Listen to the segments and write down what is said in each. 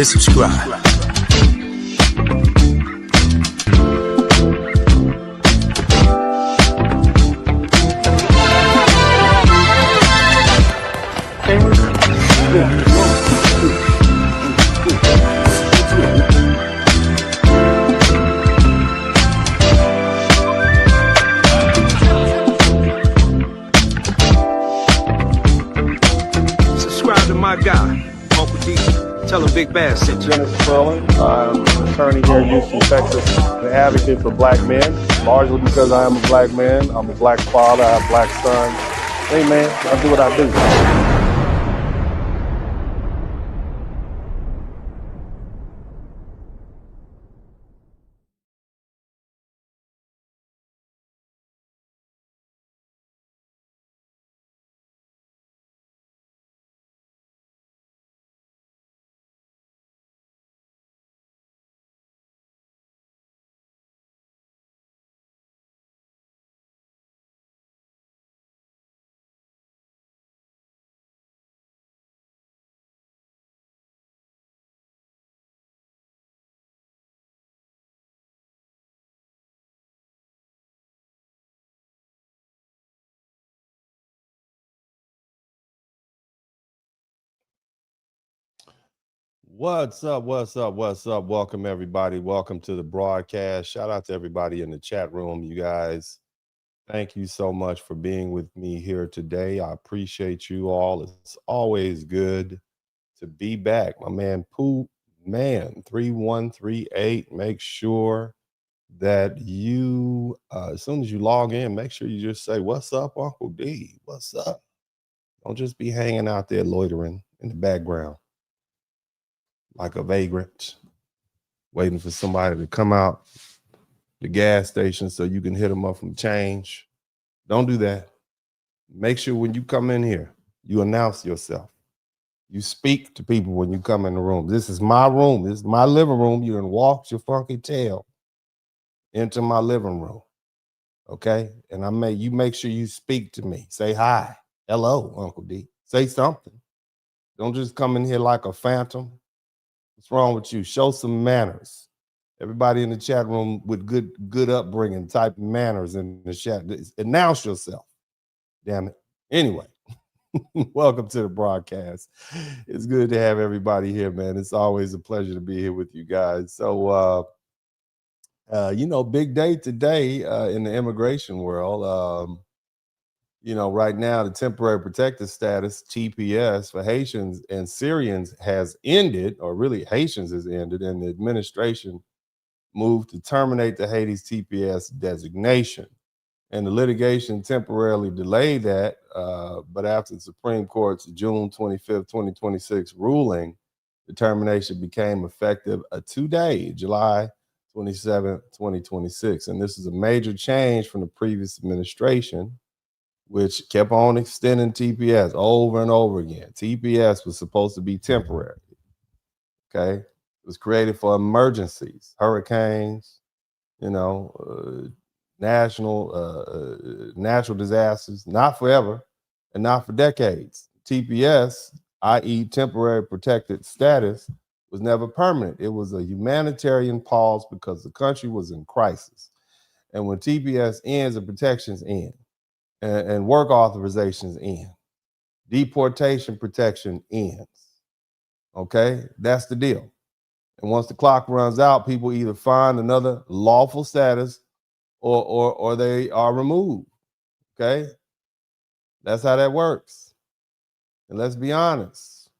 hit subscribe. Subscribe to my guy, Uncle D. Tell him Big Bad sent you. Spurling. I'm an attorney here in Houston, Texas. An advocate for black men, largely because I am a black man. I'm a black father. I have black sons. Hey man, I do what I do. What's up? Welcome, everybody. Welcome to the broadcast. Shout out to everybody in the chat room. You guys, thank you so much for being with me here today. I appreciate you all. It's always good to be back. My man, Pooh Man 3138. Make sure that you, as soon as you log in, make sure you just say, "What's up, Uncle D? What's up?" Don't just be hanging out there loitering in the background like a vagrant, waiting for somebody to come out the gas station so you can hit them up from change. Don't do that. Make sure when you come in here, you announce yourself. You speak to people when you come in the room. This is my room. This is my living room. You done walked your funky tail into my living room, okay? And you make sure you speak to me. Say hi, hello, Uncle D. Say something. Don't just come in here like a phantom. What's wrong with you? Show some manners. Everybody in the chat room with good upbringing, type manners in the chat. Announce yourself. Damn it. Anyway, welcome to the broadcast. It's good to have everybody here, man. It's always a pleasure to be here with you guys. So, big day today in the immigration world. Right now, the temporary protected status, TPS, for Haitians and Syrians has ended, or really Haitians has ended, and the administration moved to terminate the Haiti's TPS designation. And the litigation temporarily delayed that, but after the Supreme Court's June 25th, 2026 ruling, the termination became effective today, July 27th, 2026. And this is a major change from the previous administration, which kept on extending TPS over and over again. TPS was supposed to be temporary, okay? It was created for emergencies, hurricanes, natural disasters, not forever and not for decades. TPS, i.e. temporary protected status, was never permanent. It was a humanitarian pause because the country was in crisis. And when TPS ends, the protections end. And work authorizations end. Deportation protection ends. Okay, that's the deal. And once the clock runs out, people either find another lawful status or they are removed. Okay, that's how that works. And let's be honest.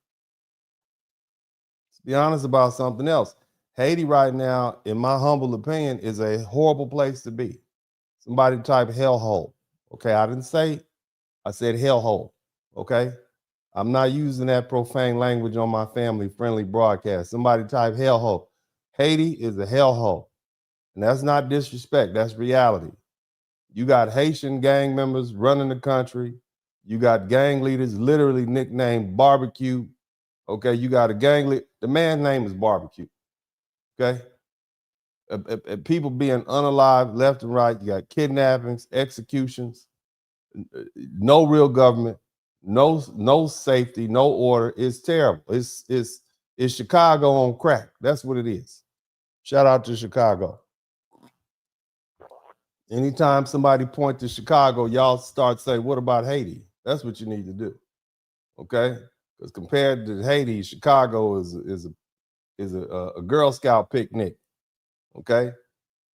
Let's be honest about something else. Haiti right now, in my humble opinion, is a horrible place to be. Somebody type hellhole. Okay, I didn't say, I said hellhole, okay? I'm not using that profane language on my family-friendly broadcast. Somebody type hellhole. Haiti is a hellhole, and that's not disrespect, that's reality. You got Haitian gang members running the country. You got gang leaders literally nicknamed Barbecue, okay? You got a gang leader, the man's name is Barbecue, okay? People being unalive left and right. You got kidnappings, executions, no real government, no safety, no order. It's terrible. It's is Chicago on crack. That's what it is. Shout out to Chicago. Anytime somebody point to Chicago, y'all start saying, what about Haiti? That's what you need to do. Okay? Because compared to Haiti, Chicago is a Girl Scout picnic. Okay?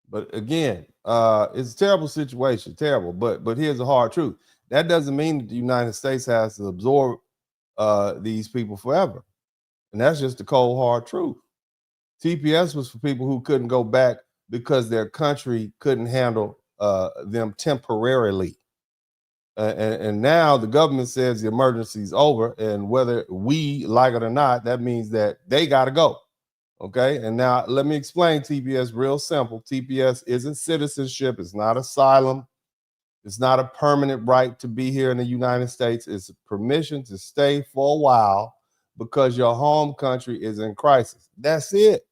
But again, it's a terrible situation, terrible. But here's the hard truth. That doesn't mean that the United States has to absorb these people forever. And that's just the cold, hard truth. TPS was for people who couldn't go back because their country couldn't handle them temporarily. And now the government says the emergency is over, and whether we like it or not, that means that they got to go. Okay, and now let me explain TPS real simple. TPS isn't citizenship. It's not asylum. It's not a permanent right to be here in the United States. It's permission to stay for a while because your home country is in crisis. That's it.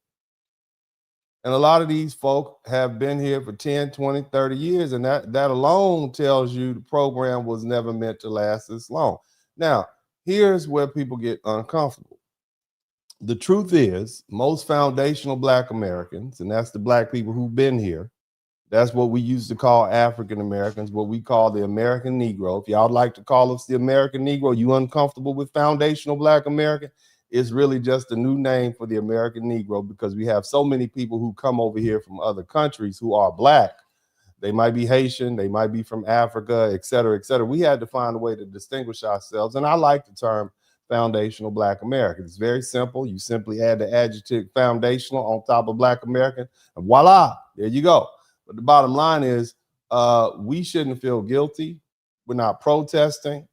And a lot of these folk have been here for 10, 20, 30 years, and that alone tells you the program was never meant to last this long. Now, here's where people get uncomfortable. The truth is, most foundational Black Americans, and that's the Black people who've been here, that's what we used to call African Americans, what we call the American Negro. If y'all like to call us the American Negro, you uncomfortable with foundational Black American? It's really just a new name for the American Negro because we have so many people who come over here from other countries who are Black. They might be Haitian, they might be from Africa, et cetera, et cetera. We had to find a way to distinguish ourselves. And I like the term foundational Black American. It's very simple. You simply add the adjective foundational on top of Black American, and voila, there you go. But the bottom line is we shouldn't feel guilty. We're not protesting,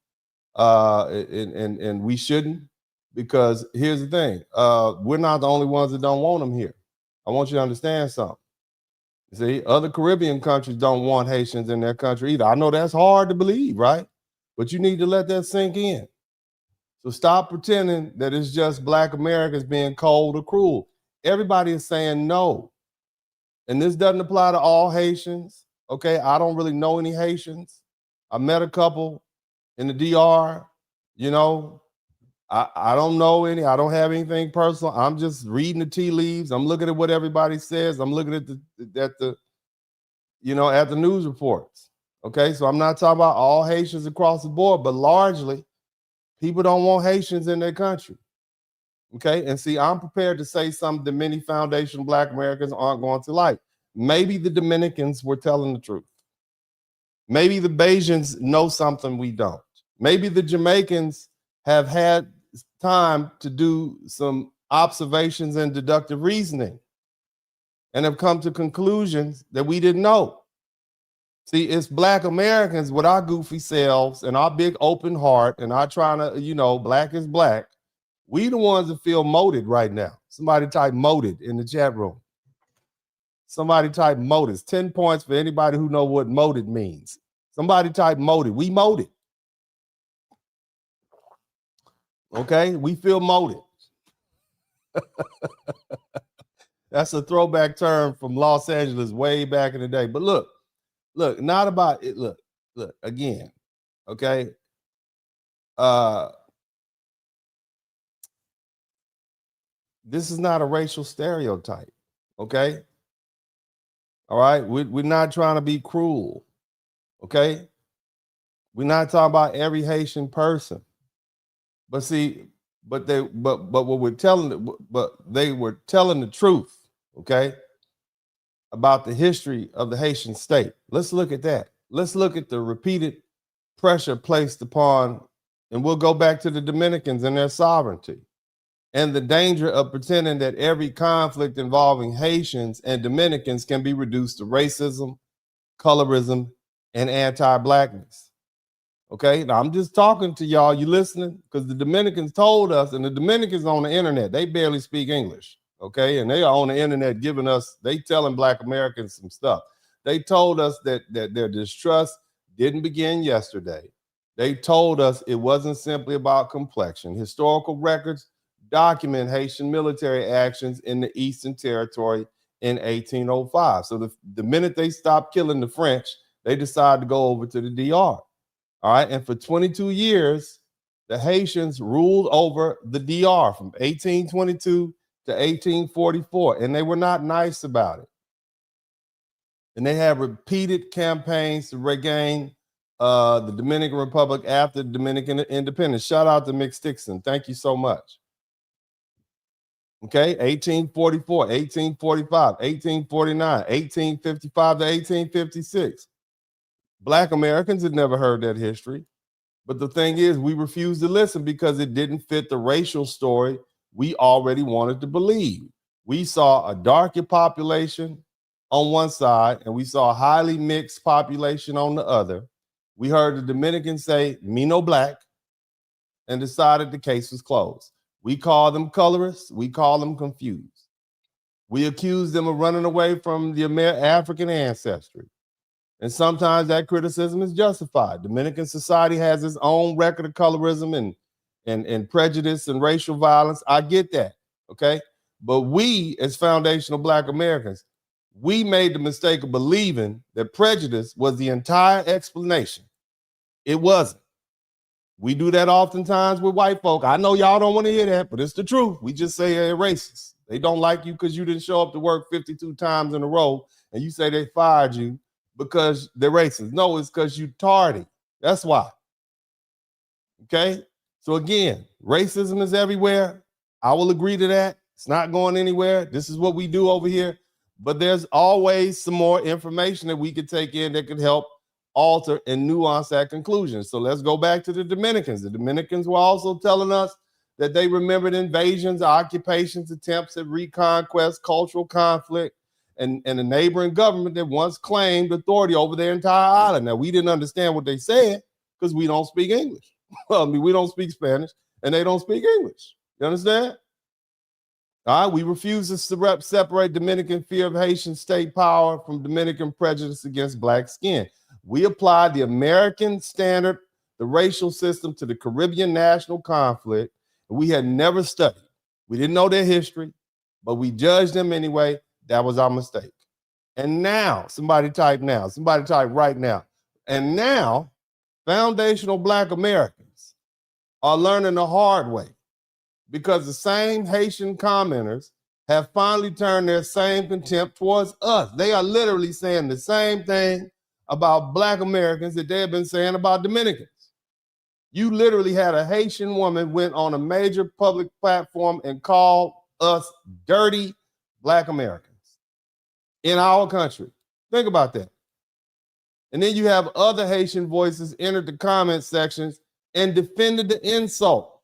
and we shouldn't. Because here's the thing, we're not the only ones that don't want them here. I want you to understand something. See, other Caribbean countries don't want Haitians in their country either. I know that's hard to believe, right? But you need to let that sink in. So stop pretending that it's just Black Americans being cold or cruel. Everybody is saying no. And this doesn't apply to all Haitians, okay? I don't really know any Haitians. I met a couple in the DR, you know. I don't know any. I don't have anything personal. I'm just reading the tea leaves. I'm looking at what everybody says. I'm looking at the news reports. Okay, so I'm not talking about all Haitians across the board, but largely, people don't want Haitians in their country. Okay, and see, I'm prepared to say something that many foundational Black Americans aren't going to like. Maybe the Dominicans were telling the truth. Maybe the Bajans know something we don't. Maybe the Jamaicans have had time to do some observations and deductive reasoning and have come to conclusions that we didn't know. See, it's Black Americans with our goofy selves and our big open heart and our trying to, Black is Black. We the ones that feel moted right now. Somebody type moted in the chat room. Somebody type moted. 10 points for anybody who know what moted means. Somebody type moted. We moted. Okay, we feel moted. That's a throwback term from Los Angeles way back in the day. But look, not about it. Look, again, okay. This is not a racial stereotype, okay? All right, we're not trying to be cruel, okay? We're not talking about every Haitian person. But see, but they were telling the truth, okay, about the history of the Haitian state. Let's look at that. Let's look at the repeated pressure placed upon, and we'll go back to the Dominicans and their sovereignty, and the danger of pretending that every conflict involving Haitians and Dominicans can be reduced to racism, colorism, and anti-Blackness. Okay, now I'm just talking to y'all. You listening? Because the Dominicans told us, and the Dominicans on the internet, they barely speak English. Okay, and they are on the internet giving us, they telling Black Americans some stuff. They told us that their distrust didn't begin yesterday. They told us it wasn't simply about complexion. Historical records document Haitian military actions in the Eastern Territory in 1805. So the minute they stopped killing the French, they decided to go over to the DR. All right. And for 22 years, the Haitians ruled over the DR from 1822 to 1844, and they were not nice about it. And they had repeated campaigns to regain the Dominican Republic after Dominican independence. Shout out to Mick Stixon. Thank you so much. Okay, 1844, 1845, 1849, 1855 to 1856. Black Americans had never heard that history. But the thing is, we refused to listen because it didn't fit the racial story we already wanted to believe. We saw a darker population on one side, and we saw a highly mixed population on the other. We heard the Dominicans say, "Me no black," and decided the case was closed. We call them colorists. We call them confused. We accuse them of running away from the African ancestry. And sometimes that criticism is justified. Dominican society has its own record of colorism and prejudice and racial violence. I get that, okay? But we, as foundational Black Americans, we made the mistake of believing that prejudice was the entire explanation. It wasn't. We do that oftentimes with white folk. I know y'all don't want to hear that, but it's the truth. We just say they're racist. They don't like you because you didn't show up to work 52 times in a row, and you say they fired you because they're racist. No, it's because you tardy. That's why. Okay? So again, racism is everywhere. I will agree to that. It's not going anywhere. This is what we do over here. But there's always some more information that we could take in that could help alter and nuance that conclusion. So let's go back to the Dominicans. The Dominicans were also telling us that they remembered invasions, occupations, attempts at reconquest, cultural conflict, and a neighboring government that once claimed authority over their entire island. Now, we didn't understand what they said because we don't speak English. Well, I mean, we don't speak Spanish, and they don't speak English. You understand? All right, we refuse to separate Dominican fear of Haitian state power from Dominican prejudice against black skin. We applied the American standard, the racial system, to the Caribbean national conflict. We had never studied. We didn't know their history, but we judged them anyway. That was our mistake. And now, somebody type right now. And now, foundational Black Americans are learning the hard way because the same Haitian commenters have finally turned their same contempt towards us. They are literally saying the same thing about Black Americans that they have been saying about Dominicans. You literally had a Haitian woman went on a major public platform and called us dirty Black Americans in our country. Think about that. And then you have other Haitian voices entered the comment sections and defended the insult.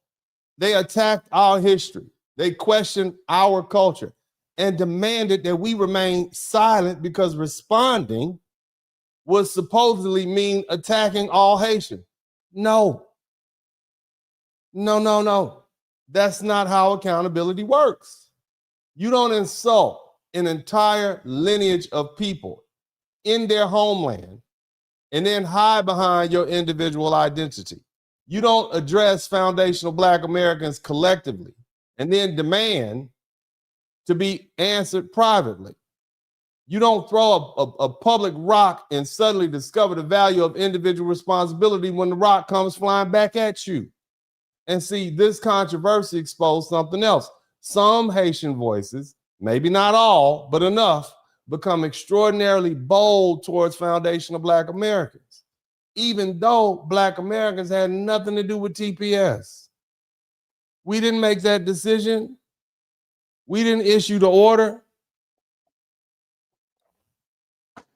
They attacked our history. They questioned our culture and demanded that we remain silent because responding would supposedly mean attacking all Haitians. No. That's not how accountability works. You don't insult an entire lineage of people in their homeland and then hide behind your individual identity. You don't address foundational Black Americans collectively and then demand to be answered privately. You don't throw a public rock and suddenly discover the value of individual responsibility when the rock comes flying back at you. And see, this controversy exposed something else. Some Haitian voices, maybe not all, but enough, become extraordinarily bold towards foundational Black Americans, even though Black Americans had nothing to do with TPS. We didn't make that decision. We didn't issue the order.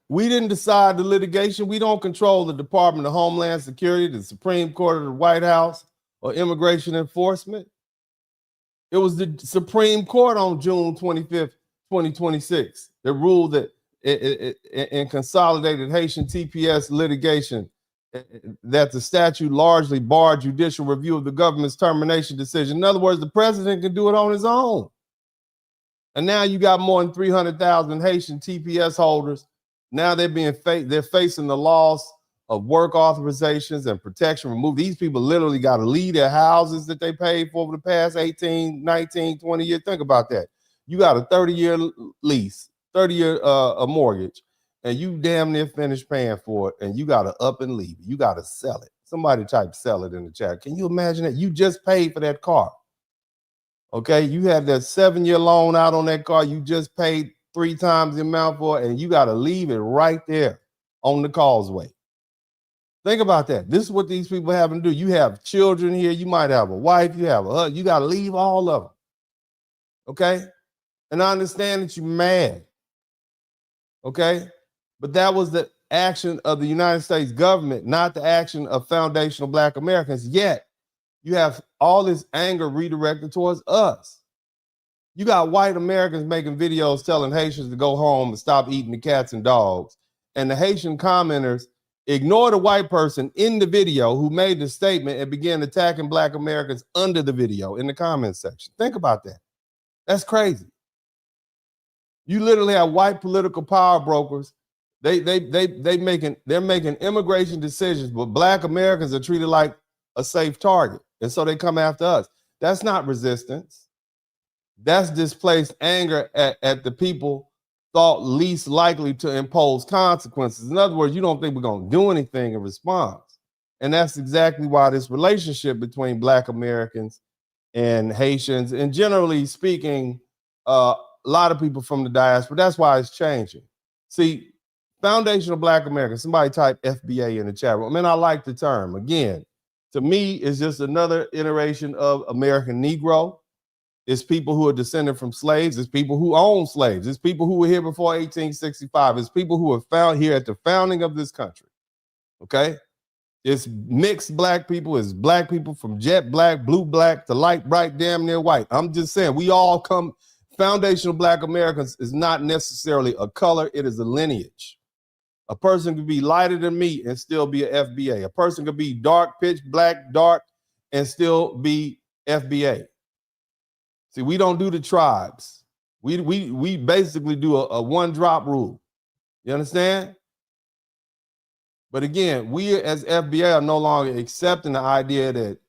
We didn't decide the litigation. We don't control the Department of Homeland Security, the Supreme Court of the White House, or immigration enforcement. It was the Supreme Court on June 25th, 2026, that ruled that in consolidated Haitian TPS litigation that the statute largely barred judicial review of the government's termination decision. In other words, the president can do it on his own. And now you got more than 300,000 Haitian TPS holders. Now they're facing the loss of work authorizations and protection removed. These people literally got to leave their houses that they paid for over the past 18, 19, 20 years. Think about that. You got a 30-year lease, 30-year mortgage, and you damn near finished paying for it, and you got to up and leave. You got to sell it. Somebody type sell it in the chat. Can you imagine that? You just paid for that car. Okay, you have that 7-year loan out on that car. You just paid 3 times the amount for it, and you got to leave it right there on the causeway. Think about that. This is what these people have to do. You have children here. You might have a wife. You have a husband. You got to leave all of them. Okay? And I understand that you're mad. Okay? But that was the action of the United States government, not the action of foundational Black Americans. Yet, you have all this anger redirected towards us. You got white Americans making videos telling Haitians to go home and stop eating the cats and dogs. And the Haitian commenters ignore the white person in the video who made the statement and began attacking Black Americans under the video in the comment section. Think about that. That's crazy. You literally have white political power brokers. They're making immigration decisions, but Black Americans are treated like a safe target. And so they come after us. That's not resistance. That's displaced anger at the people thought least likely to impose consequences. In other words, you don't think we're going to do anything in response. And that's exactly why this relationship between Black Americans and Haitians, and generally speaking, a lot of people from the diaspora, that's why it's changing. See, foundational Black Americans, somebody type FBA in the chat room. I mean, I like the term. Again, to me, it's just another iteration of American Negro. It's people who are descended from slaves. It's people who own slaves. It's people who were here before 1865. It's people who were found here at the founding of this country. Okay? It's mixed Black people. It's Black people from jet black, blue black to light bright, damn near white. I'm just saying, we all come, foundational Black Americans is not necessarily a color. It is a lineage. A person could be lighter than me and still be an FBA. A person could be dark, pitch black, dark, and still be FBA. See, we don't do the tribes. We basically do a one-drop rule. You understand? But again, we as FBA are no longer accepting the idea that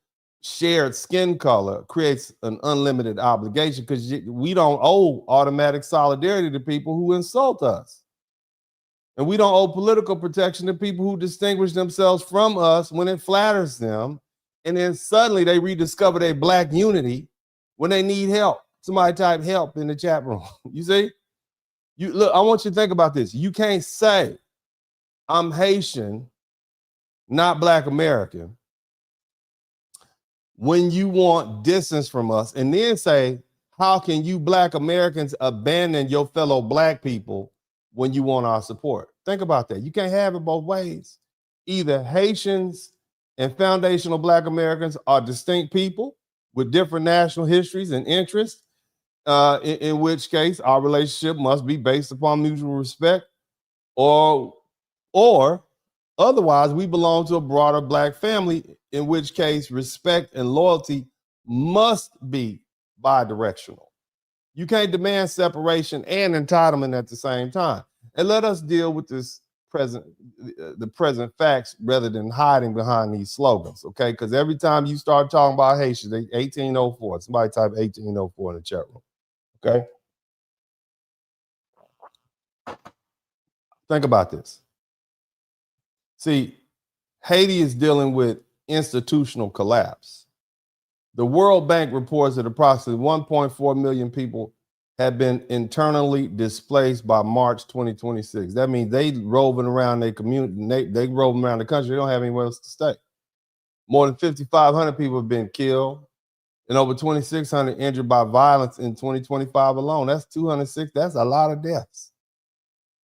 shared skin color creates an unlimited obligation, because we don't owe automatic solidarity to people who insult us. And we don't owe political protection to people who distinguish themselves from us when it flatters them. And then suddenly they rediscover their Black unity when they need help. Somebody type help in the chat room. You see? Look, I want you to think about this. You can't say I'm Haitian, not Black American, when you want distance from us, and then say, how can you Black Americans abandon your fellow Black people when you want our support? Think about that. You can't have it both ways. Either Haitians and foundational Black Americans are distinct people with different national histories and interests, in which case our relationship must be based upon mutual respect, or otherwise we belong to a broader Black family, in which case respect and loyalty must be bidirectional. You can't demand separation and entitlement at the same time. And let us deal with the present facts rather than hiding behind these slogans, okay? Because every time you start talking about Haitians, 1804, somebody type 1804 in the chat room, okay? Think about this. See, Haiti is dealing with institutional collapse. The World Bank reports that approximately 1.4 million people have been internally displaced by March 2026. That means they roving around their community, they roving around the country. They don't have anywhere else to stay. More than 5,500 people have been killed and over 2,600 injured by violence in 2025 alone. That's 206. That's a lot of deaths.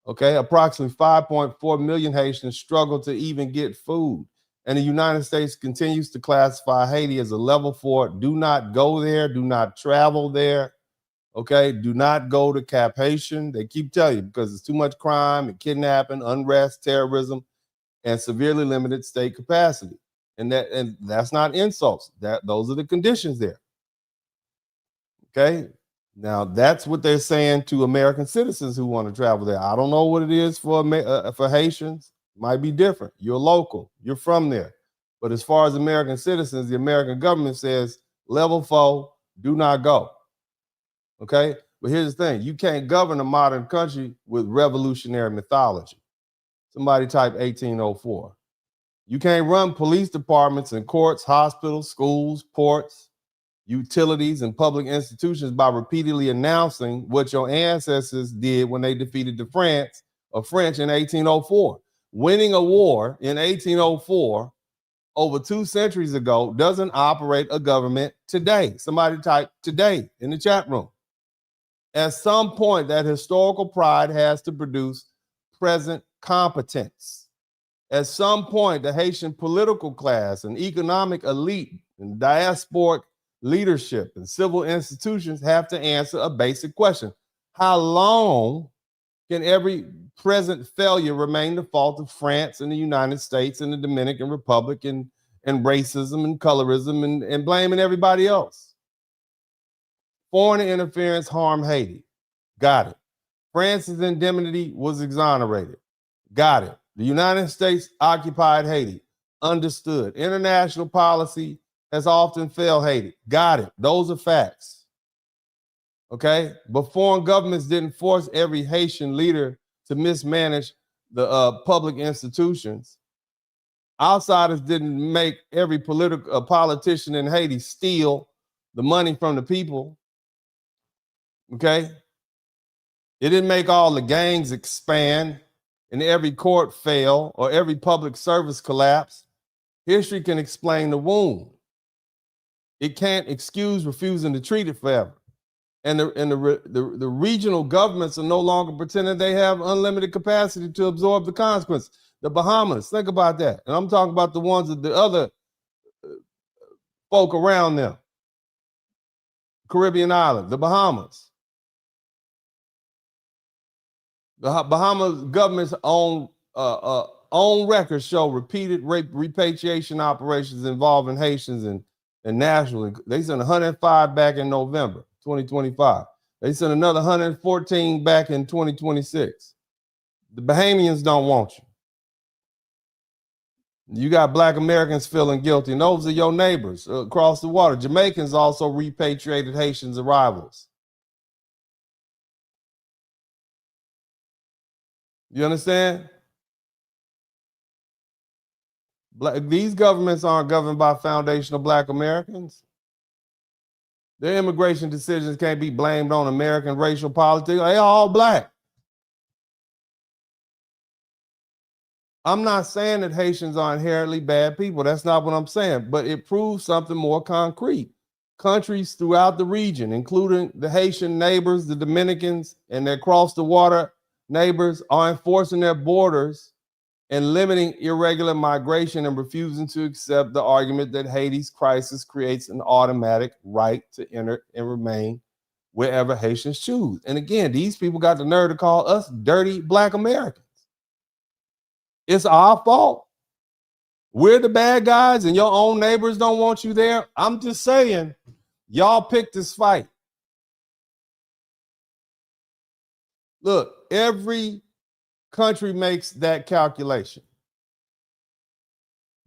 Okay, approximately 5.4 million Haitians struggle to even get food. And the United States continues to classify Haiti as a level 4. Do not go there. Do not travel there. Okay, do not go to Cap Haitian. They keep telling you, because it's too much crime and kidnapping, unrest, terrorism, and severely limited state capacity. And that's not insults. Those are the conditions there. Okay, now that's what they're saying to American citizens who want to travel there. I don't know what it is for Haitians. Might be different. You're local. You're from there. But as far as American citizens, the American government says level 4, do not go. Okay, but here's the thing. You can't govern a modern country with revolutionary mythology. Somebody type 1804. You can't run police departments and courts, hospitals, schools, ports, utilities, and public institutions by repeatedly announcing what your ancestors did when they defeated the French in 1804. Winning a war in 1804 over 2 centuries ago doesn't operate a government today. Somebody type today in the chat room. At some point, that historical pride has to produce present competence. At some point, the Haitian political class and economic elite and diasporic leadership and civil institutions have to answer a basic question. How long can every present failure remain the fault of France and the United States and the Dominican Republic and racism and colorism and blaming everybody else? Foreign interference harmed Haiti. Got it. France's indemnity was exonerated. Got it. The United States occupied Haiti. Understood. International policy has often failed Haiti. Got it. Those are facts. Okay? But foreign governments didn't force every Haitian leader to mismanage the public institutions. Outsiders didn't make every politician in Haiti steal the money from the people. Okay? It didn't make all the gangs expand and every court fail or every public service collapse. History can explain the wound. It can't excuse refusing to treat it forever. And the regional governments are no longer pretending they have unlimited capacity to absorb the consequences. The Bahamas, think about that. And I'm talking about the ones that the other folk around them. Caribbean islands, the Bahamas. The Bahamas government's own records show repeated repatriation operations involving Haitians and nationally. They sent 105 back in November 2025. They sent another 114 back in 2026. The Bahamians don't want you. You got Black Americans feeling guilty, and those are your neighbors across the water. Jamaicans also repatriated Haitians' arrivals. You understand? These governments aren't governed by foundational Black Americans. Their immigration decisions can't be blamed on American racial politics. They all Black. I'm not saying that Haitians are inherently bad people. That's not what I'm saying. But it proves something more concrete. Countries throughout the region, including the Haitian neighbors, the Dominicans, and their across the water neighbors, are enforcing their borders and limiting irregular migration and refusing to accept the argument that Haiti's crisis creates an automatic right to enter and remain wherever Haitians choose. And again, these people got the nerve to call us dirty Black Americans. It's our fault. We're the bad guys and your own neighbors don't want you there. I'm just saying, y'all picked this fight. Look, every country makes that calculation.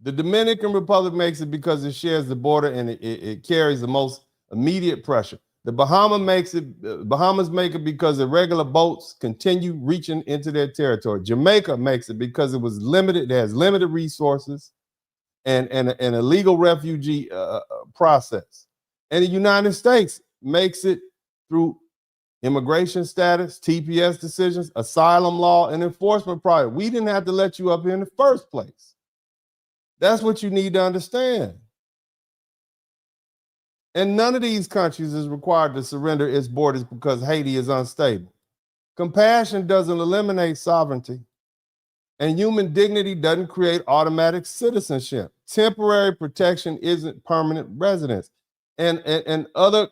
The Dominican Republic makes it because it shares the border and it carries the most immediate pressure. The Bahamas make it because irregular boats continue reaching into their territory. Jamaica makes it because it was limited, it has limited resources and a legal refugee process. And the United States makes it through immigration status, TPS decisions, asylum law, and enforcement power. We didn't have to let you up here in the first place. That's what you need to understand. And none of these countries is required to surrender its borders because Haiti is unstable. Compassion doesn't eliminate sovereignty, and human dignity doesn't create automatic citizenship. Temporary protection isn't permanent residence. And other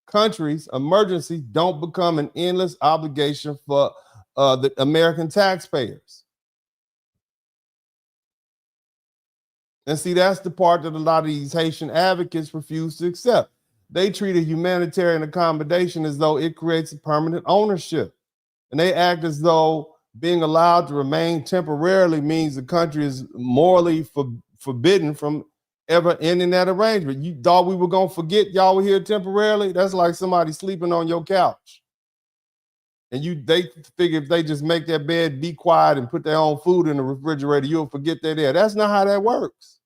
countries, emergencies don't become an endless obligation for the American taxpayers. And see, that's the part that a lot of these Haitian advocates refuse to accept. They treat a humanitarian accommodation as though it creates a permanent ownership. And they act as though being allowed to remain temporarily means the country is morally forbidden from ever ending that arrangement. You thought we were going to forget y'all were here temporarily? That's like somebody sleeping on your couch. And they figure if they just make their bed, be quiet, and put their own food in the refrigerator, you'll forget they're there. That's not how that works.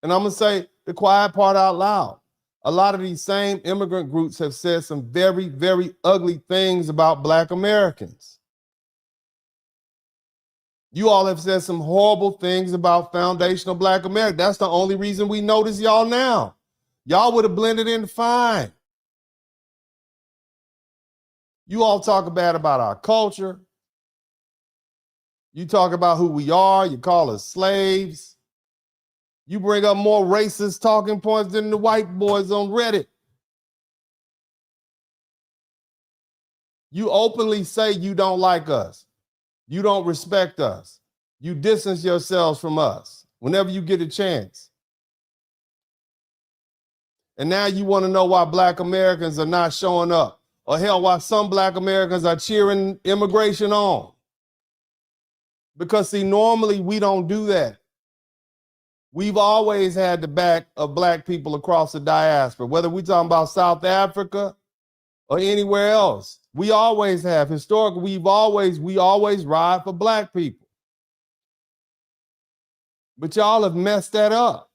And I'm going to say the quiet part out loud. A lot of these same immigrant groups have said some very, very ugly things about Black Americans. You all have said some horrible things about foundational Black America. That's the only reason we notice y'all now. Y'all would have blended in fine. You all talk bad about our culture. You talk about who we are. You call us slaves. You bring up more racist talking points than the white boys on Reddit. You openly say you don't like us. You don't respect us. You distance yourselves from us whenever you get a chance. And now you want to know why Black Americans are not showing up. Or hell, why some Black Americans are cheering immigration on. Because see, normally we don't do that. We've always had the back of Black people across the diaspora, whether we're talking about South Africa or anywhere else. We always have. Historically, we always ride for Black people. But y'all have messed that up.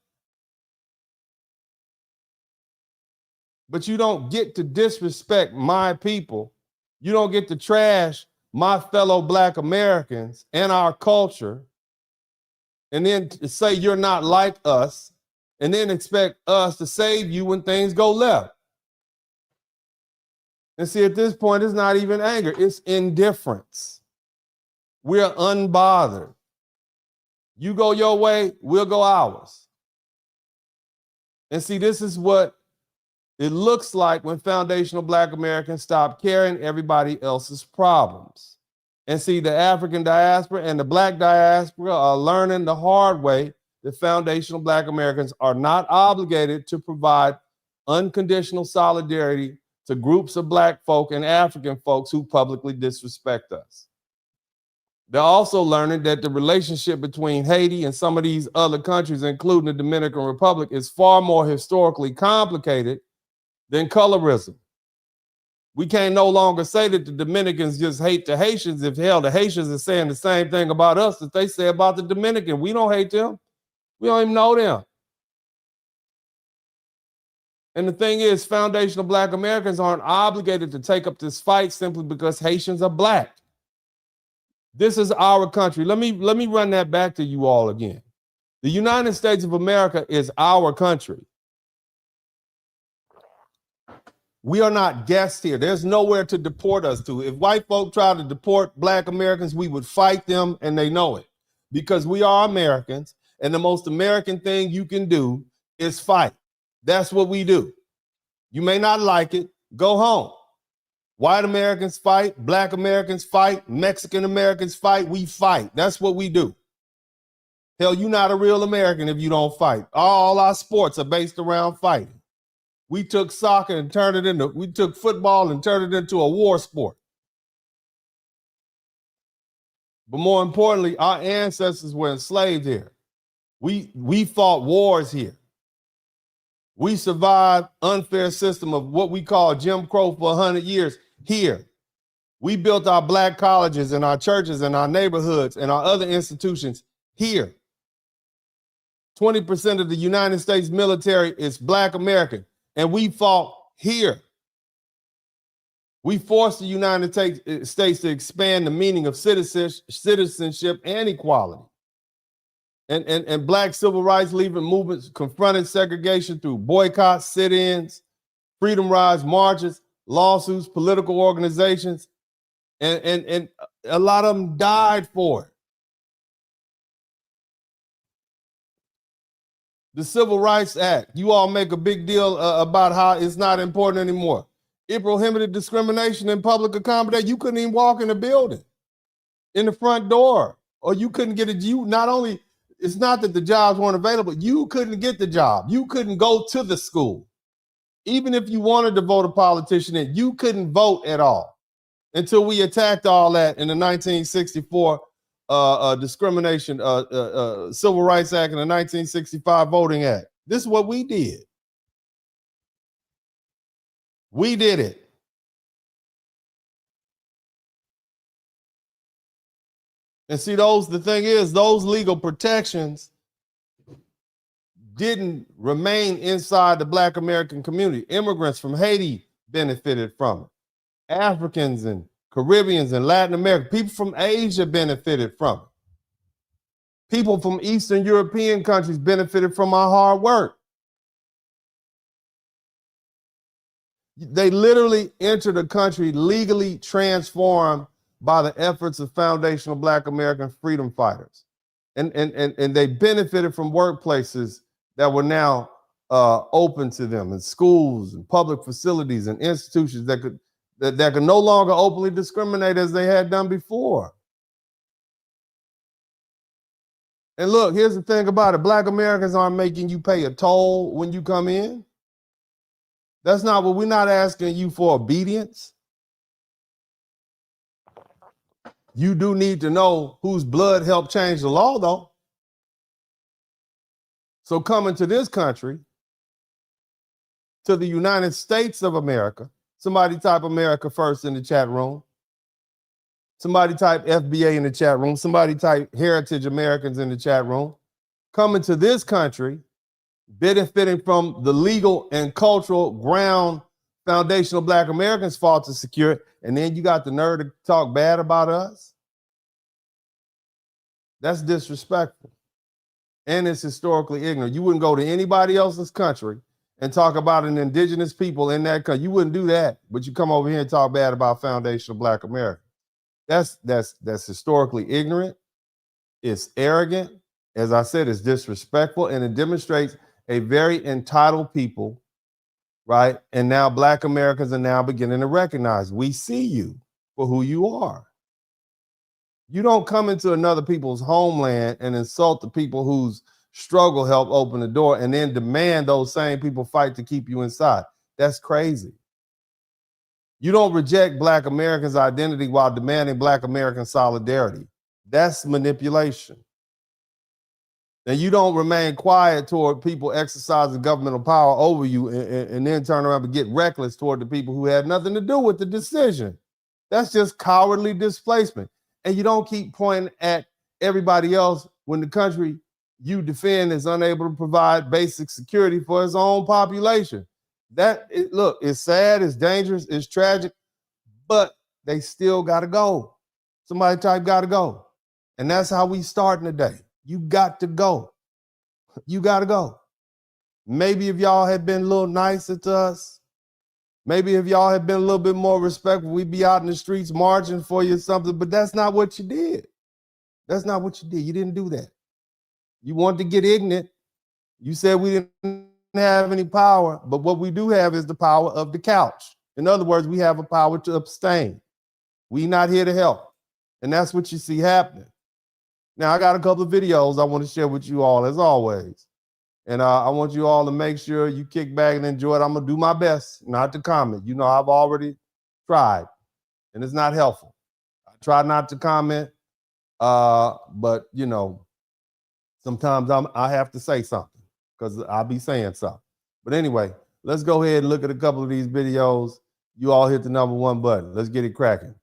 But you don't get to disrespect my people. You don't get to trash my fellow Black Americans and our culture, and then to say you're not like us, and then expect us to save you when things go left. And see, at this point, it's not even anger, it's indifference. We're unbothered. You go your way, we'll go ours. And see, this is what it looks like when foundational Black Americans stop carrying everybody else's problems. And see, the African diaspora and the Black diaspora are learning the hard way that foundational Black Americans are not obligated to provide unconditional solidarity to groups of Black folk and African folks who publicly disrespect us. They're also learning that the relationship between Haiti and some of these other countries, including the Dominican Republic, is far more historically complicated than colorism. We can't no longer say that the Dominicans just hate the Haitians if hell, the Haitians are saying the same thing about us that they say about the Dominican. We don't hate them. We don't even know them. And the thing is, foundational Black Americans aren't obligated to take up this fight simply because Haitians are Black. This is our country. Let me run that back to you all again. The United States of America is our country. We are not guests here. There's nowhere to deport us to. If white folk try to deport Black Americans, we would fight them, and they know it, because we are Americans, and the most American thing you can do is fight. That's what we do. You may not like it, go home. White Americans fight, Black Americans fight, Mexican Americans fight, we fight. That's what we do. Hell, you're not a real American if you don't fight. All our sports are based around fighting. We took soccer and turned it into, we took football and turned it into a war sport. But more importantly, our ancestors were enslaved here. We fought wars here. We survived unfair system of what we call Jim Crow for 100 years here. We built our Black colleges and our churches and our neighborhoods and our other institutions here. 20% of the United States military is Black American. And we fought here. We forced the United States to expand the meaning of citizenship and equality. And Black civil rights movements confronted segregation through boycotts, sit-ins, freedom rides, marches, lawsuits, political organizations, and a lot of them died for it. The Civil Rights Act, you all make a big deal about how it's not important anymore. It prohibited discrimination in public accommodation. You couldn't even walk in the building, in the front door, or you couldn't get it's not that the jobs weren't available. You couldn't get the job. You couldn't go to the school. Even if you wanted to vote a politician in, you couldn't vote at all until we attacked all that in the 1964 discrimination, Civil Rights Act and the 1965 Voting Act. This is what we did. We did it. And see, the thing is, those legal protections didn't remain inside the Black American community. Immigrants from Haiti benefited from it. Africans and Caribbeans and Latin America, people from Asia benefited from it. People from Eastern European countries benefited from our hard work. They literally entered the country legally transformed by the efforts of foundational Black American freedom fighters. And they benefited from workplaces that were now open to them, and schools and public facilities and institutions that could no longer openly discriminate as they had done before. And look, here's the thing about it. Black Americans aren't making you pay a toll when you come in. That's not what we're not asking you for obedience. You do need to know whose blood helped change the law, though. So coming to this country, to the United States of America, somebody type America first in the chat room. Somebody type FBA in the chat room. Somebody type Heritage Americans in the chat room. Coming to this country, benefiting from the legal and cultural ground foundational Black Americans fought to secure, and then you got the nerve to talk bad about us? That's disrespectful. And it's historically ignorant. You wouldn't go to anybody else's country and talk about an indigenous people in that country. You wouldn't do that, but you come over here and talk bad about foundational Black America. That's historically ignorant. It's arrogant. As I said, it's disrespectful, and it demonstrates a very entitled people, right? And now Black Americans are now beginning to recognize, we see you for who you are. You don't come into another people's homeland and insult the people whose struggle helped open the door and then demand those same people fight to keep you inside. That's crazy. You don't reject Black Americans' identity while demanding Black American solidarity. That's manipulation. And you don't remain quiet toward people exercising governmental power over you and then turn around and get reckless toward the people who had nothing to do with the decision. That's just cowardly displacement. And you don't keep pointing at everybody else when the country you defend is unable to provide basic security for its own population. Look, it's sad, it's dangerous, it's tragic, but they still got to go. Somebody type got to go. And that's how we starting today. You got to go. You got to go. Maybe if y'all had been a little nicer to us, maybe if y'all had been a little bit more respectful, we'd be out in the streets marching for you or something, but that's not what you did. That's not what you did. You didn't do that. You wanted to get ignorant. You said we didn't have any power, but what we do have is the power of the couch. In other words, we have a power to abstain. We not here to help. And that's what you see happening. Now, I got a couple of videos I want to share with you all, as always. And I want you all to make sure you kick back and enjoy it. I'm going to do my best not to comment. You know, I've already tried, and it's not helpful. I try not to comment, but, you know, sometimes I have to say something because I'll be saying something. But anyway, let's go ahead and look at a couple of these videos. You all hit the #1 button. Let's get it cracking.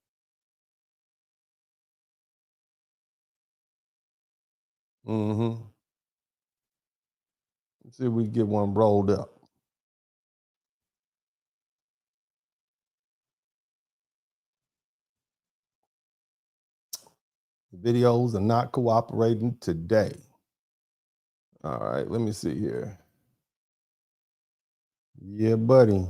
Let's see if we can get one rolled up. The videos are not cooperating today. All right, let me see here. Yeah, buddy.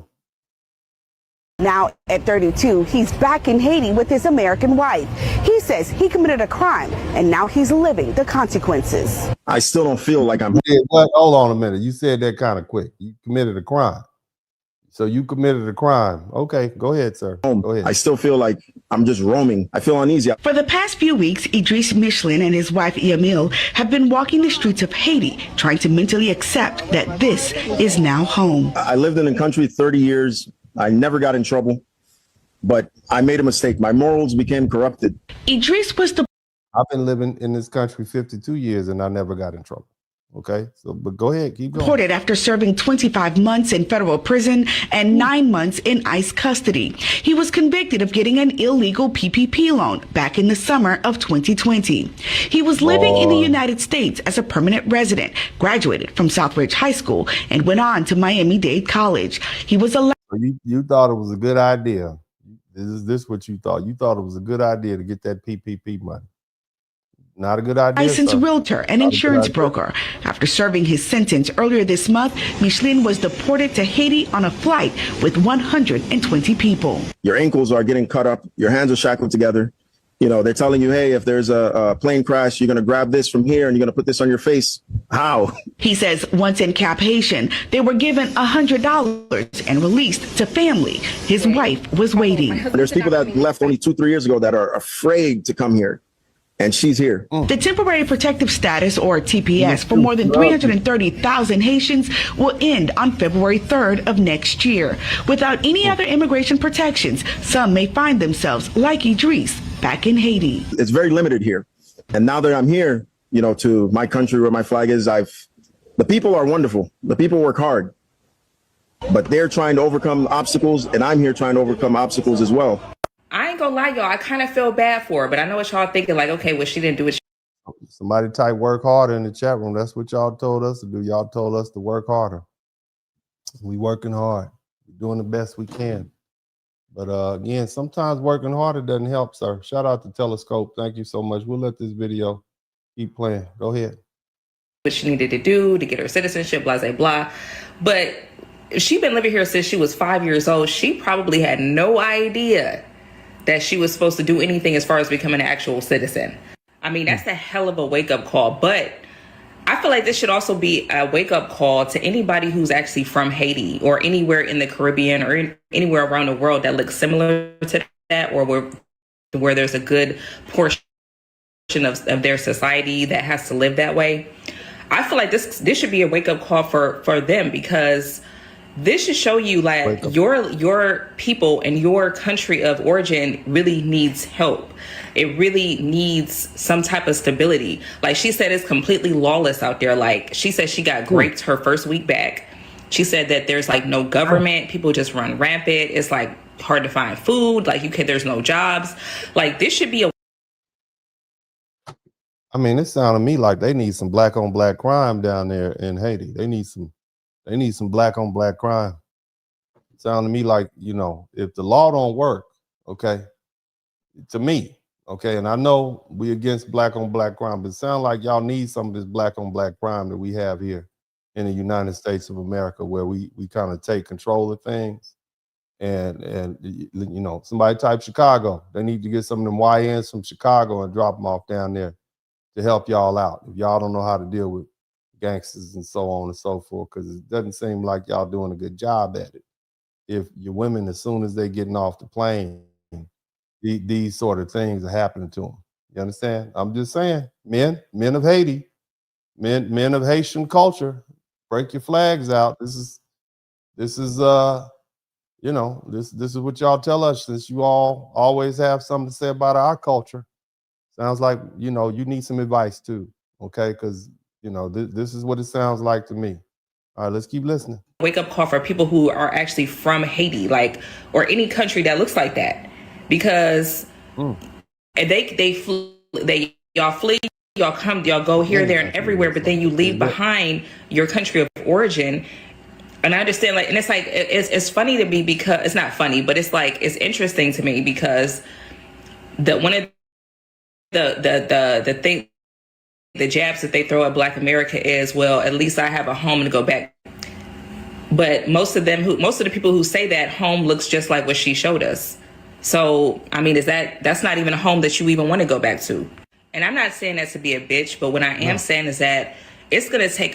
Now, at 32, he's back in Haiti with his American wife. He says he committed a crime, and now he's living the consequences. I still don't feel like I'm... What? Hold on a minute. You said that kind of quick. You committed a crime. So you committed a crime. Okay, go ahead, sir. Go ahead. I still feel like I'm just roaming. I feel uneasy. For the past few weeks, Idris Michelin and his wife Emil have been walking the streets of Haiti, trying to mentally accept that this is now home. I lived in the country 30 years. I never got in trouble, but I made a mistake. My morals became corrupted. Idris was the... I've been living in this country 52 years and I never got in trouble. Okay, so but go ahead, keep going. Deported after serving 25 months in federal prison and 9 months in ICE custody. He was convicted of getting an illegal PPP loan back in the summer of 2020. He was living in the United States as a permanent resident, graduated from Southridge High School, and went on to Miami-Dade College. He was allowed. You thought it was a good idea. Is this what you thought? You thought it was a good idea to get that PPP money. Not a good idea. Licensed realtor and insurance broker. After serving his sentence earlier this month, Michelin was deported to Haiti on a flight with 120 people. Your ankles are getting cut up. Your hands are shackled together. You know, they're telling you, hey, if there's a plane crash, you're going to grab this from here and you're going to put this on your face. How? He says once in Cap Haitian, they were given $100 and released to family. His wife was waiting. There's people that left only 2-3 years ago that are afraid to come here. And she's here. The Temporary Protective Status, or TPS, for more than 330,000 Haitians will end on February 3rd of next year. Without any other immigration protections, some may find themselves, like Idris, back in Haiti. It's very limited here. And now that I'm here, you know, to my country where my flag is, the people are wonderful. The people work hard. But they're trying to overcome obstacles, and I'm here trying to overcome obstacles as well. I ain't gonna lie, y'all. I kind of feel bad for her, but I know what y'all thinking. Like, okay, well, she didn't do it. Somebody type work harder in the chat room. That's what y'all told us to do. Y'all told us to work harder. We working hard. We're doing the best we can. But again, sometimes working harder doesn't help, sir. Shout out to Telescope. Thank you so much. We'll let this video keep playing. Go ahead. What she needed to do to get her citizenship, blah, blah, blah. But she's been living here since she was 5 years old. She probably had no idea that she was supposed to do anything as far as becoming an actual citizen. I mean, that's a hell of a wake-up call. But I feel like this should also be a wake-up call to anybody who's actually from Haiti or anywhere in the Caribbean or anywhere around the world that looks similar to that, or where there's a good portion of their society that has to live that way. I feel like this should be a wake-up call for them, because this should show you like your people and your country of origin really needs help. It really needs some type of stability. Like she said, it's completely lawless out there. Like she said, she got raped her first week back. She said that there's like no government. People just run rampant. It's like hard to find food. Like there's no jobs. Like this should be a. I mean, it sounded to me like they need some black on black crime down there in Haiti. They need some black on black crime. It sounded to me like, you know, if the law don't work, okay, to me, okay, and I know we against black on black crime, but it sounds like y'all need some of this black on black crime that we have here in the United States of America, where we kind of take control of things. And you know, somebody type Chicago. They need to get some of them YNs from Chicago and drop them off down there to help y'all out if y'all don't know how to deal with gangsters and so on and so forth, because it doesn't seem like y'all doing a good job at it. If your women, as soon as they getting off the plane, these sort of things are happening to them. You understand? I'm just saying, men of Haiti, men of Haitian culture, break your flags out. This is you know, this is what y'all tell us, since you all always have something to say about our culture. Sounds like, you know, you need some advice too, okay? Because you know, this is what it sounds like to me. All right, let's keep listening. Wake up call for people who are actually from Haiti, like, or any country that looks like that, because y'all flee, y'all come, y'all go here, there, and everywhere, but then you leave behind your country of origin. And I understand, like, and it's like it's funny to me, because it's not funny, but it's like it's interesting to me, because one of the thing. The jabs that they throw at Black America is, well, at least I have a home to go back. But most of the people who say that, home looks just like what she showed us. So, I mean, that's not even a home that you even want to go back to. And I'm not saying that to be a bitch, but what I am saying is that it's going to take.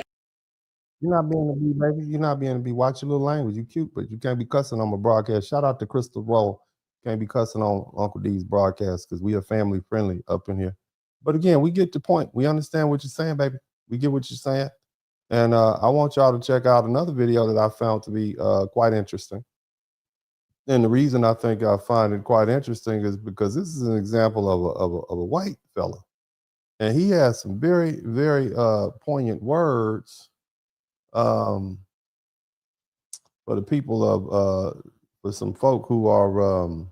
You're not being a B, baby. You're not being a B. Watch your little language. You cute, but you can't be cussing on my broadcast. Shout out to Crystal Roll. Can't be cussing on Uncle D's broadcast, because we are family friendly up in here. But again, we get the point. We understand what you're saying, baby. We get what you're saying. And I want y'all to check out another video that I found to be quite interesting. And the reason I think I find it quite interesting is because this is an example of a white fella And he has some very, very poignant words for the people of for some folk who are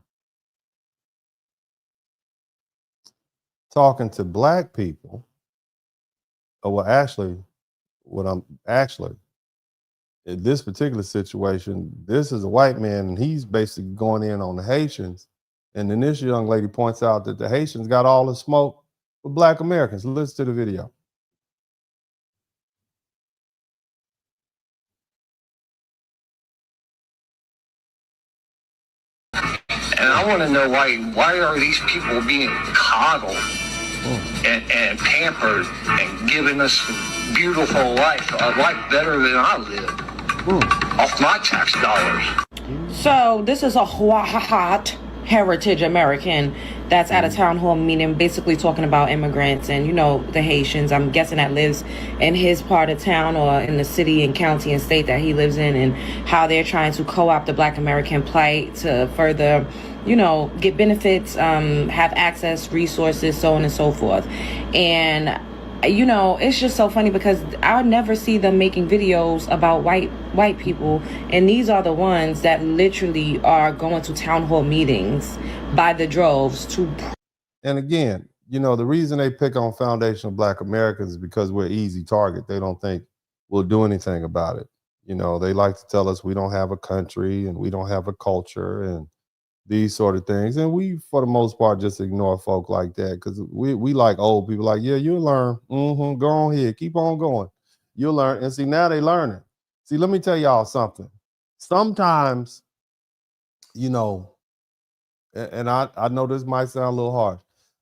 talking to black people. Well, actually, in this particular situation, this is a white man, and he's basically going in on the Haitians. And then this young lady points out that the Haitians got all the smoke for black Americans. Listen to the video. And I want to know why are these people being coddled and pampered and giving us a beautiful life, a life better than I live, off my tax dollars. So this is a hot heritage American that's at a town hall meeting, basically talking about immigrants and, you know, the Haitians, I'm guessing, that lives in his part of town or in the city and county and state that he lives in, and how they're trying to co-opt the black American plight to further, you know, get benefits, have access, resources, so on and so forth. And, you know, it's just so funny because I never see them making videos about white people, and these are the ones that literally are going to town hall meetings by the droves to. And again, you know, the reason they pick on foundational black Americans is because we're easy target. They don't think we'll do anything about it. You know, they like to tell us we don't have a country and we don't have a culture and these sort of things. And we, for the most part, just ignore folk like that because we like old people like, yeah, you'll learn. Go on here. Keep on going. You'll learn. And see, now they learning. See, let me tell y'all something. Sometimes, you know, and I know this might sound a little harsh.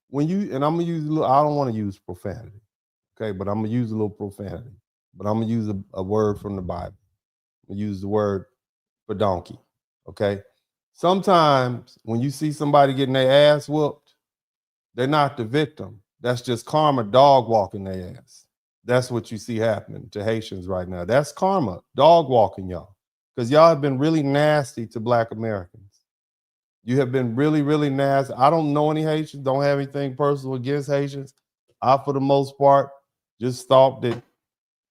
When you, and I'm going to use a little, I don't want to use profanity, okay? But I'm going to use a little profanity. But I'm going to use a word from the Bible. I'm going to use the word for donkey, okay? Sometimes when you see somebody getting their ass whooped, they're not the victim. That's just karma dog walking their ass. That's what you see happening to Haitians right now. That's karma dog walking y'all. Because y'all have been really nasty to black Americans. You have been really, really nasty. I don't know any Haitians, don't have anything personal against Haitians. I, for the most part, just thought that,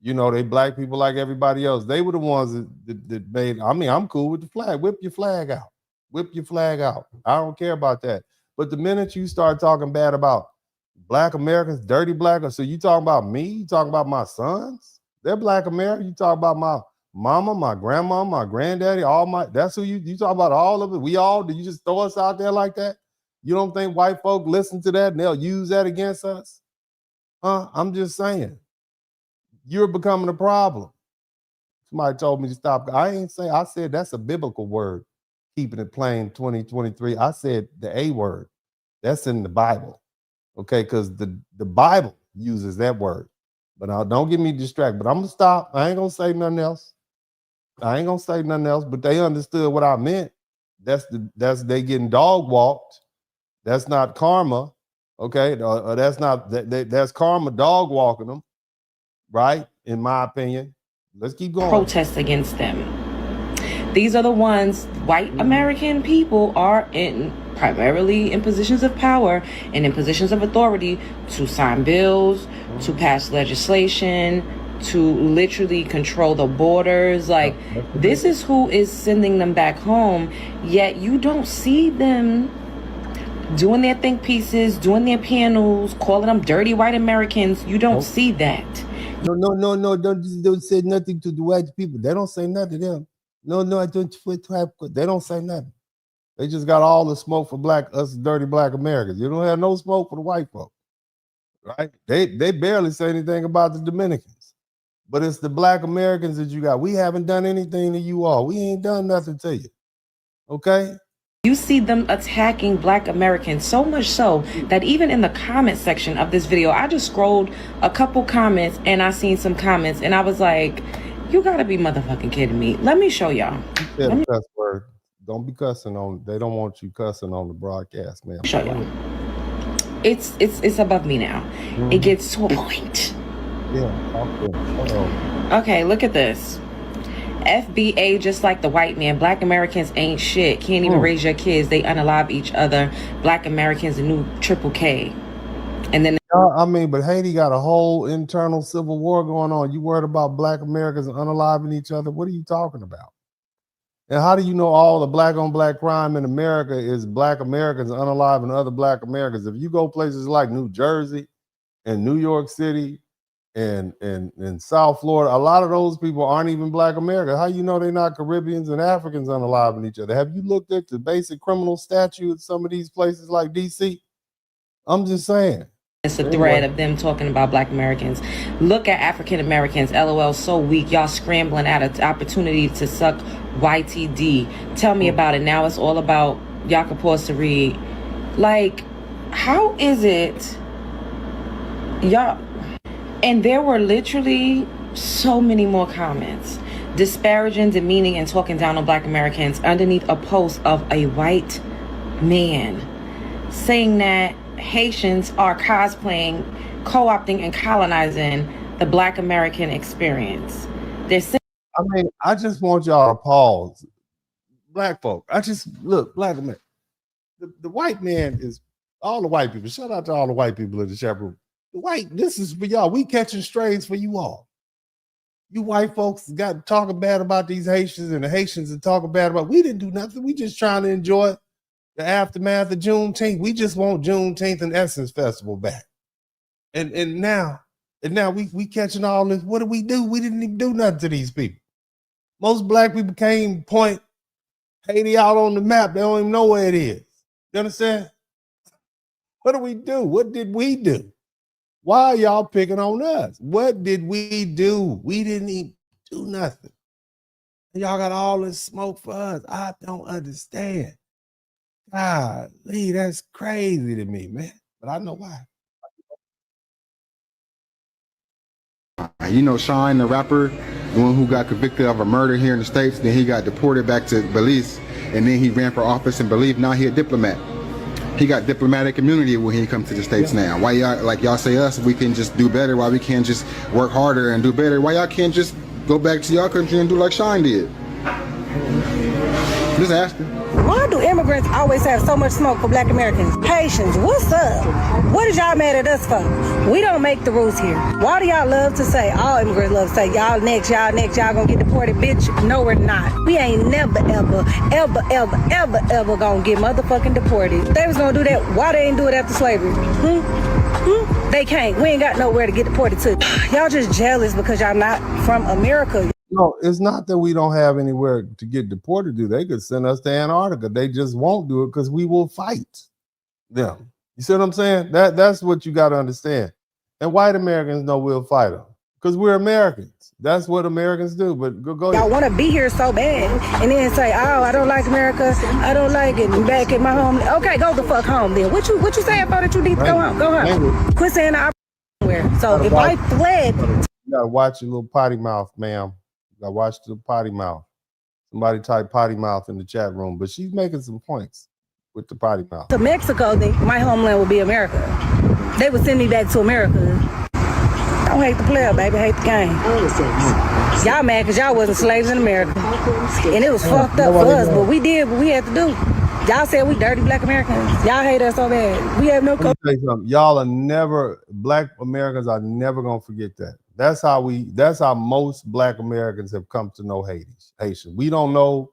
you know, they black people like everybody else. They were the ones that made, I mean, I'm cool with the flag. Whip your flag out. Whip your flag out. I don't care about that. But the minute you start talking bad about black Americans, dirty black, so you talking about me? You talking about my sons? They're black Americans. You talk about my mama, my grandma, my granddaddy, that's who you talk about, all of it. We all, do you just throw us out there like that? You don't think white folk listen to that and they'll use that against us? I'm just saying. You're becoming a problem. Somebody told me to stop. I said that's a biblical word. Keeping it plain 2023. I said the A word. That's in the Bible. Okay, because the Bible uses that word. But now don't get me distracted. But I'm gonna stop. I ain't gonna say nothing else. But they understood what I meant. That's they getting dog walked. That's not karma. Okay, that's karma dog walking them, right? In my opinion. Let's keep going. Protest against them. These are the ones white American people are in, primarily in positions of power and in positions of authority to sign bills, to pass legislation, to literally control the borders. Like, this is who is sending them back home, yet you don't see them doing their think pieces, doing their panels, calling them dirty white Americans. You don't see that. No, don't say nothing to the white people. They don't say nothing to them. No, I don't. They don't say nothing. They just got all the smoke for us dirty black Americans. You don't have no smoke for the white folk, right? They barely say anything about the Dominicans, but it's the black Americans that you got. We haven't done anything to you all. We ain't done nothing to you, okay? You see them attacking black Americans so much so that even in the comment section of this video, I just scrolled a couple comments and I seen some comments and I was like, you gotta be motherfucking kidding me. Let me show y'all. You said a cuss word. Don't be cussing on. They don't want you cussing on the broadcast, man. Show y'all. It's above me now. It gets to a point. Yeah. Okay, look at this. FBA, just like the white man, black Americans ain't shit. Can't even raise your kids. They unalive each other. Black Americans, the new triple K. And then I mean, but Haiti got a whole internal civil war going on. You worried about Black Americans unaliving each other? What are you talking about? And how do you know all the Black on Black crime in America is Black Americans unaliving other Black Americans? If you go places like New Jersey and New York City and South Florida, a lot of those people aren't even Black Americans. How you know they're not Caribbeans and Africans unaliving each other? Have you looked at the basic criminal statute at some of these places like DC? I'm just saying. It's a thread of them talking about Black Americans. Look at African Americans. LOL, so weak. Y'all scrambling at an opportunity to suck YTD. Tell me about it. Now it's all about y'all supposed to read. Like, how is it y'all? And there were literally so many more comments disparaging, demeaning, and talking down on Black Americans underneath a post of a white man saying that Haitians are cosplaying, co-opting, and colonizing the Black American experience. I mean, I just want y'all to pause. Black folk, Black American. The white man is all the white people. Shout out to all the white people in the chat room. This is for y'all. We catching strays for you all. You white folks got talking bad about these Haitians, and the Haitians are talking bad about. We didn't do nothing. We just trying to enjoy the aftermath of Juneteenth. We just want Juneteenth and Essence Festival back. And now we catching all this. What do? We didn't even do nothing to these people. Most Black people can't point Haiti out on the map. They don't even know where it is. You understand? What do we do? What did we do? Why are y'all picking on us? What did we do? We didn't even do nothing. And y'all got all this smoke for us. I don't understand. Golly, that's crazy to me, man. But I know why. You know Shine, the rapper, the one who got convicted of a murder here in the States, then he got deported back to Belize, and then he ran for office in Belize. Now he a diplomat. He got diplomatic immunity when he comes to the States now. Why y'all say us, we can just do better, why we can't just work harder and do better? Why y'all can't just go back to y'all country and do like Shine did? Just asking. Why do immigrants always have so much smoke for Black Americans? Haitians, what's up? What is y'all mad at us for? We don't make the rules here. Why do y'all love to say, all immigrants love to say, y'all next, y'all gonna get deported? Bitch, no, we're not. We ain't never, ever gonna get motherfucking deported. If they was gonna do that, why they ain't do it after slavery? They can't. We ain't got nowhere to get deported to. Y'all just jealous because y'all not from America. No, it's not that we don't have anywhere to get deported to. They could send us to Antarctica. They just won't do it because we will fight them. You see what I'm saying? That's what you got to understand. And white Americans know we'll fight them because we're Americans. That's what Americans do. But go y'all want to be here so bad and then say, oh, I don't like America. I don't like it. Back at my home. Okay, go the fuck home then. What you saying for that you need to go home? Go home. Quit saying I'm where. So if I fled. You got to watch your little potty mouth, ma'am. I watched the potty mouth. Somebody type potty mouth in the chat room, but she's making some points with the potty mouth. To Mexico, then my homeland would be America. They would send me back to America. I don't hate the player, baby. I hate the game. Y'all mad because y'all wasn't slaves in America. And it was fucked up for us, but we did what we had to do. Y'all said we dirty Black Americans. Y'all hate us so bad. We have no y'all are never, Black Americans are never going to forget that. That's how most Black Americans have come to know Haitian. We know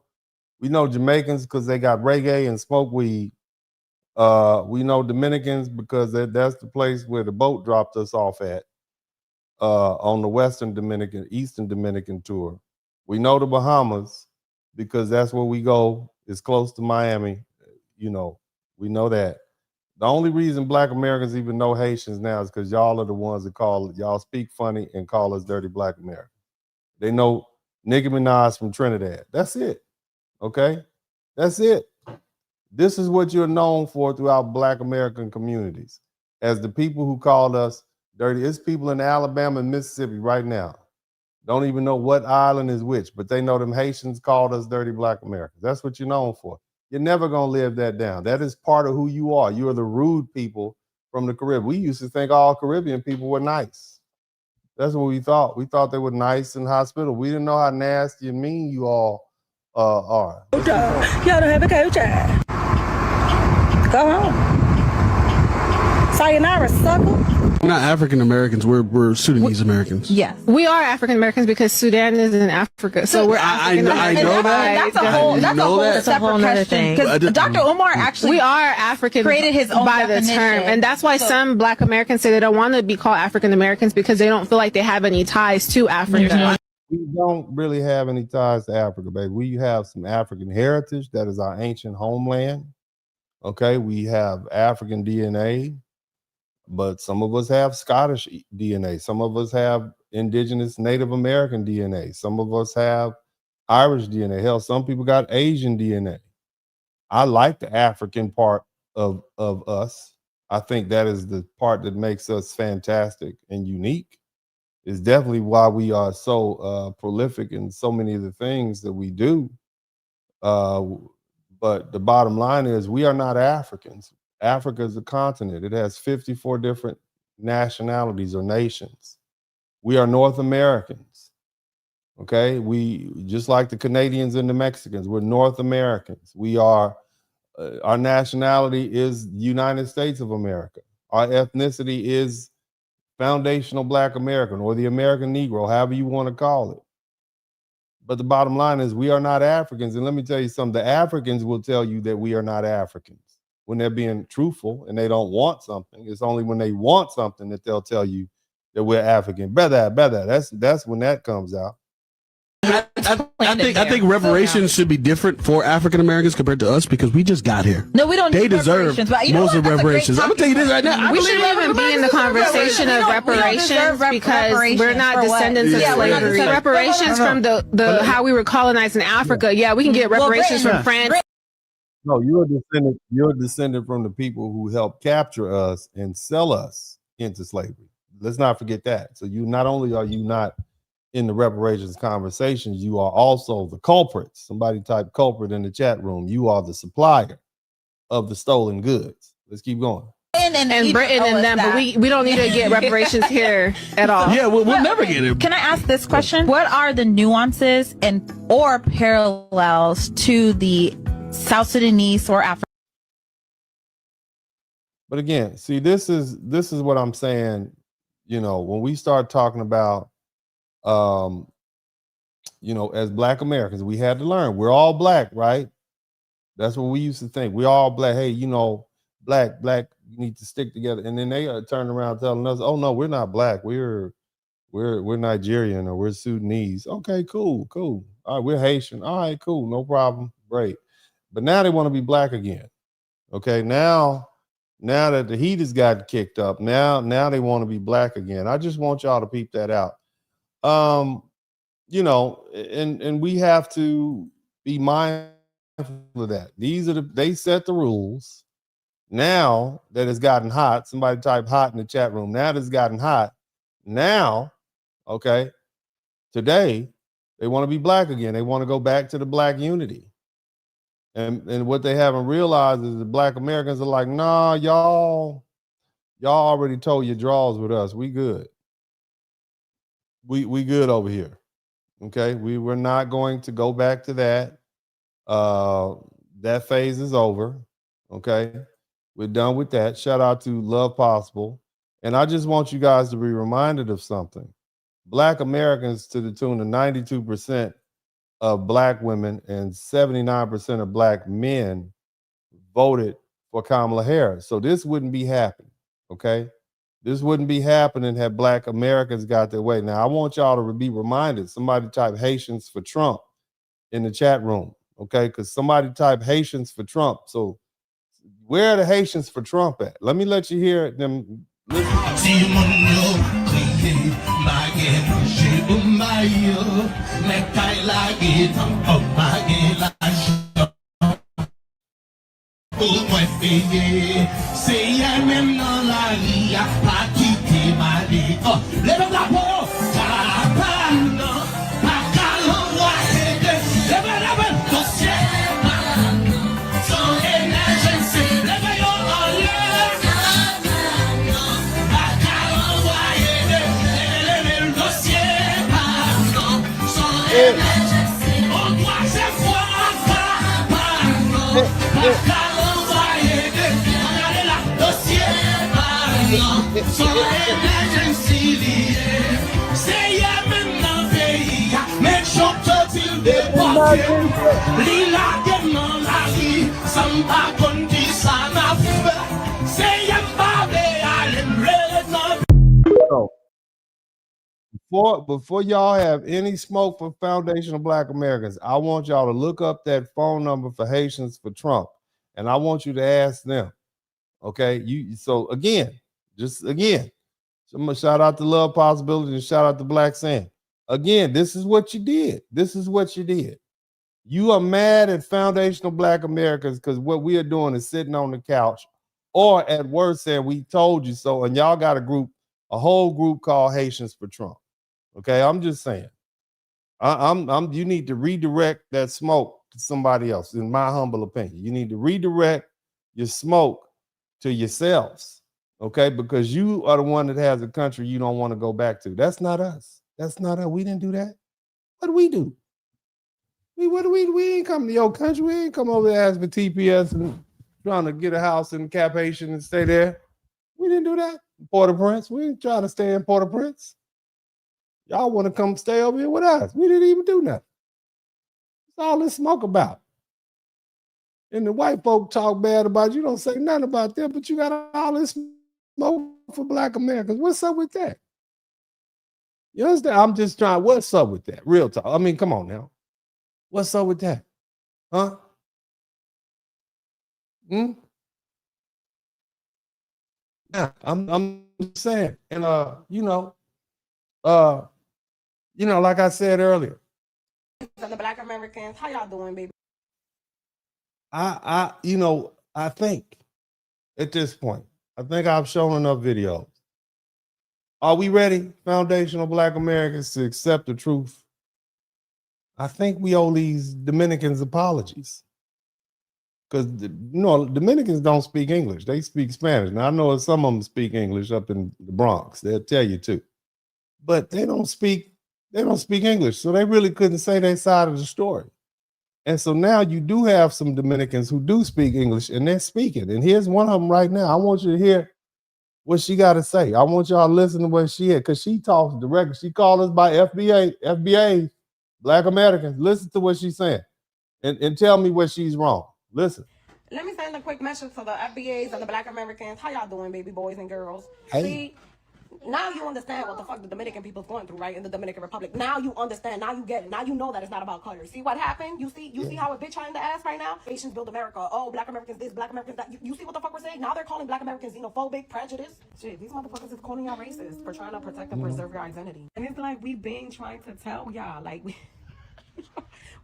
Jamaicans because they got reggae and smoke weed. We know Dominicans because that's the place where the boat dropped us off at on the Eastern Dominican tour. We know the Bahamas because that's where we go. It's close to Miami. You know, we know that. The only reason Black Americans even know Haitians now is because y'all are the ones that y'all speak funny and call us dirty Black Americans. They know Nicki Minaj from Trinidad. That's it. Okay? That's it. This is what you're known for throughout Black American communities. As the people who called us dirty. It's people in Alabama and Mississippi right now. Don't even know what island is which, but they know them Haitians called us dirty Black Americans. That's what you're known for. You're never going to live that down. That is part of who you are. You are the rude people from the Caribbean. We used to think all Caribbean people were nice. That's what we thought. We thought they were nice and hospitable. We didn't know how nasty and mean you all are. Y'all don't have a coach. Go home. Sayonara, sucker. We're not African Americans. We're Sudanese Americans. Yes, we are African Americans because Sudan is in Africa, so we're African I know that. That's a whole separate question. Because Dr. Umar actually we are African created his own by definition. the term, and that's why some Black Americans say they don't want to be called African Americans because they don't feel like they have any ties to Africa. We don't really have any ties to Africa, baby. We have some African heritage. That is our ancient homeland. Okay, we have African DNA, but some of us have Scottish DNA. Some of us have indigenous Native American DNA. Some of us have Irish DNA. Hell, some people got Asian DNA. I like the African part of us. I think that is the part that makes us fantastic and unique. Is definitely why we are so prolific in so many of the things that we do. But the bottom line is we are not Africans. Africa is a continent. It has 54 different nationalities or nations. We are North Americans. Okay, we just like the Canadians and the Mexicans. We're North Americans. We are, our nationality is United States of America. Our ethnicity is foundational Black American or the American Negro, however you want to call it. But the bottom line is we are not Africans. And let me tell you something, the Africans will tell you that we are not Africans when they're being truthful and they don't want something. It's only when they want something that they'll tell you that we're African. Brother, that's when that comes out. I think reparations should be different for African Americans compared to us because we just got here. No, we don't. They need deserve most of reparations. I'm gonna tell you this right now. We shouldn't even be in the conversation of reparations because we're not descendants of slavery. Reparations from the how we were colonized in Africa. Yeah, we can get reparations from France. No, you're a descendant from the people who helped capture us and sell us into slavery. Let's not forget that. So you not only are you not in the reparations conversations, you are also the culprits. Somebody type culprit in the chat room. You are the supplier of the stolen goods. Let's keep going. And Britain and them, but we don't need to get reparations here at all. Yeah, we'll never get it. Can I ask this question? What are the nuances and or parallels to the South Sudanese or African? But again, see, this is what I'm saying. You know, when we start talking about you know, as Black Americans, we had to learn we're all Black, right? That's what we used to think. We're all Black. Hey, you know, black, you need to stick together. And then they turn around telling us, oh no, we're not Black. We're Nigerian or we're Sudanese. Okay, cool. All right, we're Haitian. All right, cool, no problem. Great. But now they want to be Black again. Okay, now that the heat has gotten kicked up, now they want to be Black again. I just want y'all to peep that out. You know, and we have to be mindful of that. They set the rules. Now that it's gotten hot, somebody type hot in the chat room. Now that it's gotten hot, now, okay, today they want to be Black again. They want to go back to the Black unity. And what they haven't realized is the Black Americans are like, nah, y'all already told your draws with us. We good. We good over here. Okay, we're not going to go back to that. That phase is over. Okay, we're done with that. Shout out to Love Possible. And I just want you guys to be reminded of something. Black Americans, to the tune of 92% of Black women and 79% of Black men voted for Kamala Harris. So this wouldn't be happening. Okay, this wouldn't be happening had Black Americans got their way. Now, I want y'all to be reminded. Somebody type Haitians for Trump in the chat room, okay? Because somebody type Haitians for Trump. So where are the Haitians for Trump at? Let me let you hear them. Before y'all have any smoke for Foundation of Black Americans, I want y'all to look up that phone number for Haitians for Trump, and I want you to ask them. Okay, so again, I'm gonna shout out to Love Possibility and shout out to Black Sam. Again, this is what you did. You are mad at Foundation of Black Americans because what we are doing is sitting on the couch, or at worst saying we told you so, and y'all got a whole group called Haitians for Trump. Okay, I'm just saying. You need to redirect that smoke to somebody else, in my humble opinion. You need to redirect your smoke to yourselves, okay? Because you are the one that has a country you don't want to go back to. That's not us. We didn't do that. What do we do? We ain't come to your country. We ain't come over there asking for TPS and trying to get a house in Cap Haitian and stay there. We didn't do that. Port-au-Prince. We ain't trying to stay in Port-au-Prince. Y'all want to come stay over here with us. We didn't even do nothing. That's all this smoke about. And the white folk talk bad about you. Don't say nothing about them, but you got all this smoke for Black Americans. What's up with that? You understand? I'm just trying. What's up with that? Real talk. I mean, come on now. What's up with that? Huh? Yeah, I'm saying, and like I said earlier, the Black Americans, how y'all doing, baby? I think at this point, I think I've shown enough videos. Are we ready, Foundational Black Americans, to accept the truth? I think we owe these Dominicans apologies. Because, Dominicans don't speak English. They speak Spanish. Now, I know some of them speak English up in the Bronx. They'll tell you too. But they don't speak English. So they really couldn't say their side of the story. And so now you do have some Dominicans who do speak English, and they're speaking. And here's one of them right now. I want you to hear what she got to say. I want y'all to listen to what she had, because she talks directly. She called us by FBA, Black Americans. Listen to what she's saying and tell me where she's wrong. Listen. Let me send a quick message to the FBAs and the Black Americans. How y'all doing, baby boys and girls? Hey. See, now you understand what the fuck the Dominican people's going through, right? In the Dominican Republic. Now you understand. Now you get it. Now you know that it's not about color. See what happened? You see how a bitch trying to ass right now? Haitians build America. Oh, Black Americans this, Black Americans that. You see what the fuck we're saying? Now they're calling Black Americans xenophobic, prejudice. Shit, these motherfuckers is calling y'all racist for trying to protect and preserve your identity. And it's like we've been trying to tell y'all, like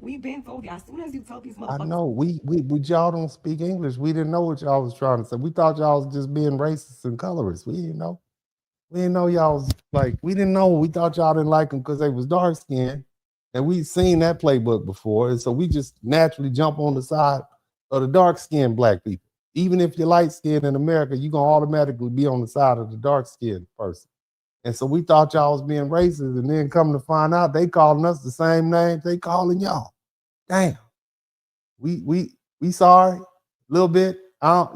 we've been told y'all. As soon as you tell these motherfuckers, I know we y'all don't speak English. We didn't know what y'all was trying to say. We thought y'all was just being racist and colorist. We didn't know. We didn't know y'all was like, we didn't know. We thought y'all didn't like them because they was dark skinned. And we'd seen that playbook before. And so we just naturally jump on the side of the dark skinned Black people. Even if you're light skinned in America, you're going to automatically be on the side of the dark skinned person. And so we thought y'all was being racist. And then come to find out, they calling us the same names they calling y'all. Damn. We sorry a little bit. My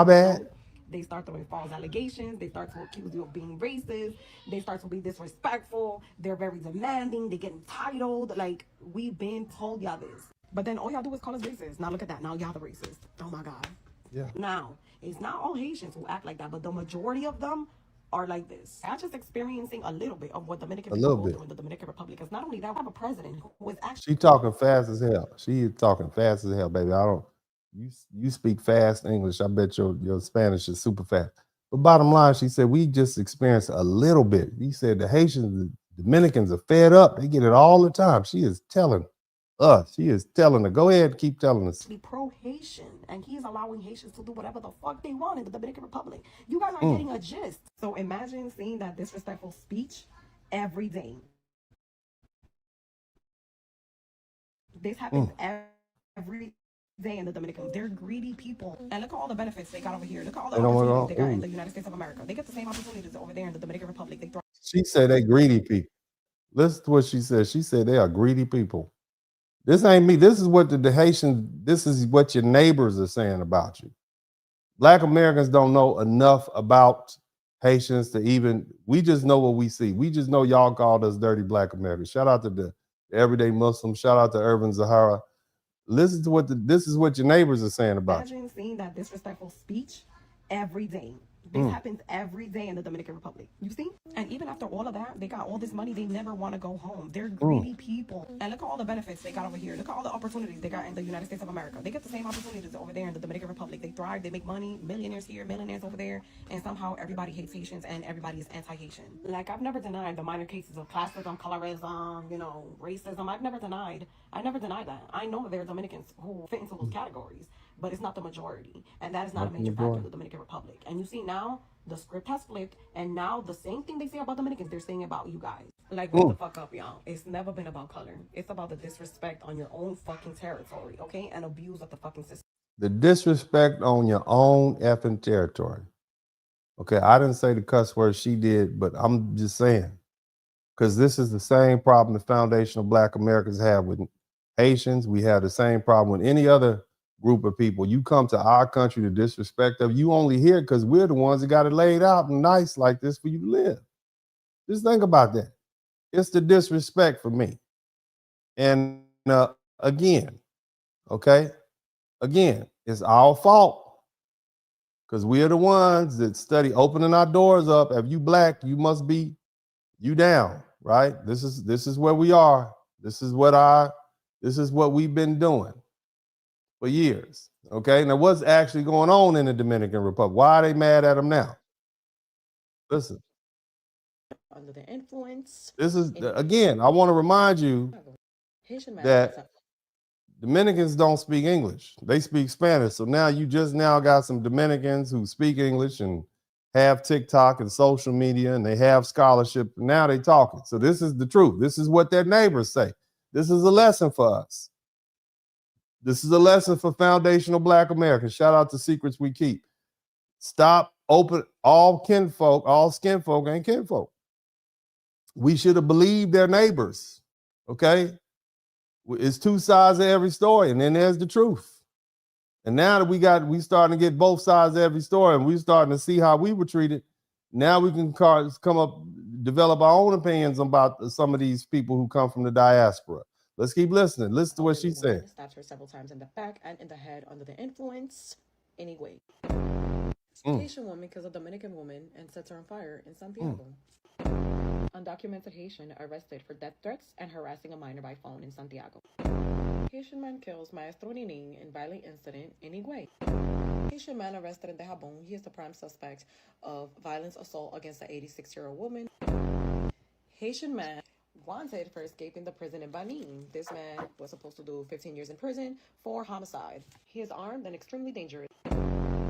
bad. they start throwing false allegations. They start to accuse you of being racist. They start to be disrespectful. They're very demanding. They get entitled. Like, we've been told y'all this. But then all y'all do is call us racist. Now look at that. Now y'all the racist. Oh my God. Yeah. Now, it's not all Haitians who act like that, but the majority of them are like this. I'm just experiencing a little bit of what Dominican people go through in the Dominican Republic. Because not only that, we have a president who is actually... She talking fast as hell. She is talking fast as hell, baby. You speak fast English. I bet your Spanish is super fast. But bottom line, she said, we just experienced a little bit. He said the Haitians, the Dominicans are fed up. They get it all the time. She is telling us. She is telling her. Go ahead, keep telling us. Be pro-Haitian, and he's allowing Haitians to do whatever the fuck they want in the Dominican Republic. You guys are getting a gist. So imagine seeing that disrespectful speech every day. This happens every day in the Dominican. They're greedy people. And look at all the benefits they got over here. Look at all the opportunities they got in the United States of America. They get the same opportunities over there in the Dominican Republic. She said they greedy people. Listen to what she said. She said they are greedy people. This ain't me. This is what the Haitians, this is what your neighbors are saying about you. Black Americans don't know enough about Haitians to even, we just know what we see. We just know y'all called us dirty Black Americans. Shout out to the everyday Muslims. Shout out to Urban Zahara. Listen to what this is what your neighbors are saying about you. Imagine seeing that disrespectful speech every day. This happens every day in the Dominican Republic. You see? And even after all of that, they got all this money. They never want to go home. They're greedy people. And look at all the benefits they got over here. Look at all the opportunities they got in the United States of America. They get the same opportunities over there in the Dominican Republic. They thrive. They make money. Millionaires here, millionaires over there. And somehow everybody hates Haitians and everybody is anti-Haitian. Like, I've never denied the minor cases of classism, colorism, you know, racism. I never denied that. I know there are Dominicans who fit into those categories, but it's not the majority. And that is not a major factor in the Dominican Republic. And you see now, the script has flipped, and now the same thing they say about Dominicans, they're saying about you guys. Like, wake the fuck up, y'all. It's never been about color. It's about the disrespect on your own fucking territory, okay? And abuse of the fucking system. The disrespect on your own effing territory. Okay, I didn't say the cuss word, she did, but I'm just saying, because this is the same problem the foundational Black Americans have with Haitians. We have the same problem with any other group of people. You come to our country to disrespect them. You only hear it because we're the ones that got it laid out and nice like this for you to live. Just think about that. It's the disrespect for me. And again, it's our fault because we are the ones that study opening our doors up. If you Black, you must be you down, right? This is where we are. This is what we've been doing for years. Okay, now what's actually going on in the Dominican Republic? Why are they mad at them now? Listen. Under the influence. This is, again, I want to remind you that Dominicans don't speak English. They speak Spanish. So now you just now got some Dominicans who speak English and have TikTok and social media and they have scholarship. And now they talking. So this is the truth. This is what their neighbors say. This is a lesson for us. This is a lesson for foundational Black Americans. Shout out to Secrets We Keep. Stop open all kinfolk, all skin folk ain't kinfolk. We should have believed their neighbors. Okay? It's two sides of every story, and then there's the truth. And now that we starting to get both sides of every story, and we starting to see how we were treated, now we can develop our own opinions about some of these people who come from the diaspora. Let's keep listening. Listen to what she said. Stabbed her several times in the back and in the head under the influence. Anyway, Haitian woman kills a Dominican woman and sets her on fire in Santiago. Undocumented Haitian arrested for death threats and harassing a minor by phone in Santiago. Haitian man kills Maestro Nining in violent incident in Higüey. Haitian man arrested in Dajabon. He is the prime suspect of violence assault against an 86-year-old woman. Haitian man wanted for escaping the prison in Benin. This man was supposed to do 15 years in prison for homicide. He is armed and extremely dangerous.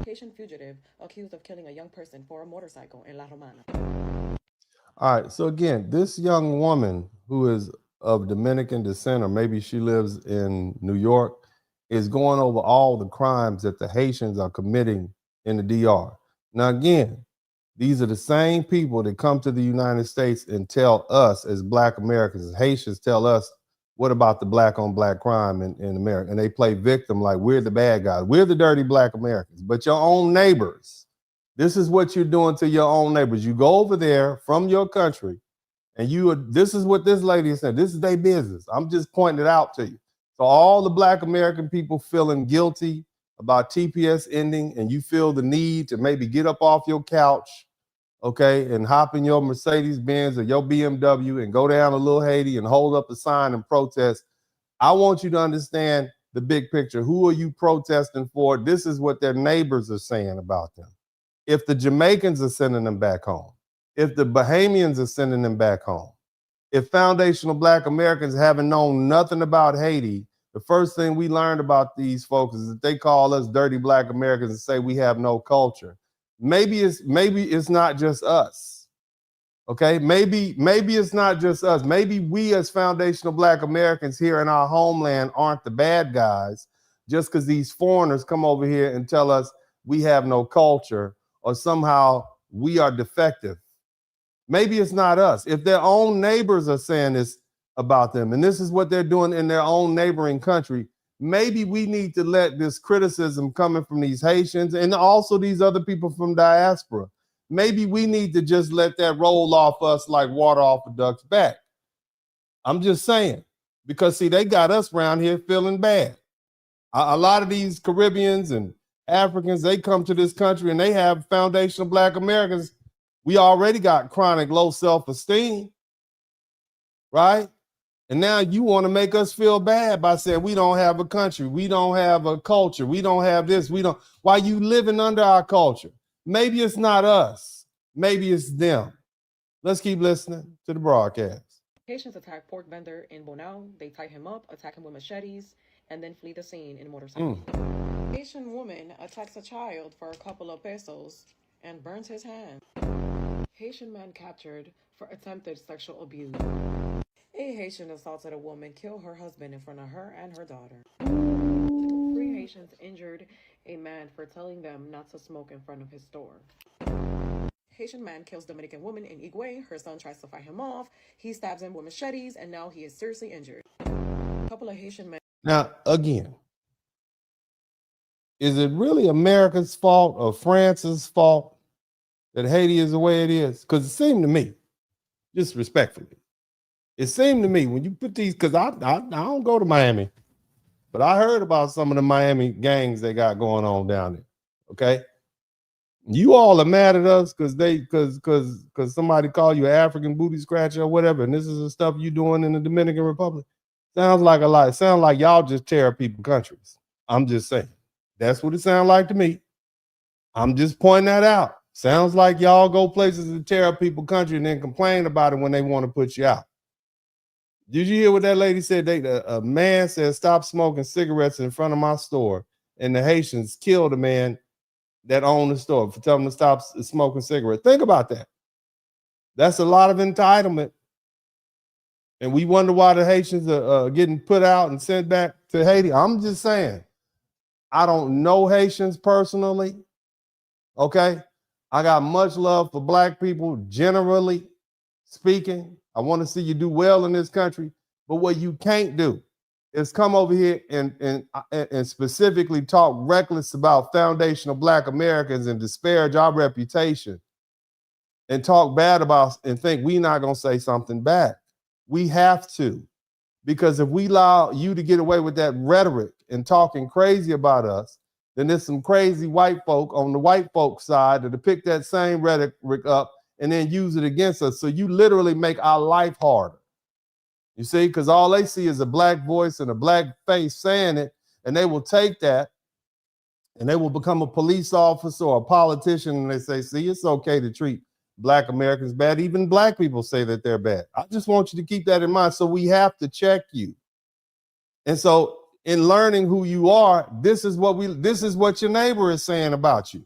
Haitian fugitive accused of killing a young person for a motorcycle in La Romana. All right, so again, this young woman who is of Dominican descent, or maybe she lives in New York, is going over all the crimes that the Haitians are committing in the DR. Now, again, these are the same people that come to the United States and tell us as Black Americans, as Haitians tell us, what about the Black on Black crime in America? And they play victim like we're the bad guys. We're the dirty Black Americans, but your own neighbors. This is what you're doing to your own neighbors. You go over there from your country and this is what this lady is saying. This is their business. I'm just pointing it out to you. So all the Black American people feeling guilty about TPS ending, and you feel the need to maybe get up off your couch, okay, and hop in your Mercedes-Benz or your BMW and go down to Little Haiti and hold up a sign and protest. I want you to understand the big picture. Who are you protesting for? This is what their neighbors are saying about them. If the Jamaicans are sending them back home, if the Bahamians are sending them back home, if foundational Black Americans haven't known nothing about Haiti, the first thing we learned about these folks is that they call us dirty Black Americans and say we have no culture. Maybe it's not just us. Okay, maybe it's not just us. Maybe we as foundational Black Americans here in our homeland aren't the bad guys just because these foreigners come over here and tell us we have no culture or somehow we are defective. Maybe it's not us. If their own neighbors are saying this about them, and this is what they're doing in their own neighboring country, maybe we need to let this criticism coming from these Haitians and also these other people from diaspora, maybe we need to just let that roll off us like water off a duck's back. I'm just saying, because see, they got us around here feeling bad. A lot of these Caribbeans and Africans, they come to this country and they have foundational Black Americans. We already got chronic low self-esteem, right? And now you want to make us feel bad by saying we don't have a country, we don't have a culture, we don't have this, we don't. Why you living under our culture? Maybe it's not us, maybe it's them. Let's keep listening to the broadcast. Haitians attack pork vendor in Bonao. They tie him up, attack him with machetes, and then flee the scene in motorcycle. Haitian woman attacks a child for a couple of pesos and burns his hand. Haitian man captured for attempted sexual abuse. A Haitian assaulted a woman, killed her husband in front of her and her daughter. 3 Haitians injured a man for telling them not to smoke in front of his store. Haitian man kills Dominican woman in Higüey. Her son tries to fight him off. He stabs him with machetes, and now he is seriously injured. A couple of Haitian men. Now, again, is it really America's fault or France's fault that Haiti is the way it is? Because it seemed to me, just respectfully, it seemed to me when you put these, because I don't go to Miami, but I heard about some of the Miami gangs they got going on down there. Okay, you all are mad at us because somebody called you an African booty scratcher or whatever, and this is the stuff you doing in the Dominican Republic. Sounds like a lot. It sounds like y'all just tear up people's countries. I'm just saying. That's what it sounds like to me. I'm just pointing that out. Sounds like y'all go places to tear up people's country and then complain about it when they want to put you out. Did you hear what that lady said? A man said, stop smoking cigarettes in front of my store. And the Haitians killed a man that owned the store for telling him to stop smoking cigarettes. Think about that. That's a lot of entitlement. And we wonder why the Haitians are getting put out and sent back to Haiti. I'm just saying, I don't know Haitians personally. Okay. I got much love for Black people, generally speaking. I want to see you do well in this country. But what you can't do is come over here and specifically talk reckless about foundational Black Americans and disparage our reputation and talk bad about and think we're not going to say something back. We have to, because if we allow you to get away with that rhetoric and talking crazy about us, then there's some crazy white folk on the white folk side that'll pick that same rhetoric up and then use it against us. So you literally make our life harder. You see, because all they see is a Black voice and a Black face saying it, and they will take that and they will become a police officer or a politician, and they say, see, it's okay to treat Black Americans bad. Even Black people say that they're bad. I just want you to keep that in mind. So we have to check you. And so in learning who you are, this is what your neighbor is saying about you.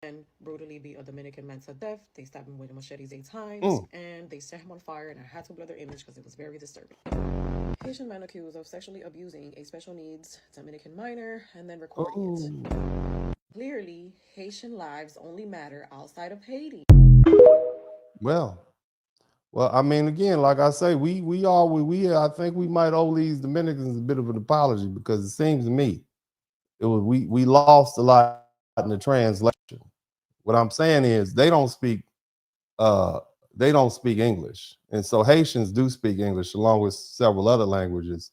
And brutally beat a Dominican man to death. They stabbed him with machetes 8 times, and they set him on fire, and I had to blur their image because it was very disturbing. Haitian man accused of sexually abusing a special needs Dominican minor and then recording it. Clearly, Haitian lives only matter outside of Haiti. Well, I mean, again, like I say, I think we might owe these Dominicans a bit of an apology, because it seems to me we lost a lot in the translation. What I'm saying is they don't speak English, and so Haitians do speak English along with several other languages.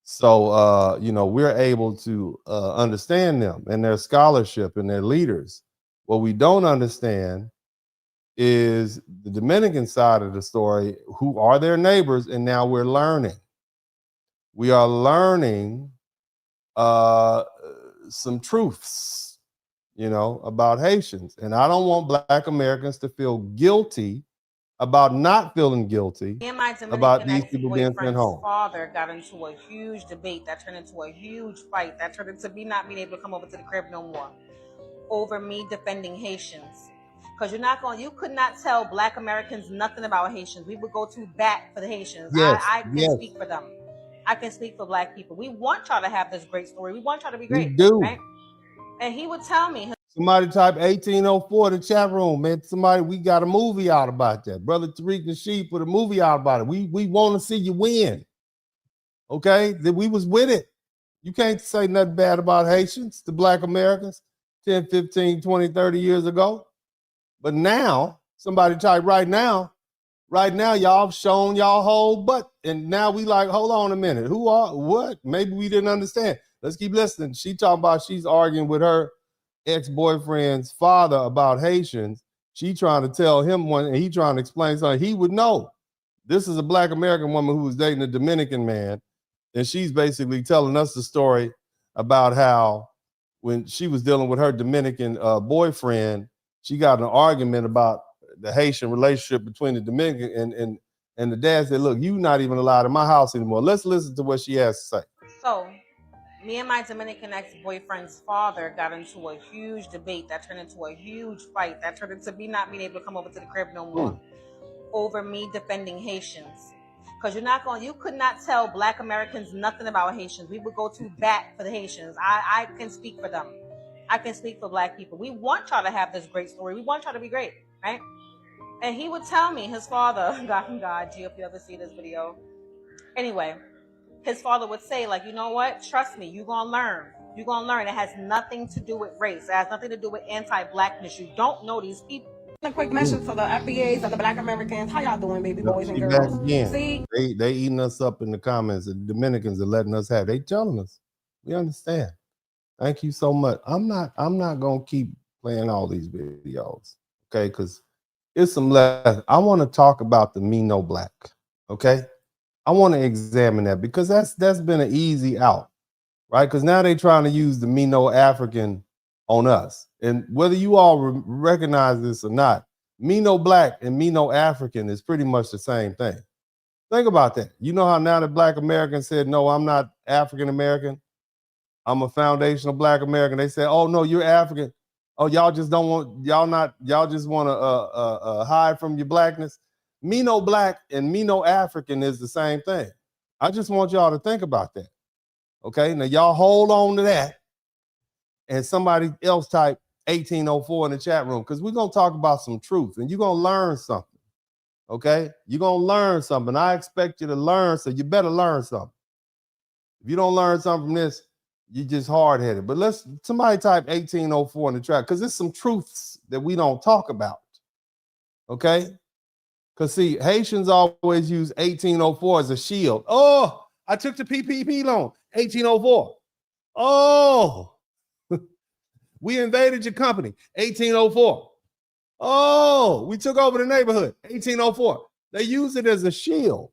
So we're able to understand them and their scholarship and their leaders. What we don't understand is the Dominican side of the story, who are their neighbors, and now we're learning. We are learning some truths, about Haitians. And I don't want Black Americans to feel guilty about not feeling guilty about these people being sent home. Father got into a huge debate that turned into a huge fight that turned into me not being able to come over to the crib no more over me defending Haitians. Because you could not tell Black Americans nothing about Haitians. We would go to bat for the Haitians. Yes, I can speak for them. I can speak for Black people. We want y'all to have this great story. We want y'all to be great. We do. Right? And he would tell me. Somebody type 1804 in the chat room, man. We got a movie out about that. Brother Tariq Nasheed put a movie out about it. We want to see you win. Okay? That we was with it. You can't say nothing bad about Haitians, the Black Americans, 10, 15, 20, 30 years ago. But now, somebody type right now, y'all shown y'all whole butt. And now we like, hold on a minute. Who are, what? Maybe we didn't understand. Let's keep listening. She talking about she's arguing with her ex-boyfriend's father about Haitians. She trying to tell him one, and he trying to explain something he would know. This is a Black American woman who was dating a Dominican man. And she's basically telling us the story about how when she was dealing with her Dominican boyfriend, she got in an argument about the Haitian relationship between the Dominican and the dad said, look, you not even allowed in my house anymore. Let's listen to what she has to say. So, me and my Dominican ex-boyfriend's father got into a huge debate that turned into a huge fight that turned into me not being able to come over to the crib no more over me defending Haitians. Because you could not tell Black Americans nothing about Haitians. We would go to bat for the Haitians. I can speak for them. I can speak for Black people. We want y'all to have this great story. We want y'all to be great, right? And he would tell me, his father, God, G, if you ever see this video. Anyway, his father would say, like, you know what? Trust me, you're going to learn. You're going to learn. It has nothing to do with race. It has nothing to do with anti-Blackness. You don't know these people. A quick message to the FBAs and the Black Americans. How y'all doing, baby boys and girls? See? They eating us up in the comments. The Dominicans are letting us have. They telling us. We understand. Thank you so much. I'm not gonna keep playing all these videos, okay? Because it's some less. I want to talk about the me no black, okay? I want to examine that because that's been an easy out, right? Because now they're trying to use the me no African on us. And whether you all recognize this or not, me no black and me no African is pretty much the same thing. Think about that. You know how now the Black Americans said, no, I'm not African American. I'm a foundational Black American. They said, oh no, you're African. Oh, y'all just don't want, y'all just want to hide from your blackness. Me no black and me no African is the same thing. I just want y'all to think about that. Okay, now y'all hold on to that. And somebody else type 1804 in the chat room because we're going to talk about some truth and you're going to learn something. Okay, you're going to learn something. I expect you to learn, so you better learn something. If you don't learn something from this, you're just hard-headed. But somebody type 1804 in the chat because there's some truths that we don't talk about. Okay, because see, Haitians always use 1804 as a shield. Oh, I took the PPP loan, 1804. Oh, we invaded your company, 1804. Oh, we took over the neighborhood, 1804. They use it as a shield.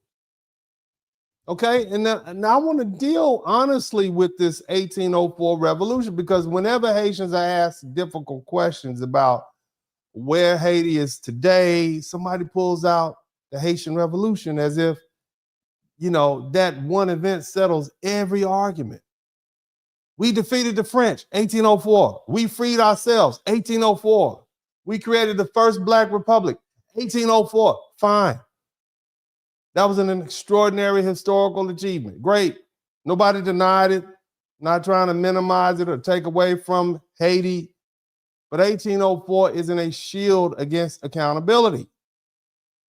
Okay, and now I want to deal honestly with this 1804 revolution because whenever Haitians are asked difficult questions about where Haiti is today, somebody pulls out the Haitian Revolution as if, you know, that one event settles every argument. We defeated the French, 1804. We freed ourselves, 1804. We created the first Black Republic, 1804. Fine. That was an extraordinary historical achievement. Great. Nobody denied it. Not trying to minimize it or take away from Haiti. But 1804 isn't a shield against accountability.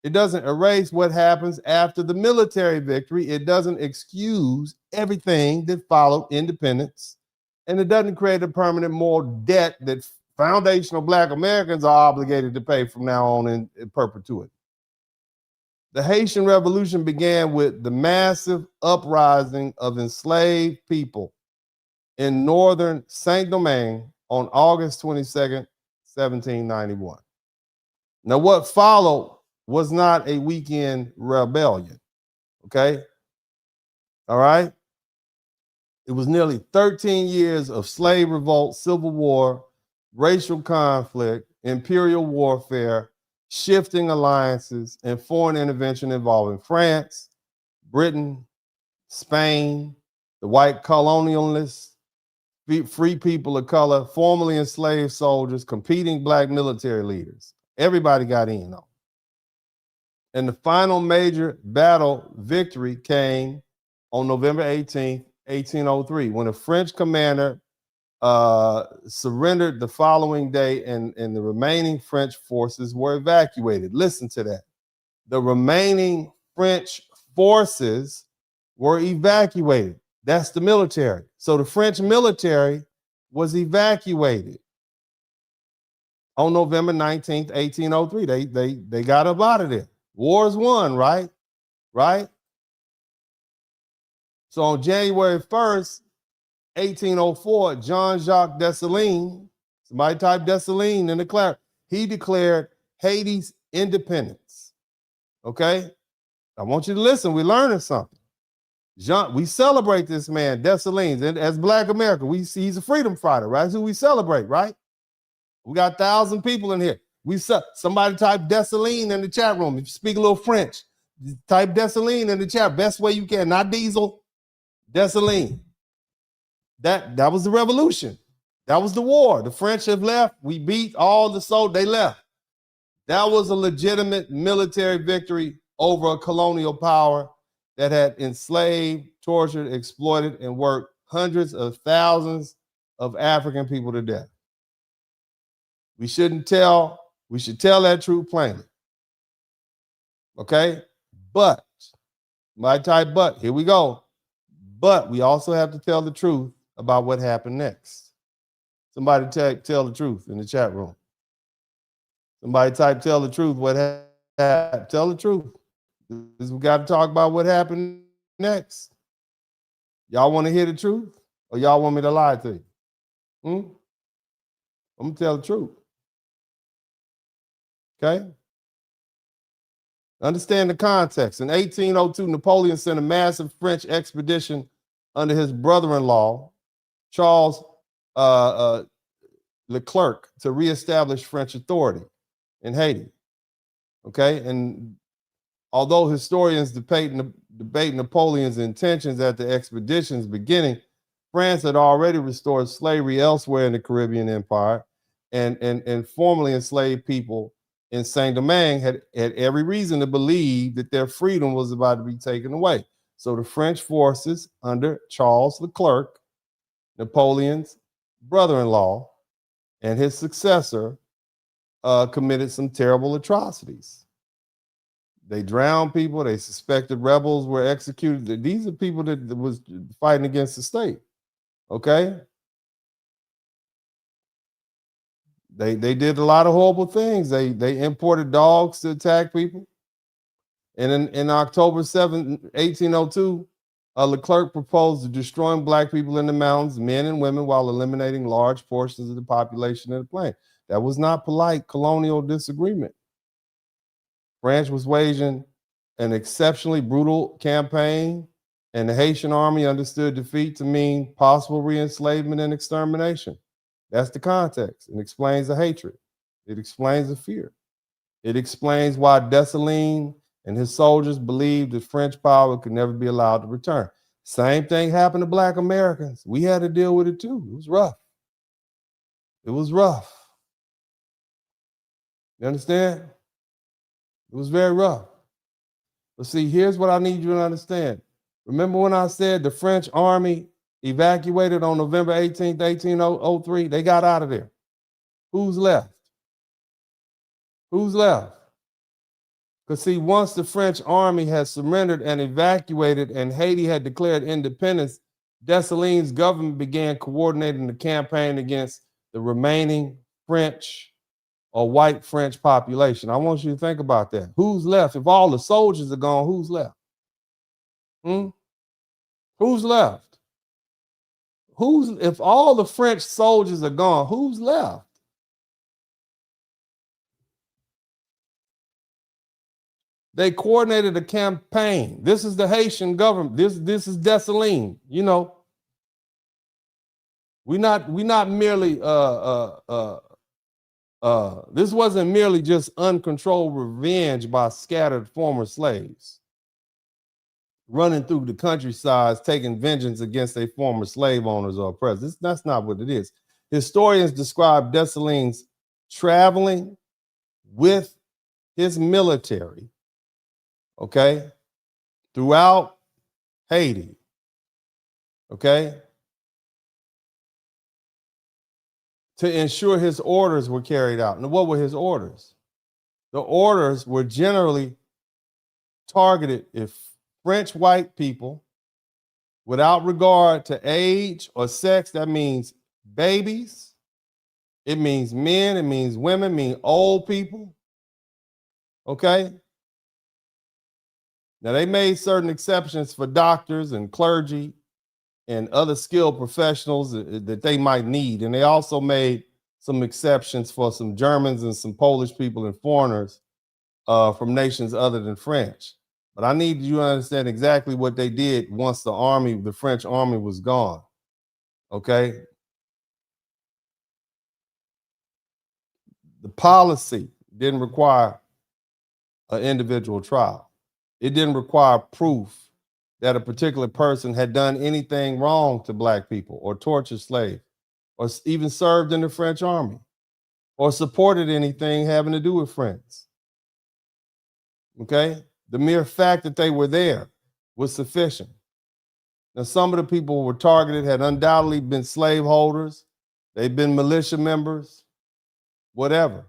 It doesn't erase what happens after the military victory. It doesn't excuse everything that followed independence. And it doesn't create a permanent moral debt that foundational Black Americans are obligated to pay from now on in perpetuity. The Haitian Revolution began with the massive uprising of enslaved people in northern Saint-Domingue on August 22nd, 1791. Now, what followed was not a weekend rebellion, okay? All right? It was nearly 13 years of slave revolt, civil war, racial conflict, imperial warfare, shifting alliances, and foreign intervention involving France, Britain, Spain, the white colonialists, free people of color, formerly enslaved soldiers, competing Black military leaders. Everybody got in on it. And the final major battle victory came on November 18th, 1803, when a French commander surrendered the following day and the remaining French forces were evacuated. Listen to that. The remaining French forces were evacuated. That's the military. So the French military was evacuated on November 19th, 1803. They got up out of there. War's won, right? Right? So on January 1st, 1804, Jean-Jacques Dessalines, somebody type Dessalines in the clear, he declared Haiti's independence. Okay? I want you to listen. We're learning something. We celebrate this man, Dessalines, and as Black America, we see he's a freedom fighter, right? That's who we celebrate, right? We got 1,000 people in here. Somebody type Dessalines in the chat room. If you speak a little French, type Dessalines in the chat. Best way you can, not Diesel, Dessalines. That was the revolution. That was the war. The French have left. We beat all the soldiers. They left. That was a legitimate military victory over a colonial power that had enslaved, tortured, exploited, and worked hundreds of thousands of African people to death. We should tell that truth plainly. Okay? But, my type but, here we go. But we also have to tell the truth about what happened next. Somebody tell the truth in the chat room. Somebody type tell the truth. What happened? Tell the truth. We got to talk about what happened next. Y'all want to hear the truth, or y'all want me to lie to you? I'm gonna tell the truth. Okay? Understand the context. In 1802, Napoleon sent a massive French expedition under his brother-in-law, Charles Leclerc, to reestablish French authority in Haiti. Okay? And although historians debate Napoleon's intentions at the expedition's beginning, France had already restored slavery elsewhere in the Caribbean Empire and formerly enslaved people in Saint-Domingue had every reason to believe that their freedom was about to be taken away. So the French forces under Charles Leclerc, Napoleon's brother-in-law, and his successor committed some terrible atrocities. They drowned people. They suspected rebels were executed. These are people that was fighting against the state. Okay? They did a lot of horrible things. They imported dogs to attack people. And in October 7, 1802, Leclerc proposed destroying Black people in the mountains, men and women, while eliminating large portions of the population in the plain. That was not polite colonial disagreement. France was waging an exceptionally brutal campaign, and the Haitian army understood defeat to mean possible re-enslavement and extermination. That's the context. It explains the hatred. It explains the fear. It explains why Dessalines and his soldiers believed that French power could never be allowed to return. Same thing happened to Black Americans. We had to deal with it too. It was rough. It was rough. You understand? It was very rough. But see, here's what I need you to understand. Remember when I said the French army evacuated on November 18th, 1803? They got out of there. Who's left? Who's left? Because see, once the French army had surrendered and evacuated and Haiti had declared independence, Dessalines' government began coordinating the campaign against the remaining French or white French population. I want you to think about that. Who's left? If all the soldiers are gone, who's left? Who's left? If all the French soldiers are gone, who's left? They coordinated a campaign. This is the Haitian government. This is Dessalines. You know, we not merely this wasn't merely just uncontrolled revenge by scattered former slaves running through the countryside, taking vengeance against their former slave owners or oppressors. That's not what it is. Historians describe Dessalines traveling with his military, okay, throughout Haiti, okay, to ensure his orders were carried out. And what were his orders? The orders were generally targeted if French white people without regard to age or sex. That means babies. It means men. It means women. It means old people. Okay? Now, they made certain exceptions for doctors and clergy and other skilled professionals that they might need. And they also made some exceptions for some Germans and some Polish people and foreigners from nations other than French. But I need you to understand exactly what they did once the French army was gone. Okay? The policy didn't require an individual trial. It didn't require proof that a particular person had done anything wrong to black people or tortured slaves or even served in the French army or supported anything having to do with France. Okay? The mere fact that they were there was sufficient. Now, some of the people who were targeted had undoubtedly been slaveholders. They've been militia members, whatever.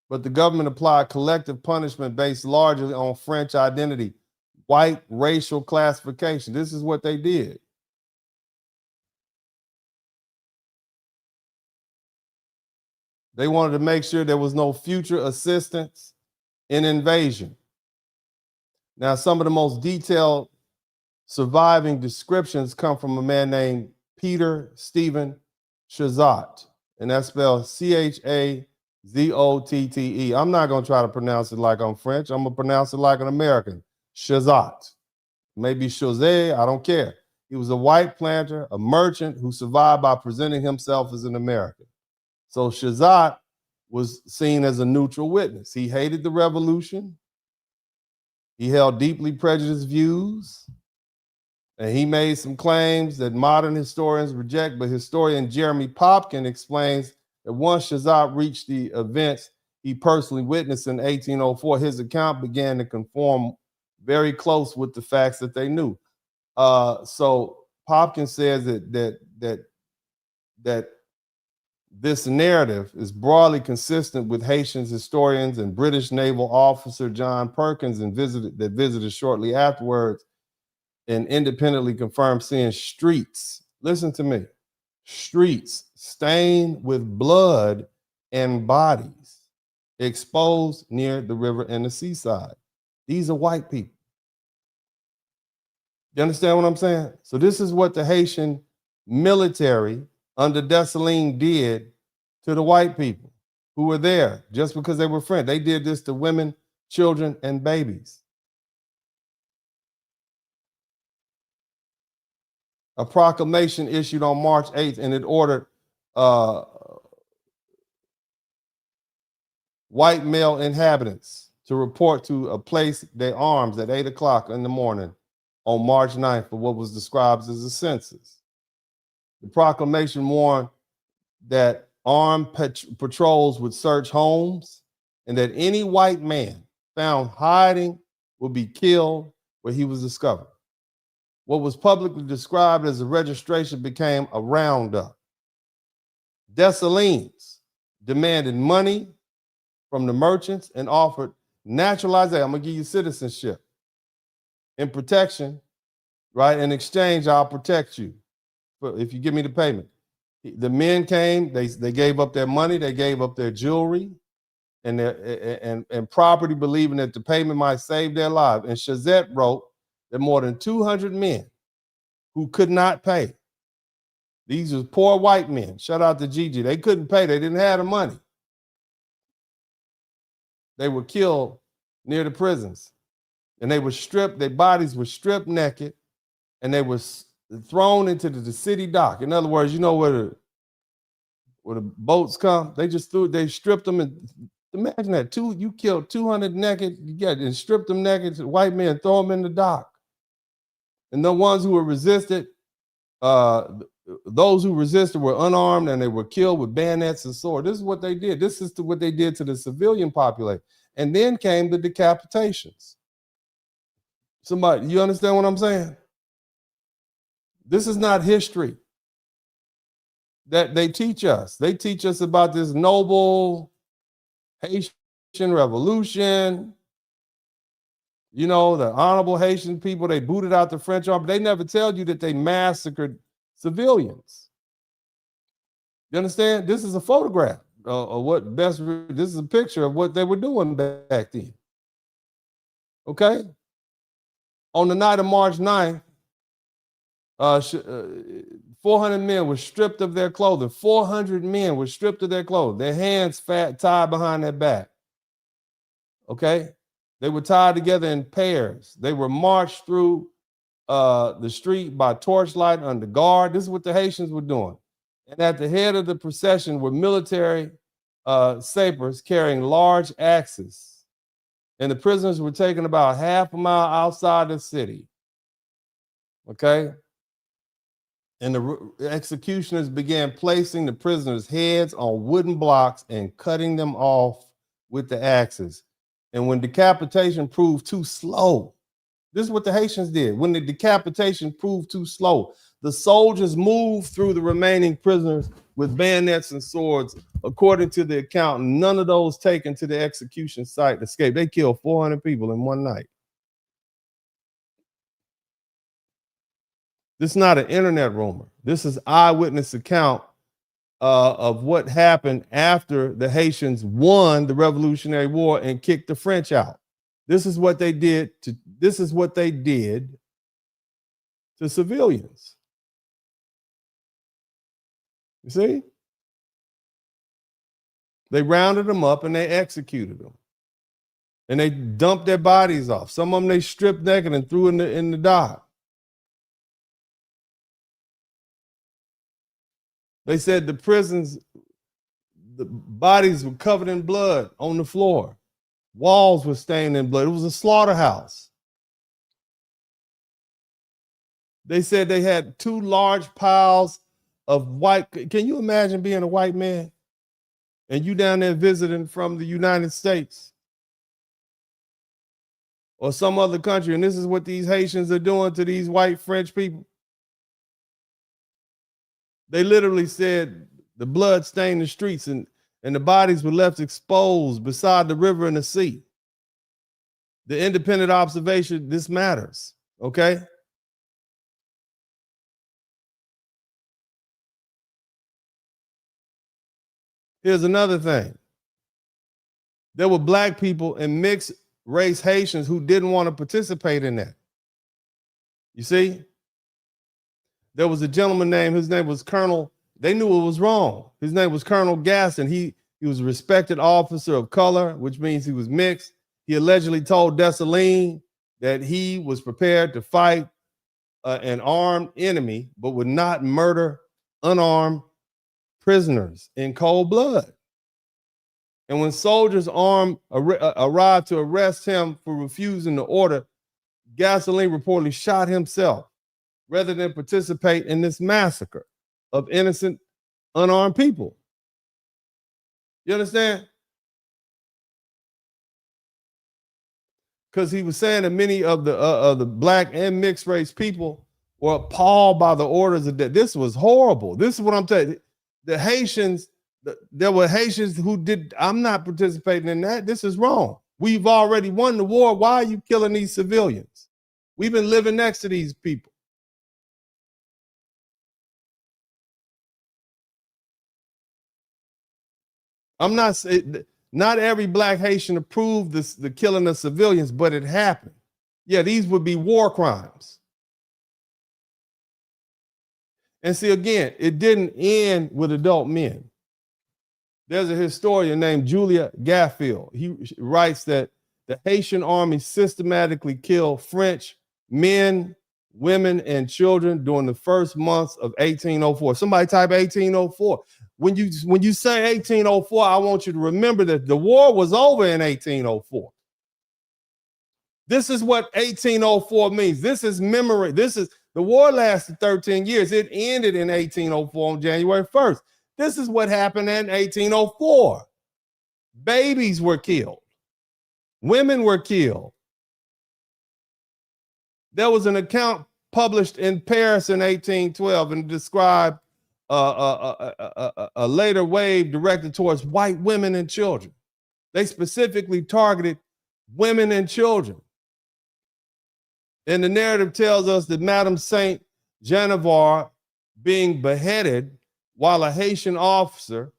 But the government applied collective punishment based largely on French identity, white racial classification. This is what they did. They wanted to make sure there was no future assistance in invasion. Now, some of the most detailed surviving descriptions come from a man named Peter Stephen Chazot, and that's spelled Chazotte. I'm not going to try to pronounce it like I'm French. I'm going to pronounce it like an American. Chazot. Maybe Chazé, I don't care. He was a white planter, a merchant who survived by presenting himself as an American. So Chazot was seen as a neutral witness. He hated the revolution. He held deeply prejudiced views. And he made some claims that modern historians reject, but historian Jeremy Popkin explains that once Chazot reached the events he personally witnessed in 1804, his account began to conform very close with the facts that they knew. So Popkin says that this narrative is broadly consistent with Haitian historians and British naval officer John Perkins that visited shortly afterwards and independently confirmed seeing streets. Listen to me. Streets stained with blood and bodies exposed near the river and the seaside. These are white people. You understand what I'm saying? So this is what the Haitian military under Dessalines did to the white people who were there just because they were French. They did this to women, children, and babies. A proclamation issued on March 8th, and it ordered white male inhabitants to report to a place their arms at 8 o'clock in the morning on March 9th for what was described as a census. The proclamation warned that armed patrols would search homes and that any white man found hiding would be killed where he was discovered. What was publicly described as a registration became a roundup. Dessalines demanded money from the merchants and offered naturalization. I'm going to give you citizenship and protection, right? In exchange, I'll protect you if you give me the payment. The men came, they gave up their money, they gave up their jewelry and their property, believing that the payment might save their lives. And Chazette wrote that more than 200 men who could not pay. These are poor white men. Shout out to Gigi. They couldn't pay. They didn't have the money. They were killed near the prisons. And they were stripped, their bodies were stripped naked, and they were thrown into the city dock. In other words, you know where the boats come? They stripped them. And imagine that. You killed 200 naked, and stripped them naked, white men, throw them in the dock. And the ones who were resisted, those who resisted were unarmed and they were killed with bayonets and swords. This is what they did. This is what they did to the civilian population. And then came the decapitations. Somebody, you understand what I'm saying? This is not history that they teach us. They teach us about this noble Haitian revolution. You know, the honorable Haitian people, they booted out the French army. They never tell you that they massacred civilians. You understand? This is a photograph of what this is a picture of what they were doing back then. Okay? On the night of March 9th, 400 men were stripped of their clothing. 400 men were stripped of their clothes. Their hands tied behind their back. Okay? They were tied together in pairs. They were marched through the street by torchlight under guard. This is what the Haitians were doing. And at the head of the procession were military sappers carrying large axes. And the prisoners were taken about half a mile outside the city. Okay? And the executioners began placing the prisoners' heads on wooden blocks and cutting them off with the axes. And when decapitation proved too slow, this is what the Haitians did. When the decapitation proved too slow, the soldiers moved through the remaining prisoners with bayonets and swords. According to the account, none of those taken to the execution site escaped. They killed 400 people in one night. This is not an internet rumor. This is eyewitness account of what happened after the Haitians won the Revolutionary War and kicked the French out. This is what they did to civilians. You see? They rounded them up and they executed them. And they dumped their bodies off. Some of them they stripped naked and threw in the dock. They said the prisons, the bodies were covered in blood on the floor. Walls were stained in blood. It was a slaughterhouse. They said they had 2 large piles of white. Can you imagine being a white man and you down there visiting from the United States or some other country, and this is what these Haitians are doing to these white French people? They literally said the blood stained the streets and the bodies were left exposed beside the river and the sea. The independent observation, this matters, okay? Here's another thing. There were black people and mixed race Haitians who didn't want to participate in that. You see? There was a gentleman his name was Colonel, they knew it was wrong. His name was Colonel Gaston. He was a respected officer of color, which means he was mixed. He allegedly told Dessalines that he was prepared to fight an armed enemy, but would not murder unarmed prisoners in cold blood. And when soldiers arrived to arrest him for refusing the order, Dessalines reportedly shot himself rather than participate in this massacre of innocent, unarmed people. You understand? Because he was saying that many of the black and mixed race people were appalled by the orders of death. This was horrible. This is what I'm telling you. The Haitians, there were Haitians who did, I'm not participating in that. This is wrong. We've already won the war. Why are you killing these civilians? We've been living next to these people. Not every black Haitian approved the killing of civilians, but it happened. Yeah, these would be war crimes. And see, again, it didn't end with adult men. There's a historian named Julia Gaffield. He writes that the Haitian army systematically killed French men, women, and children during the first months of 1804. Somebody type 1804. When you say 1804, I want you to remember that the war was over in 1804. This is what 1804 means. This is memory. The war lasted 13 years. It ended in 1804 on January 1st. This is what happened in 1804. Babies were killed. Women were killed. There was an account published in Paris in 1812 and described a later wave directed towards white women and children. They specifically targeted women and children. And the narrative tells us that Madame Saint Genevieve being beheaded while a Haitian officer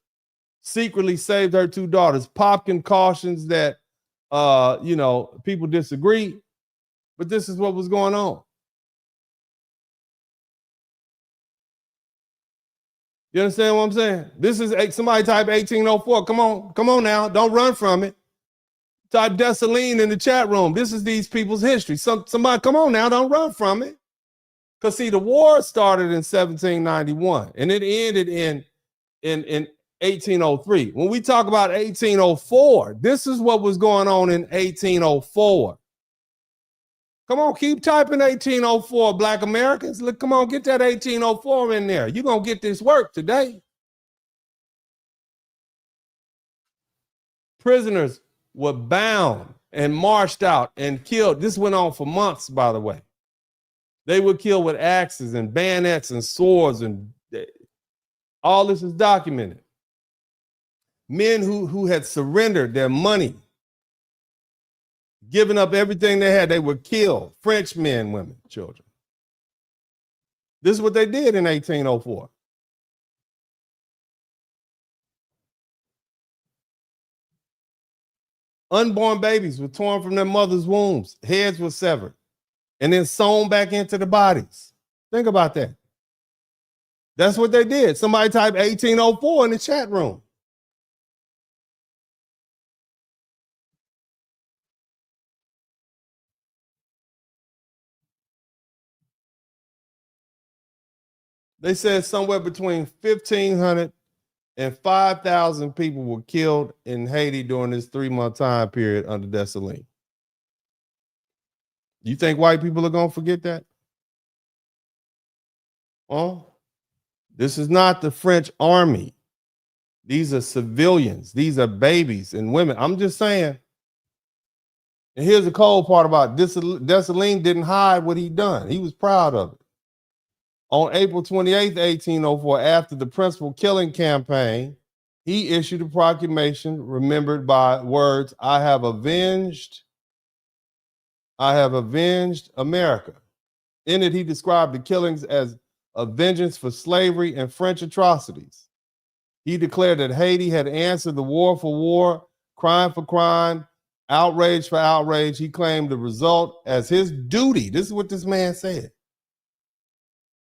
secretly saved her 2 daughters. Popkin cautions that, people disagree, but this is what was going on. You understand what I'm saying? This is somebody type 1804. Come on now. Don't run from it. Type Dessalines in the chat room. This is these people's history. Somebody, come on now. Don't run from it. Because see, the war started in 1791 and it ended in 1803. When we talk about 1804, this is what was going on in 1804. Come on, keep typing 1804, Black Americans. Look, come on, get that 1804 in there. You're going to get this work today. Prisoners were bound and marched out and killed. This went on for months, by the way. They were killed with axes and bayonets and swords, and all this is documented. Men who had surrendered their money, giving up everything they had, they were killed. French men, women, children. This is what they did in 1804. Unborn babies were torn from their mother's wombs. Heads were severed and then sewn back into the bodies. Think about that. That's what they did. Somebody type 1804 in the chat room. They said somewhere between 1,500 and 5,000 people were killed in Haiti during this 3-month time period under Dessalines. You think white people are going to forget that? This is not the French army. These are civilians. These are babies and women. I'm just saying. And here's the cold part about it. Dessalines didn't hide what he'd done. He was proud of it. On April 28th, 1804, after the principal killing campaign, he issued a proclamation remembered by words, I have avenged America. In it, he described the killings as a vengeance for slavery and French atrocities. He declared that Haiti had answered the war for war, crime for crime, outrage for outrage. He claimed the result as his duty. This is what this man said.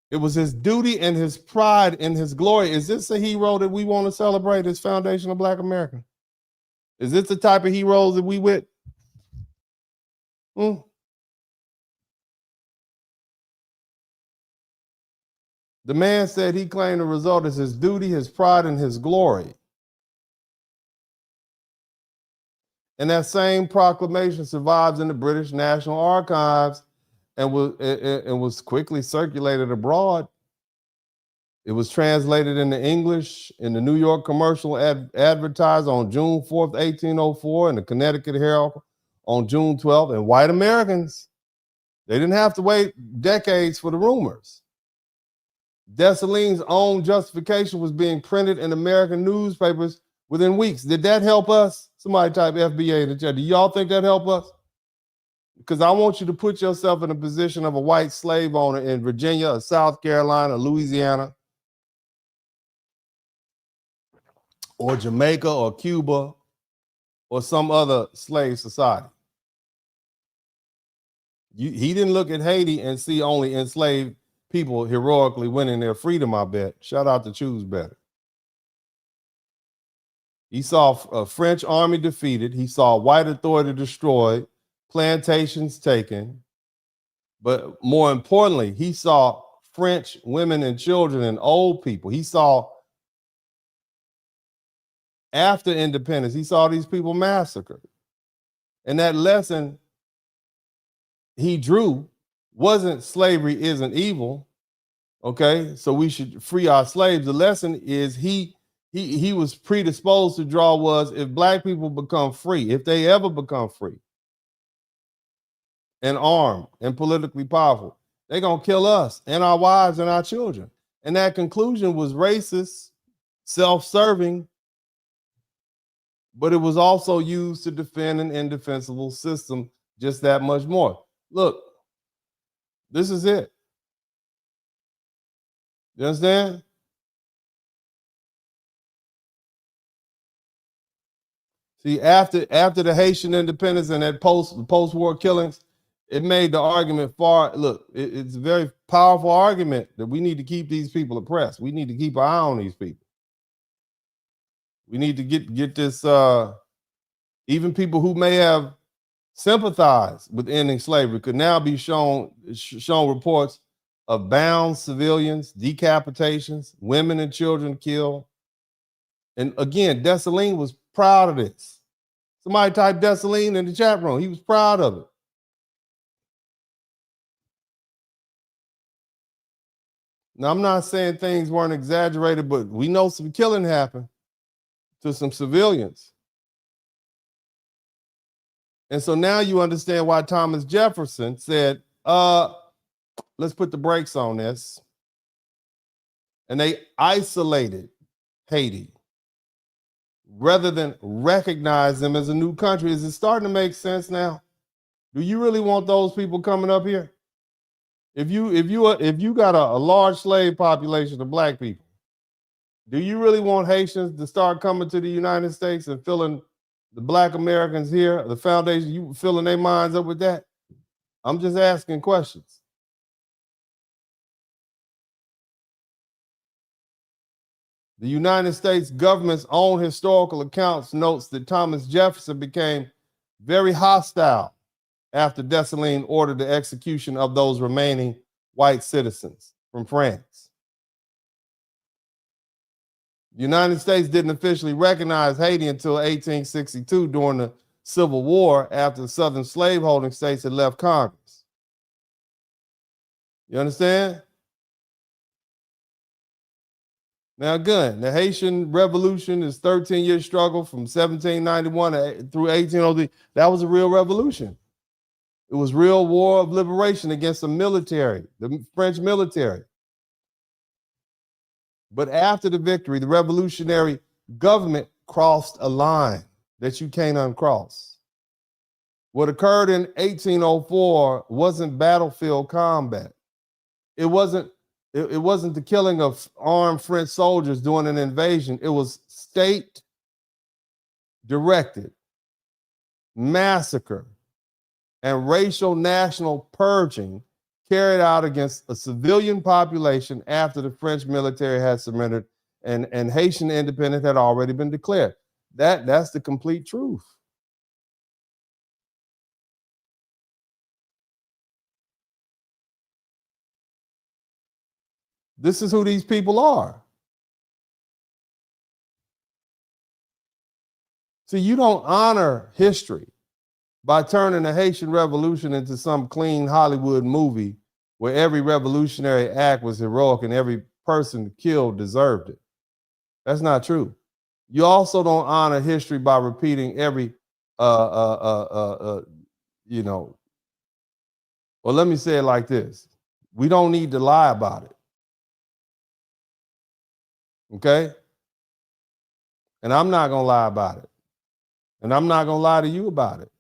It was his duty and his pride and his glory. Is this a hero that we want to celebrate as foundation of Black America? Is this the type of heroes that we with? The man said he claimed the result as his duty, his pride, and his glory. And that same proclamation survives in the British National Archives and was quickly circulated abroad. It was translated into English in the New York Commercial Advertiser on June 4th, 1804, and the Connecticut Herald on June 12th. And white Americans, they didn't have to wait decades for the rumors. Dessalines' own justification was being printed in American newspapers within weeks. Did that help us? Somebody type FBA in the chat. Do y'all think that helped us? Because I want you to put yourself in the position of a white slave owner in Virginia or South Carolina, or Louisiana, or Jamaica or Cuba or some other slave society. He didn't look at Haiti and see only enslaved people heroically winning their freedom, I bet. Shout out to Choose Better. He saw a French army defeated. He saw white authority destroyed, plantations taken. But more importantly, he saw French women and children and old people. He saw, after independence, he saw these people massacred. And that lesson he drew wasn't slavery isn't evil, okay? So we should free our slaves. The lesson is he was predisposed to draw was if Black people become free, if they ever become free and armed and politically powerful, they're going to kill us and our wives and our children. And that conclusion was racist, self-serving, but it was also used to defend an indefensible system just that much more. Look, This is it. You understand? See, after the Haitian independence and that post-war killings, it made the argument it's a very powerful argument that we need to keep these people oppressed. We need to keep an eye on these people. We need to get this, even people who may have sympathized with ending slavery could now be shown reports of bound civilians, decapitations, women and children killed. And again, Dessalines was proud of this. Somebody typed Dessalines in the chat room. He was proud of it. Now, I'm not saying things weren't exaggerated, but we know some killing happened to some civilians. And so now you understand why Thomas Jefferson said, let's put the brakes on this. And they isolated Haiti rather than recognize them as a new country. Is it starting to make sense now? Do you really want those people coming up here? If you got a large slave population of black people, do you really want Haitians to start coming to the United States and filling the black Americans here, the foundation, you filling their minds up with that? I'm just asking questions. The United States government's own historical accounts notes that Thomas Jefferson became very hostile after Dessalines ordered the execution of those remaining white citizens from France. The United States didn't officially recognize Haiti until 1862 during the Civil War, after the southern slaveholding states had left Congress. You understand? Now, again, the Haitian Revolution is 13-year struggle from 1791 through 1803. That was a real revolution. It was real war of liberation against the military, the French military. But after the victory, the revolutionary government crossed a line that you can't uncross. What occurred in 1804 wasn't battlefield combat. It wasn't the killing of armed French soldiers during an invasion. It was state-directed massacre and racial national purging carried out against a civilian population after the French military had surrendered and Haitian independence had already been declared. That's the complete truth. This is who these people are. See, you don't honor history by turning the Haitian Revolution into some clean Hollywood movie where every revolutionary act was heroic and every person killed deserved it. That's not true. You also don't honor history by repeating every, well, let me say it like this. We don't need to lie about it. Okay? And I'm not going to lie about it. And I'm not going to lie to you about it.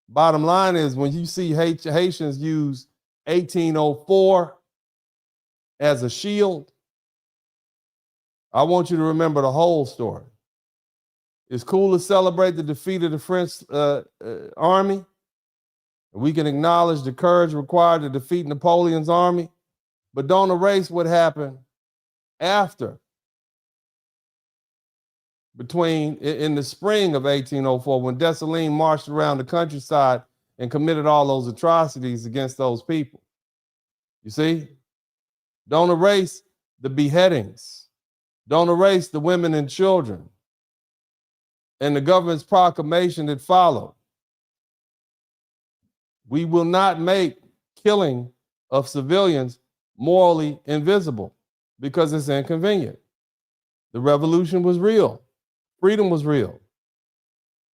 Bottom line is, when you see Haitians use 1804 as a shield, I want you to remember the whole story. It's cool to celebrate the defeat of the French army. We can acknowledge the courage required to defeat Napoleon's army, but don't erase what happened after. In the spring of 1804, when Dessalines marched around the countryside and committed all those atrocities against those people. You see? Don't erase the beheadings. Don't erase the women and children and the government's proclamation that followed. We will not make killing of civilians morally invisible because it's inconvenient. The revolution was real. Freedom was real.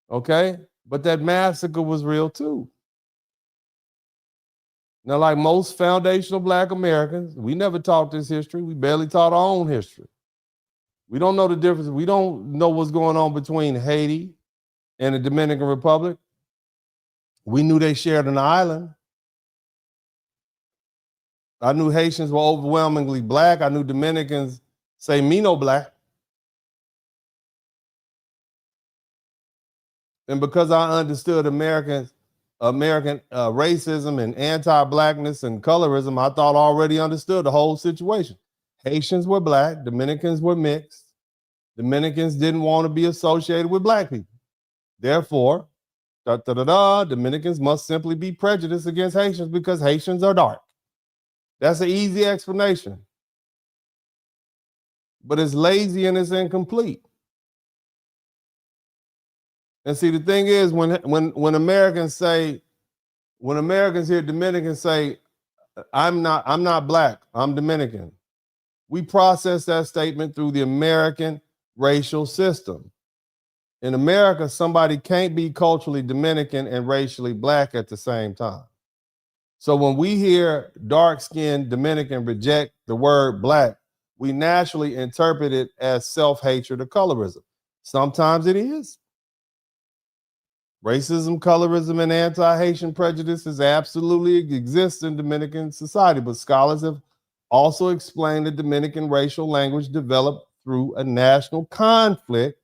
Okay? But that massacre was real too. Now, like most foundational Black Americans, we never taught this history. We barely taught our own history. We don't know the difference. We don't know what's going on between Haiti and the Dominican Republic. We knew they shared an island. I knew Haitians were overwhelmingly black. I knew Dominicans say me no black. And because I understood American racism and anti-Blackness and colorism, I thought I already understood the whole situation. Haitians were black, Dominicans were mixed. Dominicans didn't want to be associated with black people. Therefore, Dominicans must simply be prejudiced against Haitians because Haitians are dark. That's an easy explanation. But it's lazy and it's incomplete. And see, the thing is, when Americans hear Dominicans say, I'm not black, I'm Dominican, we process that statement through the American racial system. In America, somebody can't be culturally Dominican and racially black at the same time. So when we hear dark-skinned Dominican reject the word black, we naturally interpret it as self-hatred or colorism. Sometimes it is. Racism, colorism, and anti-Haitian prejudices absolutely exist in Dominican society, but scholars have also explained the Dominican racial language developed through a national conflict,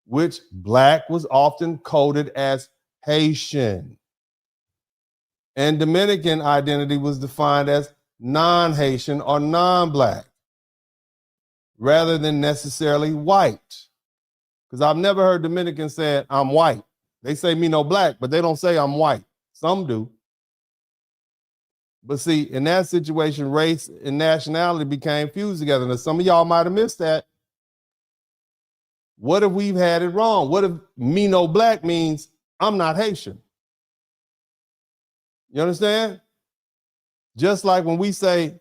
which black was often coded as Haitian. And Dominican identity was defined as non-Haitian or non-black, rather than necessarily white. Because I've never heard Dominicans say, I'm white. They say me no black, but they don't say I'm white. Some do. But see, in that situation, race and nationality became fused together. Now, some of y'all might have missed that. What if we've had it wrong? What if me no black means I'm not Haitian? You understand? Just like when we say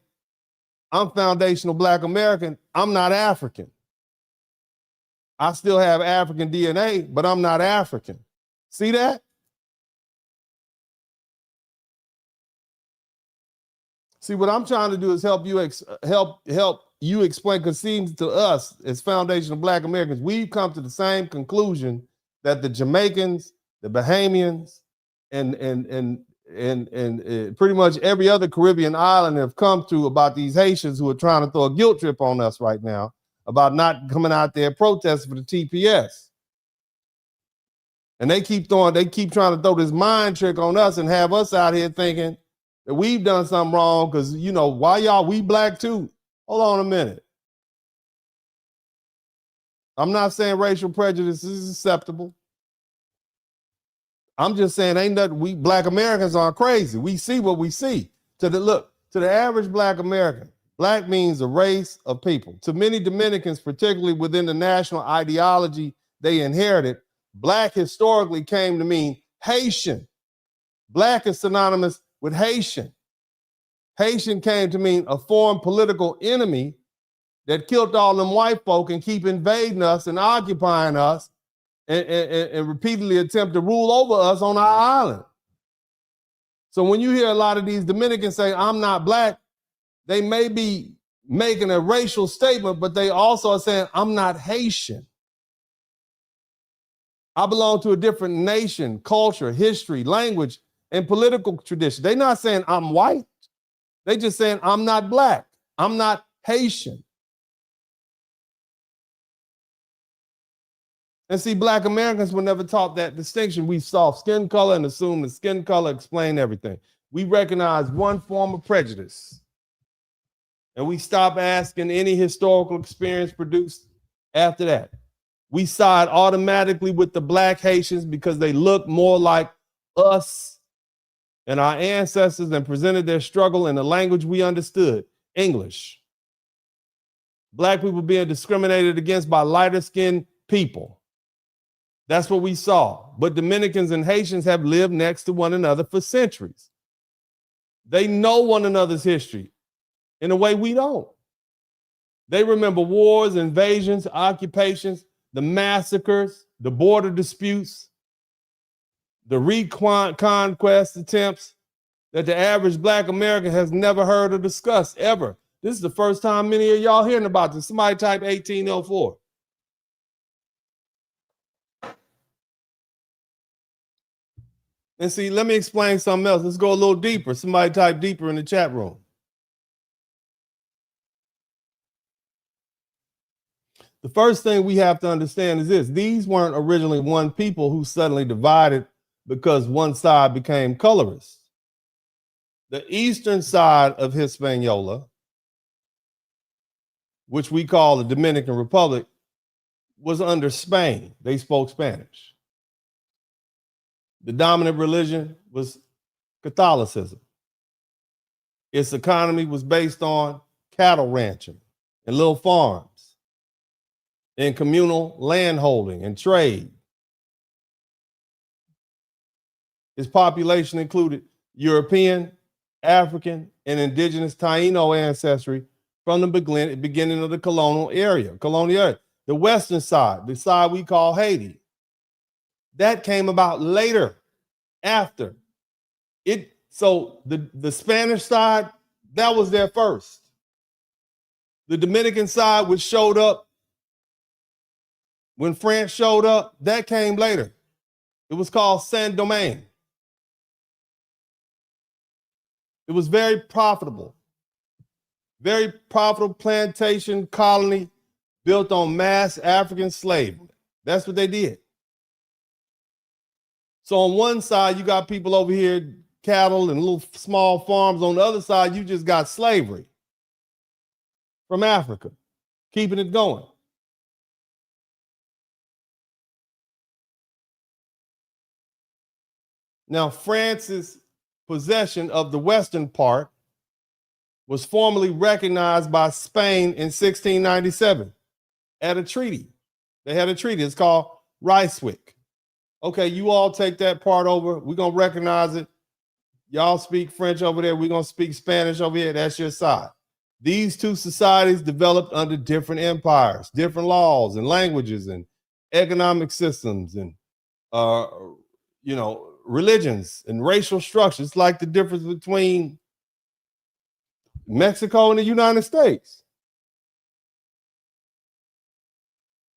I'm foundational black American, I'm not African. I still have African DNA, but I'm not African. See that? See, what I'm trying to do is help you explain, because it seems to us as foundational black Americans, we've come to the same conclusion that the Jamaicans, the Bahamians, and pretty much every other Caribbean island have come to about these Haitians who are trying to throw a guilt trip on us right now about not coming out there protesting for the TPS. And they keep trying to throw this mind trick on us and have us out here thinking that we've done something wrong because, you know, why y'all, we black too. Hold on a minute. I'm not saying racial prejudice is acceptable. I'm just saying ain't nothing, we black Americans aren't crazy. We see what we see. To the average black American, black means a race of people. To many Dominicans, particularly within the national ideology they inherited, black historically came to mean Haitian. Black is synonymous with Haitian. Haitian came to mean a foreign political enemy that killed all them white folk and keep invading us and occupying us and repeatedly attempt to rule over us on our island. So when you hear a lot of these Dominicans say, I'm not black, they may be making a racial statement, but they also are saying, I'm not Haitian. I belong to a different nation, culture, history, language, and political tradition. They're not saying I'm white. They're just saying I'm not black. I'm not Haitian. And see, black Americans were never taught that distinction. We saw skin color and assumed that skin color explained everything. We recognize one form of prejudice. And we stopped asking any historical experience produced after that. We side automatically with the black Haitians because they look more like us and our ancestors and presented their struggle in the language we understood, English. Black people being discriminated against by lighter skinned people. That's what we saw. But Dominicans and Haitians have lived next to one another for centuries. They know one another's history in a way we don't. They remember wars, invasions, occupations, the massacres, the border disputes, the reconquest attempts that the average black American has never heard or discussed ever. This is the first time many of y'all hearing about this. Somebody type 1804. And see, let me explain something else. Let's go a little deeper. Somebody type deeper in the chat room. The first thing we have to understand is this. These weren't originally one people who suddenly divided because one side became colorist. The eastern side of Hispaniola, which we call the Dominican Republic, was under Spain. They spoke Spanish. The dominant religion was Catholicism. Its economy was based on cattle ranching and little farms and communal landholding and trade. Its population included European, African, and indigenous Taino ancestry from the beginning of the colonial area. The western side, the side we call Haiti, that came about later, after. So the Spanish side, that was there first. The Dominican side, which showed up when France showed up, that came later. It was called Saint-Domingue. It was very profitable plantation colony built on mass African slavery. That's what they did. So on one side, you got people over here, cattle and little small farms. On the other side, you just got slavery from Africa, keeping it going. Now, France's possession of the western part was formally recognized by Spain in 1697 at a treaty. They had a treaty. It's called Ryswick. Okay, you all take that part over. We're going to recognize it. Y'all speak French over there. We're going to speak Spanish over here. That's your side. These two societies developed under different empires, different laws and languages and economic systems and, religions and racial structures. It's like the difference between Mexico and the United States.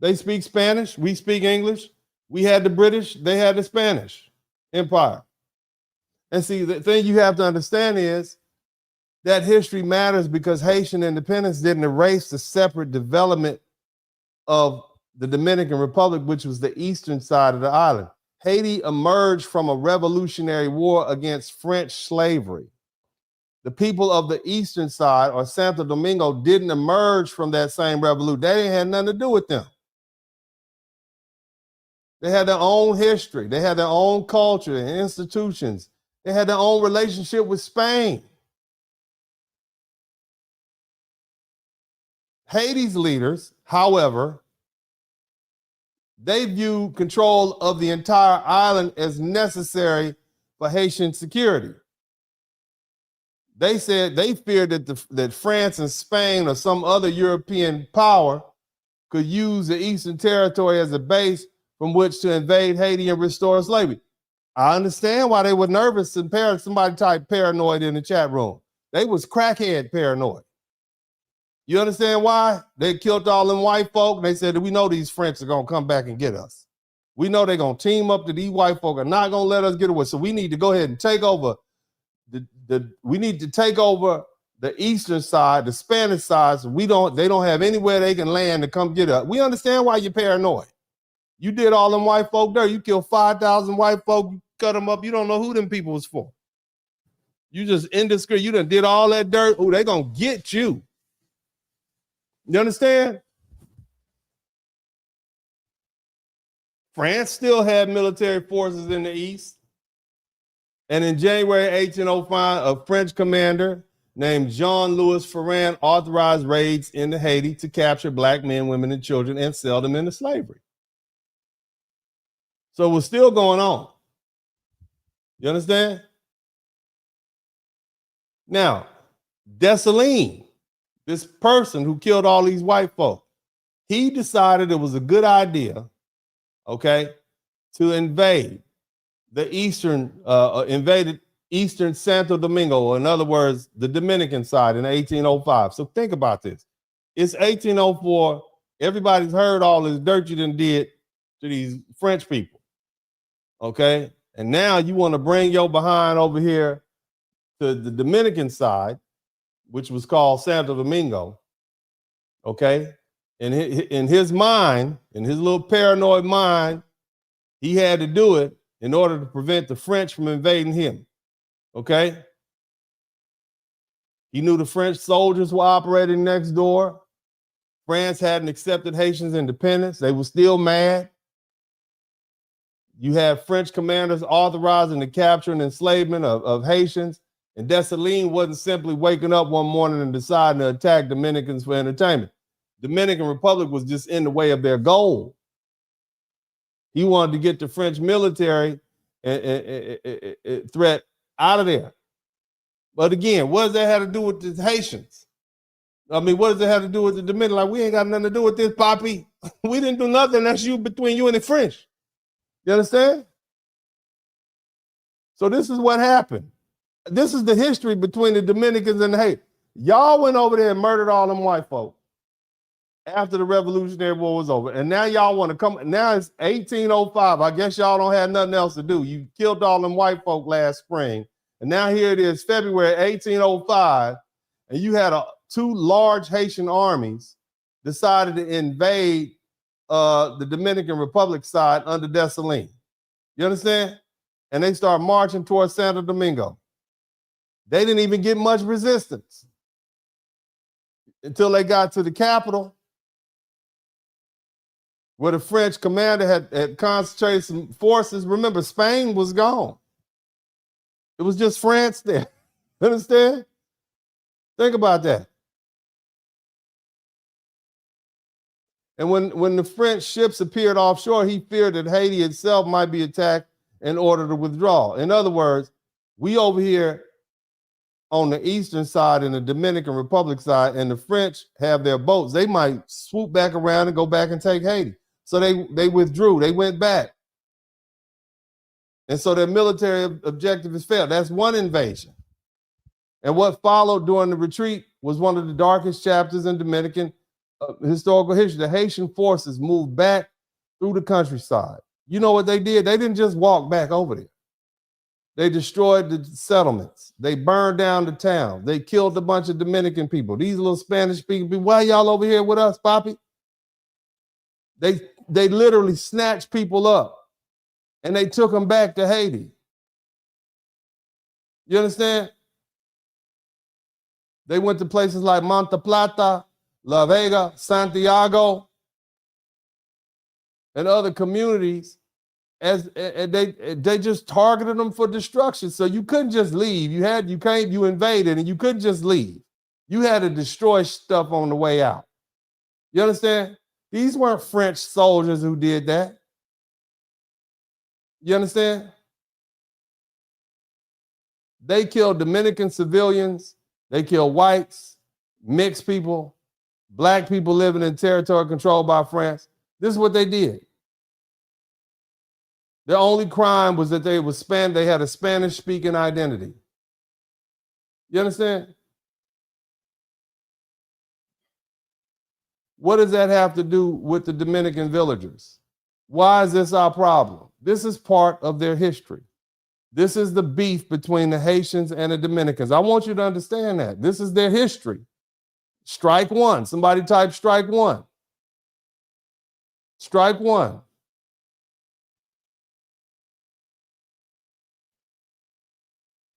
They speak Spanish. We speak English. We had the British. They had the Spanish Empire. And see, the thing you have to understand is that history matters because Haitian independence didn't erase the separate development of the Dominican Republic, which was the eastern side of the island. Haiti emerged from a revolutionary war against French slavery. The people of the eastern side, or Santo Domingo, didn't emerge from that same revolution. They didn't have nothing to do with them. They had their own history. They had their own culture and institutions. They had their own relationship with Spain. Haiti's leaders, however, they view control of the entire island as necessary for Haitian security. They said they feared that France and Spain or some other European power could use the Eastern Territory as a base from which to invade Haiti and restore slavery. I understand why they were nervous and somebody typed paranoid in the chat room. They was crackhead paranoid. You understand why? They killed all them white folk. And they said, we know these French are going to come back and get us. We know they're going to team up to these white folk are not going to let us get away. So we need to go ahead and take over we need to take over the eastern side, the Spanish side. So they don't have anywhere they can land to come get us. We understand why you're paranoid. You did all them white folk there. You killed 5,000 white folk, you cut them up. You don't know who them people was for. You just indiscreet. You done did all that dirt. Oh, they going to get you. You understand? France still had military forces in the east. And in January 1805, a French commander named Jean-Louis Ferrand authorized raids into Haiti to capture black men, women, and children and sell them into slavery. So it was still going on. You understand? Now, Dessalines, this person who killed all these white folk, he decided it was a good idea, okay, to invade the invaded eastern Santo Domingo, or in other words, the Dominican side in 1805. So think about this. It's 1804. Everybody's heard all this dirt you done did to these French people, okay? And now you want to bring your behind over here to the Dominican side, which was called Santo Domingo, okay? In his mind, in his little paranoid mind, he had to do it in order to prevent the French from invading him. Okay? He knew the French soldiers were operating next door. France hadn't accepted Haitians' independence. They were still mad. You had French commanders authorizing the capture and enslavement of Haitians. And Dessalines wasn't simply waking up one morning and deciding to attack Dominicans for entertainment. Dominican Republic was just in the way of their goal. He wanted to get the French military threat out of there. But again, what does that have to do with the Haitians? I mean, what does it have to do with the Dominican? Like, we ain't got nothing to do with this, Poppy. We didn't do nothing. That's between you and the French. You understand? So this is what happened. This is the history between the Dominicans and the Haiti. Y'all went over there and murdered all them white folk after the Revolutionary War was over. And now y'all want to come. Now it's 1805. I guess y'all don't have nothing else to do. You killed all them white folk last spring. And now here it is, February 1805. And you had two large Haitian armies decided to invade the Dominican Republic side under Dessalines. You understand? And they start marching towards Santo Domingo. They didn't even get much resistance until they got to the capital, where the French commander had concentrated some forces. Remember, Spain was gone. It was just France there. You understand? Think about that. And when the French ships appeared offshore, he feared that Haiti itself might be attacked in order to withdraw. In other words, we over here on the eastern side and the Dominican Republic side, and the French have their boats. They might swoop back around and go back and take Haiti. So they withdrew. They went back. And so their military objective has failed. That's one invasion. And what followed during the retreat was one of the darkest chapters in Dominican historical history. The Haitian forces moved back through the countryside. You know what they did? They didn't just walk back over there. They destroyed the settlements. They burned down the town. They killed a bunch of Dominican people. These little Spanish-speaking people, why y'all over here with us, Poppy? They literally snatched people up and they took them back to Haiti. You understand? They went to places like Monte Plata, La Vega, Santiago, and other communities. As they just targeted them for destruction. So you couldn't just leave. You invaded and you couldn't just leave. You had to destroy stuff on the way out. You understand? These weren't French soldiers who did that. You understand? They killed Dominican civilians. They killed whites, mixed people, black people living in territory controlled by France. This is what they did. Their only crime was that they had a Spanish-speaking identity. You understand? What does that have to do with the Dominican villagers? Why is this our problem? This is part of their history. This is the beef between the Haitians and the Dominicans. I want you to understand that. This is their history. Strike one. Somebody type strike one. Strike one.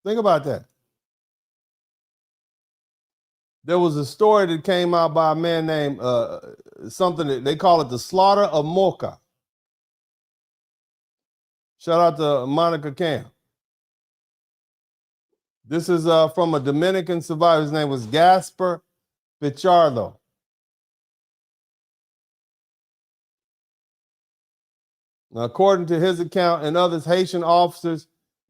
Think about that. There was a story that came out by a man named something that they call it the slaughter of Mocha. Shout out to Monica Camp. This is from a Dominican survivor. His name was Gaspar Pichardo. Now, according to his account and others, Haitian officers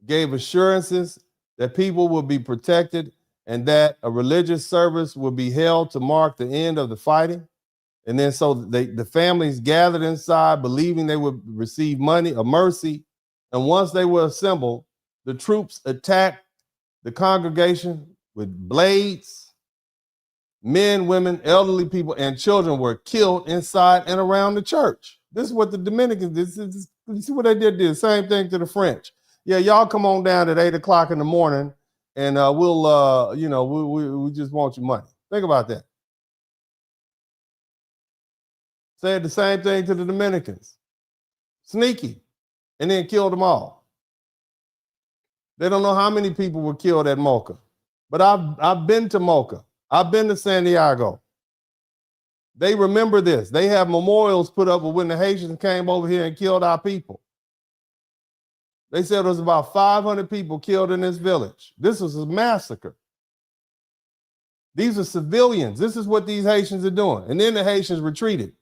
gave assurances that people would be protected and that a religious service would be held to mark the end of the fighting. And then so the families gathered inside, believing they would receive money or mercy. And once they were assembled, the troops attacked the congregation with blades. Men, women, elderly people, and children were killed inside and around the church. This is what the Dominicans did. You see what they did? The same thing to the French. Yeah, y'all come on down at 8 o'clock in the morning and we just want your money. Think about that. Said the same thing to the Dominicans. Sneaky. And then killed them all. They don't know how many people were killed at Mocha. But I've been to Mocha. I've been to Santiago. They remember this. They have memorials put up when the Haitians came over here and killed our people. They said there was about 500 people killed in this village. This was a massacre. These are civilians. This is what these Haitians are doing. And then the Haitians retreated.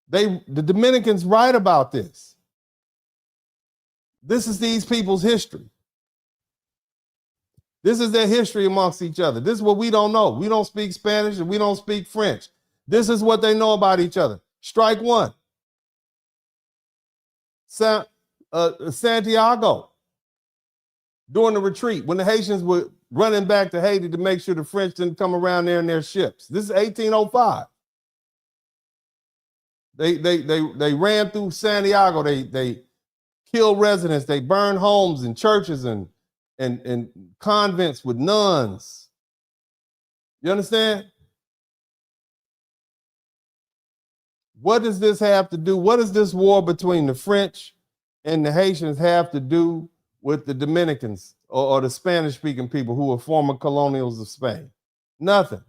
The Dominicans write about this. This is these people's history. This is their history amongst each other. This is what we don't know. We don't speak Spanish and we don't speak French. This is what they know about each other. Strike one. Santiago, during the retreat, when the Haitians were running back to Haiti to make sure the French didn't come around there in their ships. This is 1805. They ran through Santiago. They killed residents. They burned homes and churches and convents with nuns. You understand? What does this have to do? What does this war between the French and the Haitians have to do with the Dominicans or the Spanish-speaking people who were former colonials of Spain? Nothing.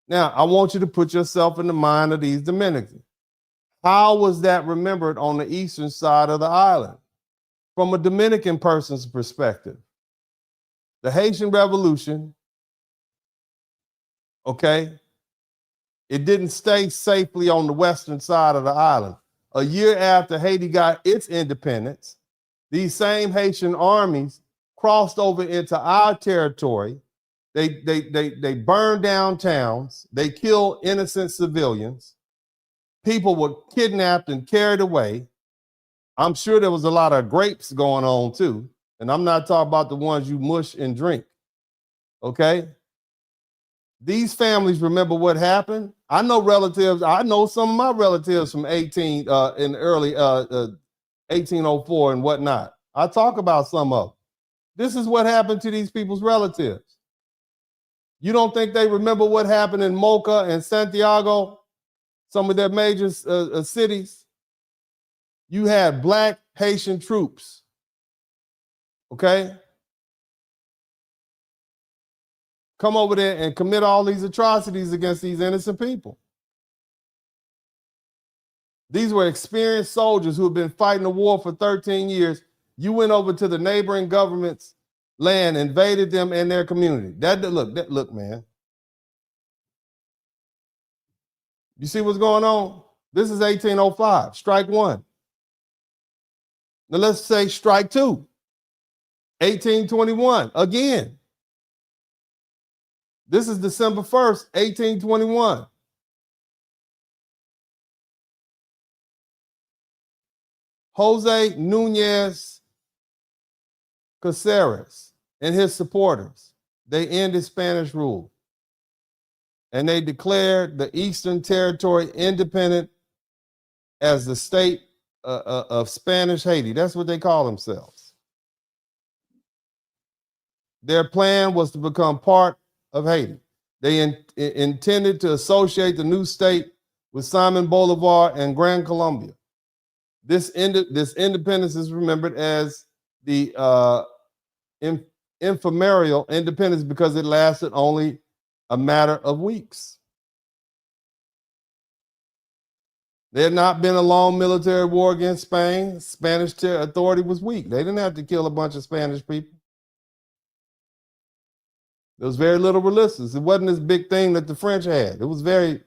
Now, I want you to put yourself in the mind of these Dominicans. How was that remembered on the eastern side of the island? From a Dominican person's perspective, the Haitian Revolution, okay, it didn't stay safely on the western side of the island. A year after Haiti got its independence, these same Haitian armies crossed over into our territory. They burned down towns. They killed innocent civilians. People were kidnapped and carried away. I'm sure there was a lot of grapes going on too. And I'm not talking about the ones you mush and drink. Okay? These families remember what happened. I know relatives. I know some of my relatives from in early 1804 and whatnot. I talk about some of them. This is what happened to these people's relatives. You don't think they remember what happened in Mocha and Santiago, some of their major cities? You had black Haitian troops, okay? Come over there and commit all these atrocities against these innocent people. These were experienced soldiers who had been fighting the war for 13 years. You went over to the neighboring government's land, invaded them and their community. Look, man. You see what's going on? This is 1805, strike one. Now let's say strike two, 1821, again. This is December 1st, 1821. Jose Nunez Caceres and his supporters, they ended Spanish rule. And they declared the Eastern Territory independent as the state of Spanish Haiti. That's what they call themselves. Their plan was to become part of Haiti. They intended to associate the new state with Simon Bolivar and Gran Colombia. This independence is remembered as the ephemeral independence because it lasted only a matter of weeks. There had not been a long military war against Spain. Spanish authority was weak. They didn't have to kill a bunch of Spanish people. There was very little resistance. It wasn't this big thing that the French had. It was very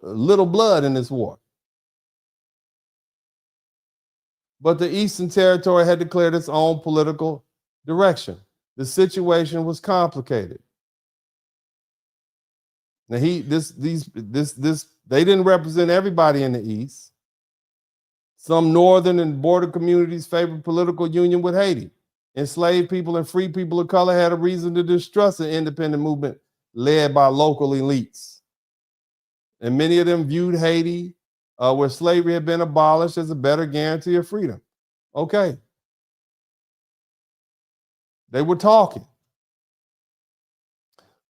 little blood in this war. But the Eastern Territory had declared its own political direction. The situation was complicated. Now they didn't represent everybody in the East. Some northern and border communities favored political union with Haiti. Enslaved people and free people of color had a reason to distrust the independent movement led by local elites. And many of them viewed Haiti, where slavery had been abolished, as a better guarantee of freedom. Okay. They were talking.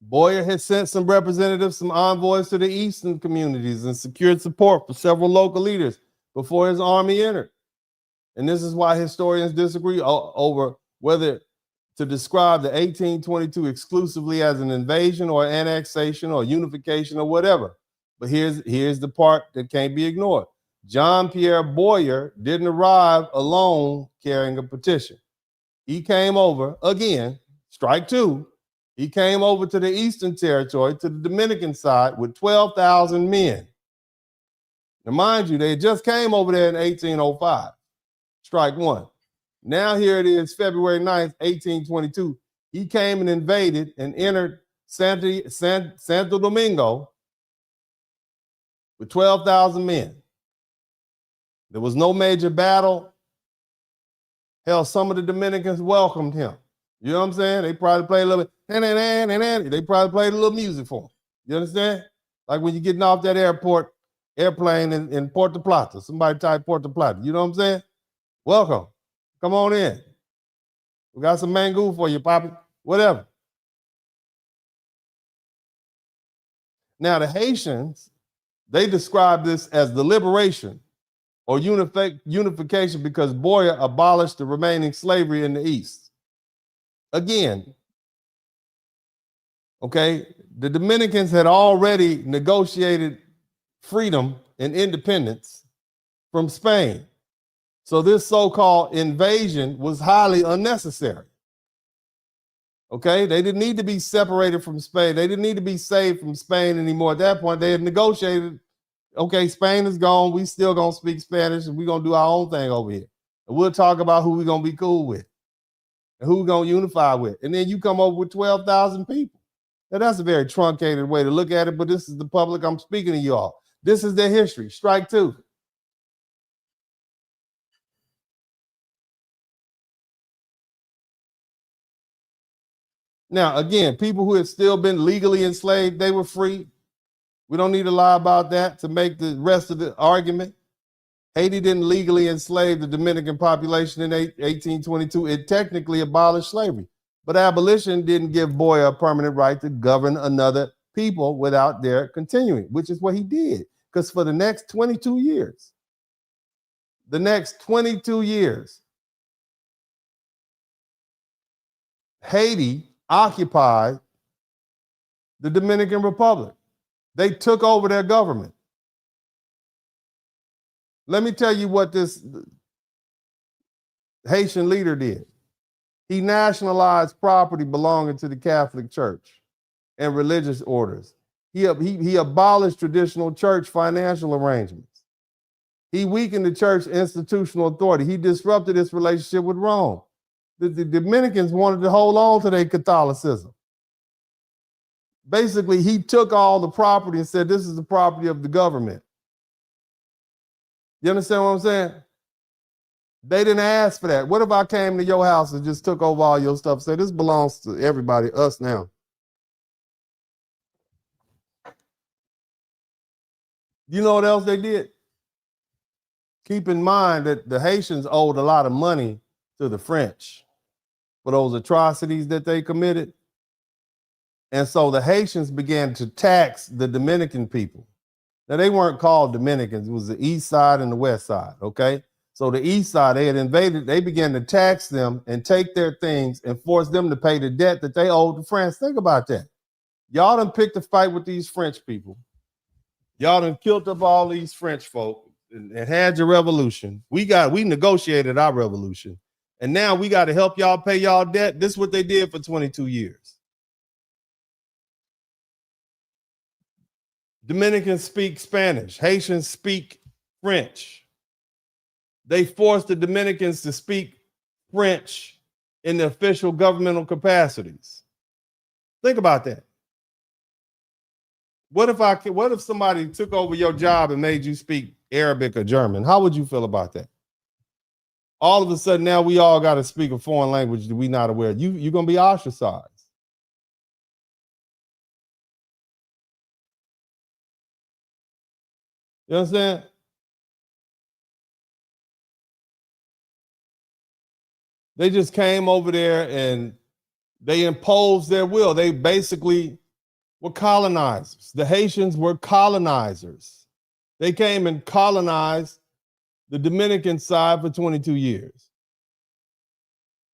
Boyer had sent some representatives, some envoys to the eastern communities and secured support for several local leaders before his army entered. And this is why historians disagree over whether to describe the 1822 exclusively as an invasion or annexation or unification or whatever. But here's the part that can't be ignored. John Pierre Boyer didn't arrive alone carrying a petition. He came over, again, strike two, he came over to the Eastern Territory, to the Dominican side, with 12,000 men. Now, mind you, they just came over there in 1805, strike one. Now here it is, February 9th, 1822. He came and invaded and entered Santo Domingo with 12,000 men. There was no major battle. Hell, some of the Dominicans welcomed him. You know what I'm saying? They probably played a little bit. They probably played a little music for him. You understand? Like when you're getting off that airplane in Puerto Plata. Somebody type Puerto Plata. You know what I'm saying? Welcome. Come on in. We got some mango for you, Poppy. Whatever. Now, the Haitians, they describe this as the liberation or unification because Boyer abolished the remaining slavery in the East. Again, okay, the Dominicans had already negotiated freedom and independence from Spain. So this so-called invasion was highly unnecessary. Okay, they didn't need to be separated from Spain. They didn't need to be saved from Spain anymore. At that point, they had negotiated, okay, Spain is gone. We still gonna speak Spanish and we're gonna do our own thing over here. And we'll talk about who we're gonna be cool with and who we're gonna unify with. And then you come over with 12,000 people. Now that's a very truncated way to look at it, but this is the public I'm speaking to you all. This is their history, strike two. Now, again, people who had still been legally enslaved, they were free. We don't need to lie about that to make the rest of the argument. Haiti didn't legally enslave the Dominican population in 1822. It technically abolished slavery. But abolition didn't give Boyer a permanent right to govern another people without their continuing, which is what he did. Because for the next 22 years, Haiti occupied the Dominican Republic. They took over their government. Let me tell you what this Haitian leader did. He nationalized property belonging to the Catholic Church and religious orders. He abolished traditional church financial arrangements. He weakened the church institutional authority. He disrupted its relationship with Rome. The Dominicans wanted to hold on to their Catholicism. Basically, he took all the property and said, this is the property of the government. You understand what I'm saying? They didn't ask for that. What if I came to your house and just took over all your stuff and said, this belongs to everybody, us now? You know what else they did? Keep in mind that the Haitians owed a lot of money to the French for those atrocities that they committed. And so the Haitians began to tax the Dominican people. Now, they weren't called Dominicans. It was the east side and the west side, okay? So the east side, they had invaded. They began to tax them and take their things and force them to pay the debt that they owed to France. Think about that. Y'all done picked a fight with these French people. Y'all done killed up all these French folk and had your revolution. We negotiated our revolution. And now we got to help y'all pay y'all debt. This is what they did for 22 years. Dominicans speak Spanish. Haitians speak French. They forced the Dominicans to speak French in the official governmental capacities. Think about that. What if somebody took over your job and made you speak Arabic or German? How would you feel about that? All of a sudden, now we all got to speak a foreign language that we're not aware of. You're going to be ostracized. You understand? They just came over there and they imposed their will. They basically were colonizers. The Haitians were colonizers. They came and colonized the Dominican side for 22 years.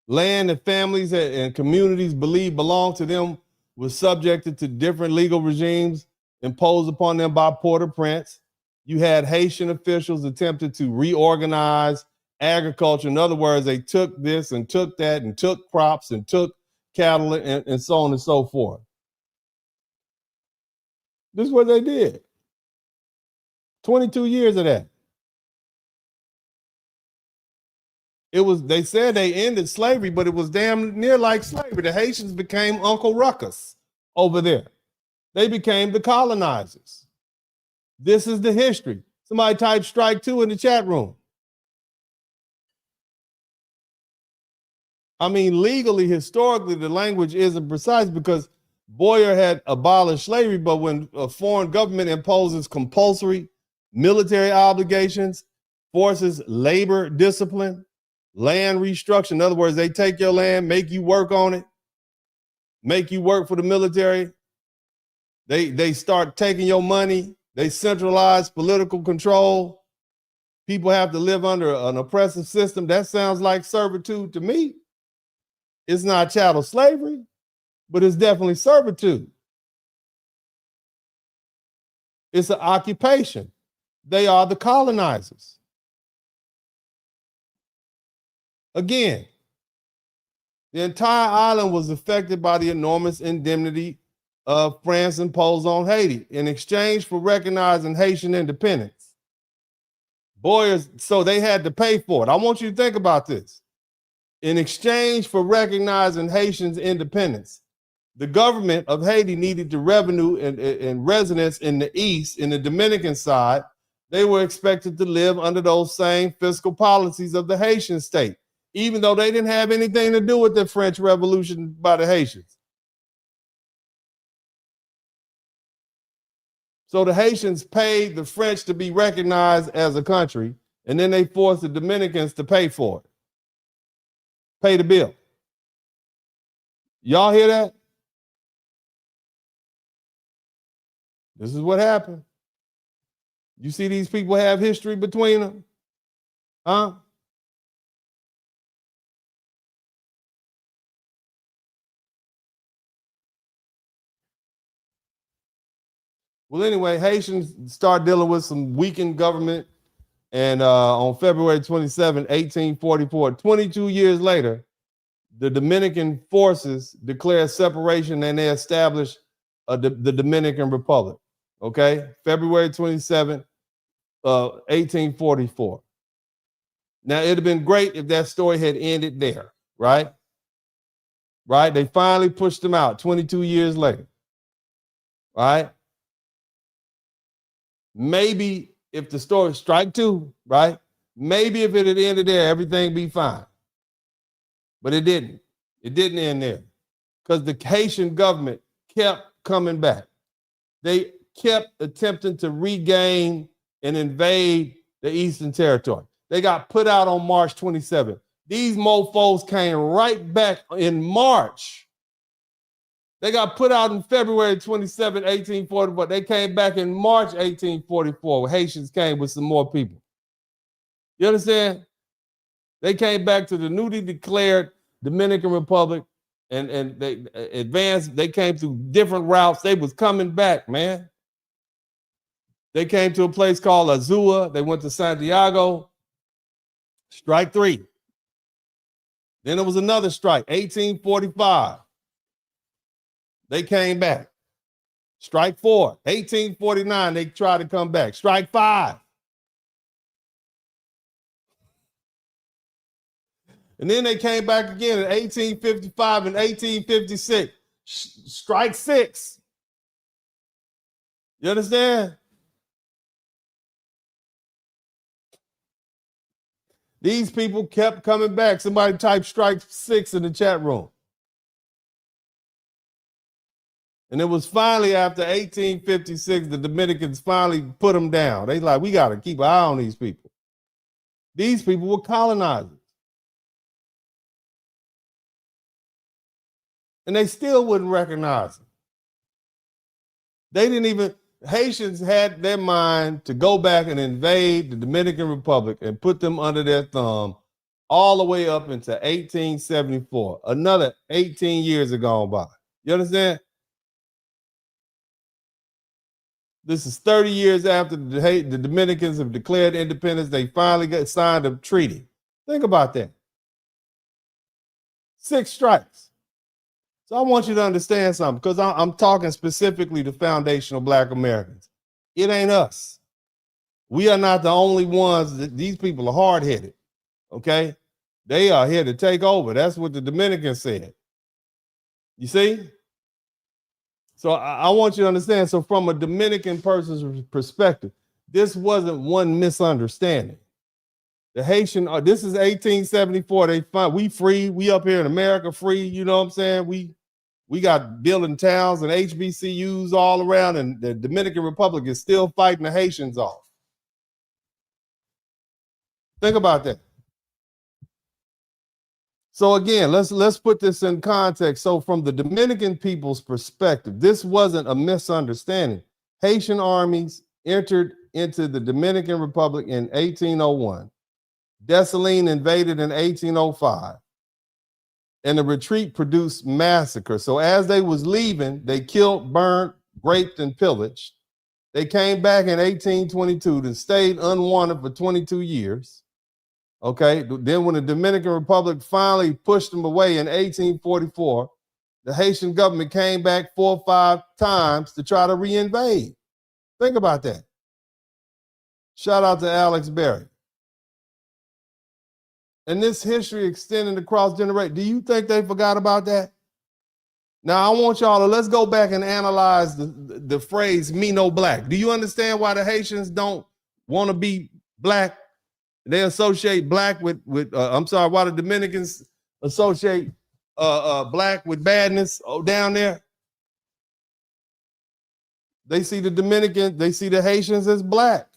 Land that families and communities believed belonged to them was subjected to different legal regimes imposed upon them by Port-au-Prince. You had Haitian officials attempted to reorganize agriculture. In other words, they took this and took that and took crops and took cattle and so on and so forth. This is what they did. 22 years of that. They said they ended slavery, but it was damn near like slavery. The Haitians became Uncle Ruckus over there. They became the colonizers. This is the history. Somebody type strike 2 in the chat room. I mean, legally, historically, the language isn't precise because Boyer had abolished slavery, but when a foreign government imposes compulsory military obligations, forces labor discipline, land restructure, in other words, they take your land, make you work on it, make you work for the military. They start taking your money. They centralize political control. People have to live under an oppressive system. That sounds like servitude to me. It's not chattel slavery, but it's definitely servitude. It's an occupation. They are the colonizers. Again, the entire island was affected by the enormous indemnity of France imposed on Haiti in exchange for recognizing Haitian independence. So they had to pay for it. I want you to think about this. In exchange for recognizing Haitians' independence, the government of Haiti needed the revenue and residents in the East, in the Dominican side. They were expected to live under those same fiscal policies of the Haitian state, even though they didn't have anything to do with the French Revolution by the Haitians. So the Haitians paid the French to be recognized as a country, and then they forced the Dominicans to pay for it. Pay the bill. Y'all hear that? This is what happened. You see these people have history between them? Huh? Well, anyway, Haitians start dealing with some weakened government. And on February 27, 1844, 22 years later, the Dominican forces declare separation and they establish the Dominican Republic. Okay? February 27, 1844. Now, it'd have been great if that story had ended there, right? Right? They finally pushed them out 22 years later. Right? Maybe if the story strike 2, right? Maybe if it had ended there, everything be fine. But it didn't. It didn't end there because the Haitian government kept coming back. They kept attempting to regain and invade the Eastern Territory. They got put out on March 27th. These mofos came right back in March. They got put out in February 27, 1844. They came back in March 1844. Haitians came with some more people. You understand? They came back to the newly declared Dominican Republic and they advanced. They came through different routes. They was coming back, man. They came to a place called Azua. They went to Santiago. Strike 3. Then there was another strike, 1845. They came back. Strike 4, 1849, they tried to come back. Strike 5. And then they came back again in 1855 and 1856. Strike 6. You understand? These people kept coming back. Somebody type strike 6 in the chat room. And it was finally after 1856, the Dominicans finally put them down. They like, we got to keep an eye on these people. These people were colonizers. And they still wouldn't recognize them. They didn't even, Haitians had their mind to go back and invade the Dominican Republic and put them under their thumb all the way up into 1874. Another 18 years have gone by. You understand? This is 30 years after the Dominicans have declared independence. They finally signed a treaty. Think about that. 6 strikes. So I want you to understand something, because I'm talking specifically to foundational Black Americans. It ain't us. We are not the only ones. These people are hard-headed, okay? They are here to take over. That's what the Dominicans said. You see? So I want you to understand. So from a Dominican person's perspective, this wasn't one misunderstanding. The Haitian, this is 1874. They find we free. We up here in America free. You know what I'm saying? We got building towns and HBCUs all around, and the Dominican Republic is still fighting the Haitians off. Think about that. So again, let's put this in context. So from the Dominican people's perspective, this wasn't a misunderstanding. Haitian armies entered into the Dominican Republic in 1801. Dessalines invaded in 1805. And the retreat produced massacre. So as they was leaving, they killed, burned, raped, and pillaged. They came back in 1822 and stayed unwanted for 22 years. Okay, then when the Dominican Republic finally pushed them away in 1844, the Haitian government came back 4 or 5 times to try to reinvade. Think about that. Shout out to Alex Berry. And this history extending across generations. Do you think they forgot about that? Now, I want y'all to, let's go back and analyze the phrase, me no black. Do you understand why the Haitians don't want to be black? They associate black with why the Dominicans associate black with badness down there? They see the Haitians as black.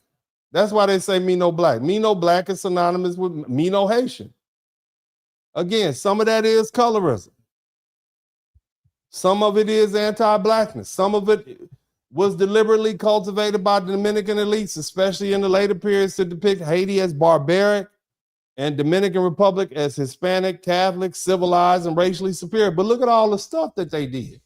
That's why they say me no black. Me no black is synonymous with me no Haitian. Again, some of that is colorism. Some of it is anti-Blackness. Some of it was deliberately cultivated by the Dominican elites, especially in the later periods, to depict Haiti as barbaric and Dominican Republic as Hispanic, Catholic, civilized, and racially superior. But look at all the stuff that they did.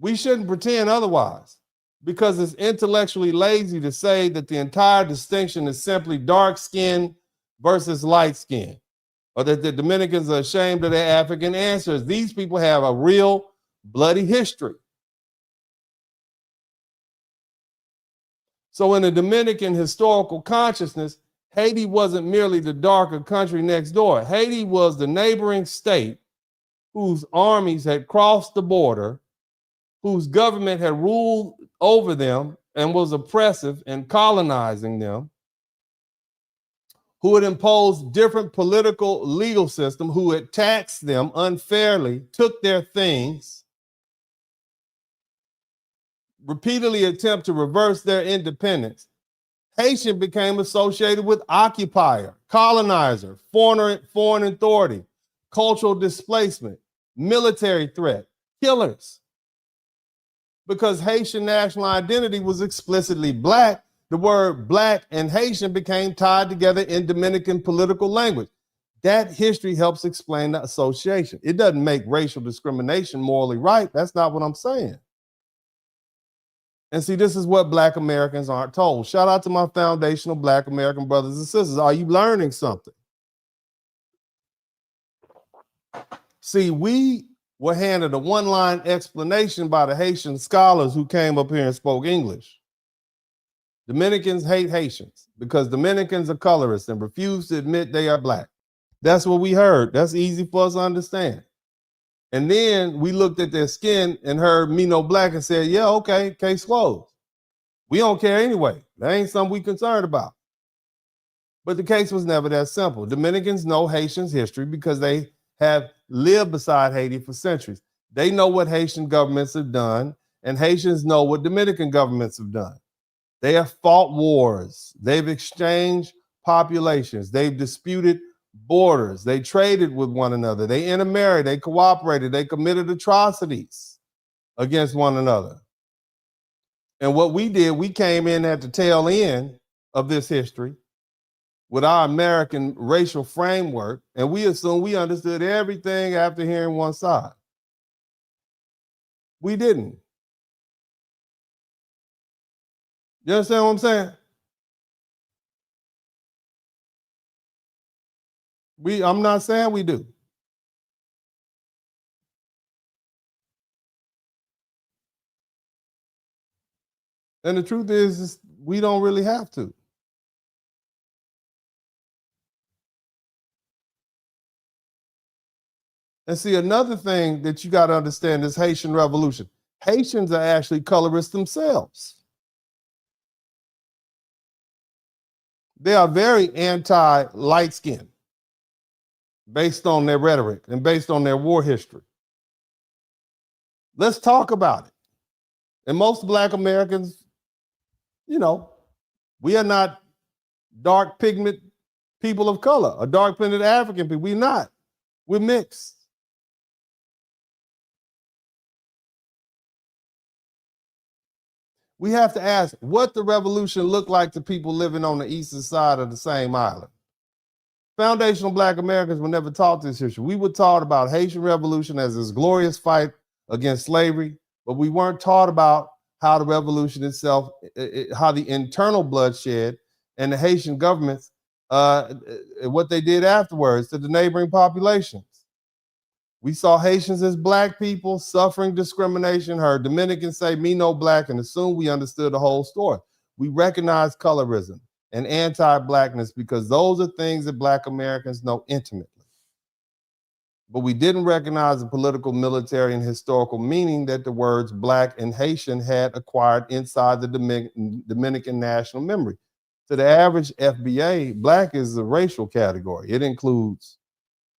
We shouldn't pretend otherwise, because it's intellectually lazy to say that the entire distinction is simply dark skin versus light skin, or that the Dominicans are ashamed of their African ancestors. These people have a real bloody history. So in the Dominican historical consciousness, Haiti wasn't merely the darker country next door. Haiti was the neighboring state whose armies had crossed the border, whose government had ruled over them and was oppressive and colonizing them, who had imposed different political legal system, who had taxed them unfairly, took their things, repeatedly attempt to reverse their independence. Haitian became associated with occupier, colonizer, foreign authority, cultural displacement, military threat, killers. Because Haitian national identity was explicitly black, the word black and Haitian became tied together in Dominican political language. That history helps explain the association. It doesn't make racial discrimination morally right. That's not what I'm saying. And see, this is what Black Americans aren't told. Shout out to my foundational Black American brothers and sisters. Are you learning something? See, we were handed a one-line explanation by the Haitian scholars who came up here and spoke English. Dominicans hate Haitians because Dominicans are colorists and refuse to admit they are black. That's what we heard. That's easy for us to understand. And then we looked at their skin and heard me no black and said, yeah, okay, case closed. We don't care anyway. That ain't something we concerned about. But the case was never that simple. Dominicans know Haitians' history because they have lived beside Haiti for centuries. They know what Haitian governments have done, and Haitians know what Dominican governments have done. They have fought wars. They've exchanged populations. They've disputed borders. They traded with one another. They intermarried. They cooperated. They committed atrocities. against one another. And what we did, we came in at the tail end of this history with our American racial framework, and we assumed we understood everything after hearing one side. We didn't. You understand what I'm saying? I'm not saying we do. And the truth is we don't really have to. And see, another thing that you got to understand is Haitian Revolution. Haitians are actually colorists themselves. They are very anti-light skin based on their rhetoric and based on their war history. Let's talk about it. And most Black Americans, you know, we are not dark pigment people of color or dark pigmented African people. We're not. We're mixed. We have to ask what the revolution looked like to people living on the eastern side of the same island. Foundational Black Americans were never taught this history. We were taught about Haitian Revolution as this glorious fight against slavery, but we weren't taught about how the revolution itself, how the internal bloodshed and the Haitian governments, what they did afterwards to the neighboring populations. We saw Haitians as Black people suffering discrimination, heard Dominicans say, "Me no Black," and assumed we understood the whole story. We recognized colorism and anti-Blackness because those are things that Black Americans know intimately. But we didn't recognize the political, military, and historical meaning that the words Black and Haitian had acquired inside the Dominican national memory. To the average FBA, Black is a racial category. It includes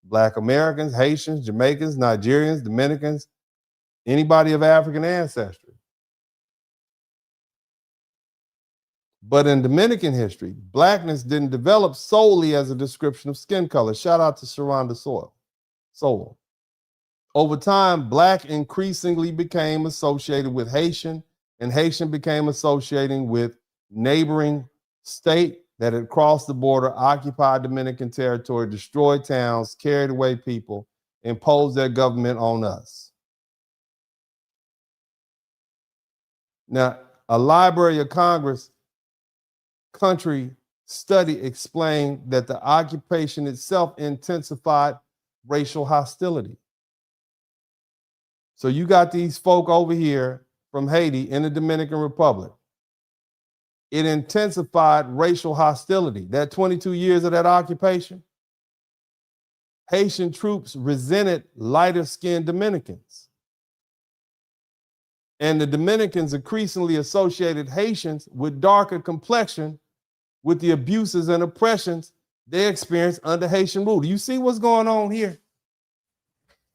Black Americans, Haitians, Jamaicans, Nigerians, Dominicans, anybody of African ancestry. But in Dominican history, Blackness didn't develop solely as a description of skin color. Shout out to Sharonda Sowell. Over time, Black increasingly became associated with Haitian, and Haitian became associating with neighboring state that had crossed the border, occupied Dominican territory, destroyed towns, carried away people, imposed their government on us. Now, a Library of Congress country study explained that the occupation itself intensified racial hostility. So you got these folk over here from Haiti in the Dominican Republic. It intensified racial hostility. That 22 years of that occupation, Haitian troops resented lighter skinned Dominicans. And the Dominicans increasingly associated Haitians with darker complexion with the abuses and oppressions they experienced under Haitian rule. Do you see what's going on here?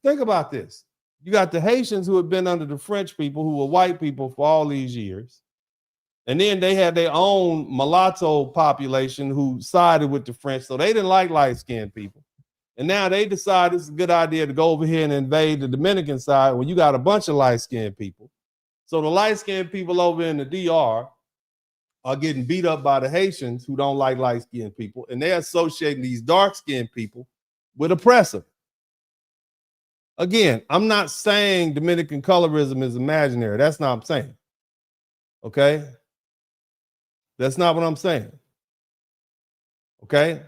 Think about this. You got the Haitians who had been under the French people, who were white people for all these years. And then they had their own mulatto population who sided with the French. So they didn't like light-skinned people. And now they decide it's a good idea to go over here and invade the Dominican side when you got a bunch of light-skinned people. So the light-skinned people over in the DR are getting beat up by the Haitians who don't like light-skinned people. And they're associating these dark-skinned people with oppressive. Again, I'm not saying Dominican colorism is imaginary. That's not what I'm saying. Okay? That's not what I'm saying. Okay?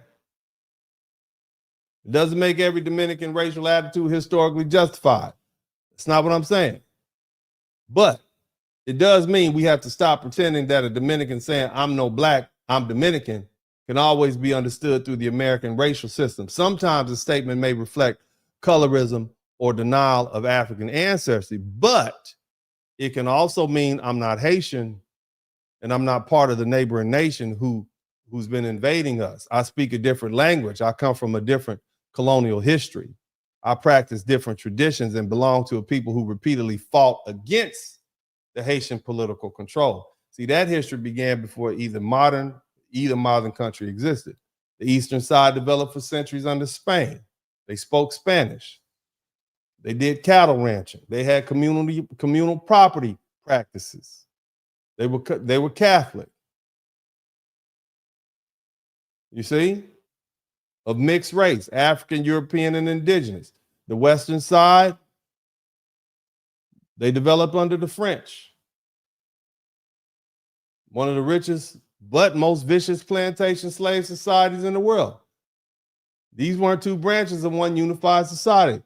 It doesn't make every Dominican racial attitude historically justified. That's not what I'm saying. But it does mean we have to stop pretending that a Dominican saying, "I'm no Black, I'm Dominican," can always be understood through the American racial system. Sometimes a statement may reflect colorism or denial of African ancestry, but it can also mean I'm not Haitian and I'm not part of the neighboring nation who's been invading us. I speak a different language. I come from a different colonial history. I practice different traditions and belong to a people who repeatedly fought against the Haitian political control. See, that history began before either modern country existed. The eastern side developed for centuries under Spain. They spoke Spanish. They did cattle ranching. They had communal property practices. They were Catholic. You see? Of mixed race, African, European, and indigenous. The western side, they developed under the French. One of the richest but most vicious plantation slave societies in the world. These weren't two branches of one unified society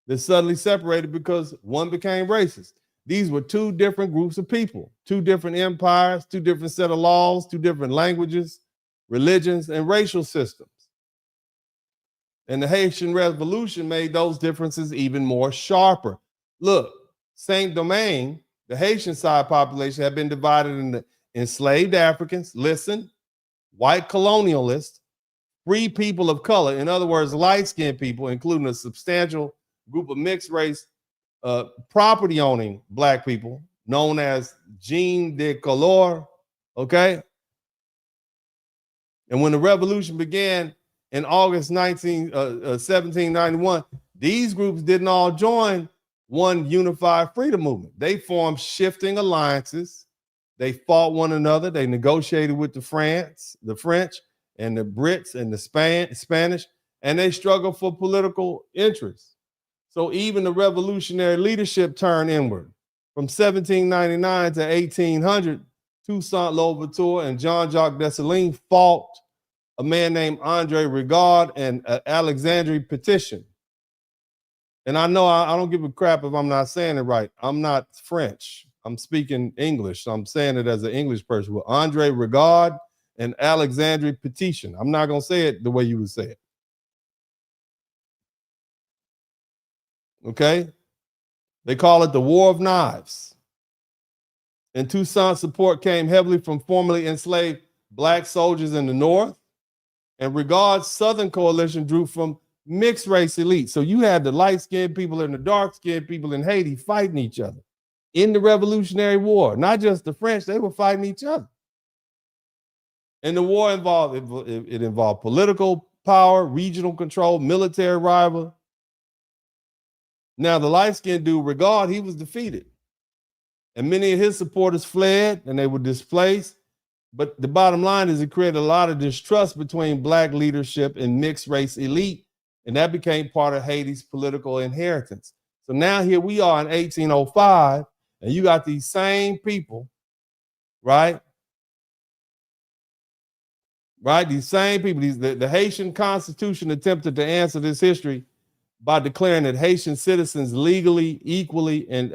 that suddenly separated because one became racist. These were two different groups of people, two different empires, two different set of laws, two different languages, religions, and racial systems. And the Haitian Revolution made those differences even more sharper. Look, Saint-Domingue, the Haitian side population, had been divided into enslaved Africans, listen, white colonialists, free people of color, in other words, light-skinned people, including a substantial group of mixed race property owning black people known as gens de couleur, okay? And when the revolution began in August 1791, these groups didn't all join one unified freedom movement. They formed shifting alliances. They fought one another. They negotiated with the French and the Brits and the Spanish, and they struggled for political interests. So even the revolutionary leadership turned inward. From 1799 to 1800, Toussaint Louverture and Jean-Jacques Dessalines fought a man named André Rigaud and Alexandre Petition. And I know I don't give a crap if I'm not saying it right. I'm not French. I'm speaking English, so I'm saying it as an English person. With André Rigaud and Alexandre Petition. I'm not going to say it the way you would say it. Okay? They call it the War of Knives. And Toussaint's support came heavily from formerly enslaved black soldiers in the north. And Rigaud's Southern coalition drew from mixed race elite. So you had the light-skinned people and the dark-skinned people in Haiti fighting each other in the Revolutionary War. Not just the French, they were fighting each other. And the war involved political power, regional control, military rival. Now, the light-skinned dude, Rigaud, he was defeated. And many of his supporters fled and they were displaced. But the bottom line is it created a lot of distrust between black leadership and mixed race elite. And that became part of Haiti's political inheritance. So now here we are in 1805, and you got these same people, right? Right? These same people, the Haitian Constitution attempted to answer this history by declaring that Haitian citizens legally equally and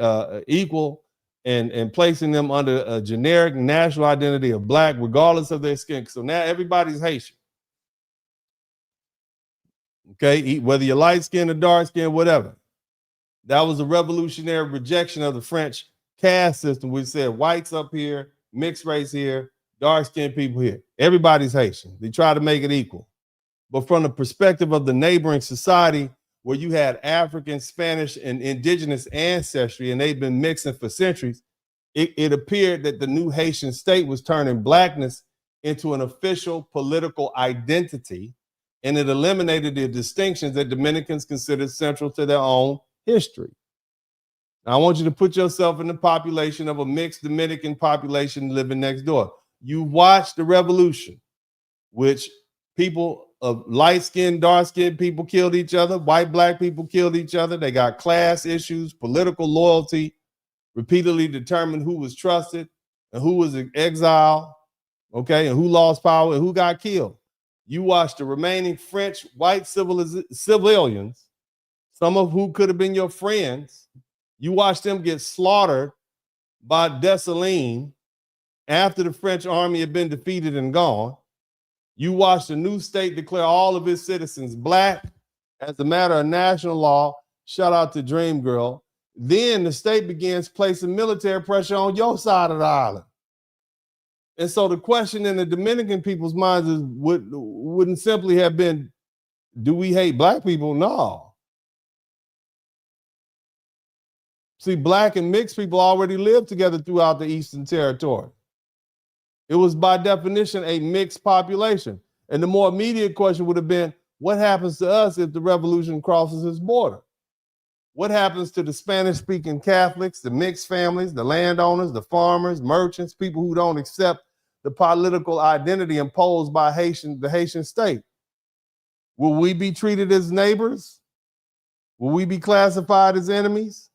equal and placing them under a generic national identity of black, regardless of their skin. So now everybody's Haitian. Okay, whether you're light skinned or dark skinned, whatever. That was a revolutionary rejection of the French caste system, which said whites up here, mixed race here, dark skinned people here. Everybody's Haitian. They try to make it equal. But from the perspective of the neighboring society, where you had African, Spanish, and indigenous ancestry, and they've been mixing for centuries, it appeared that the new Haitian state was turning blackness into an official political identity, and it eliminated the distinctions that Dominicans considered central to their own history. Now, I want you to put yourself in the population of a mixed Dominican population living next door. You watched the revolution, which people of light-skinned, dark-skinned people killed each other. White, black people killed each other. They got class issues, political loyalty, repeatedly determined who was trusted and who was in exile, okay, and who lost power and who got killed. You watched the remaining French white civilians, some of who could have been your friends. You watched them get slaughtered by Dessalines after the French army had been defeated and gone. You watched a new state declare all of its citizens black as a matter of national law. Shout out to Dream Girl. Then the state begins placing military pressure on your side of the island. And so the question in the Dominican people's minds is wouldn't simply have been, do we hate black people? No. See, black and mixed people already lived together throughout the Eastern Territory. It was by definition a mixed population. And the more immediate question would have been, what happens to us if the revolution crosses its border? What happens to the Spanish-speaking Catholics, the mixed families, the landowners, the farmers, merchants, people who don't accept the political identity imposed by the Haitian state? Will we be treated as neighbors? Will we be classified as enemies?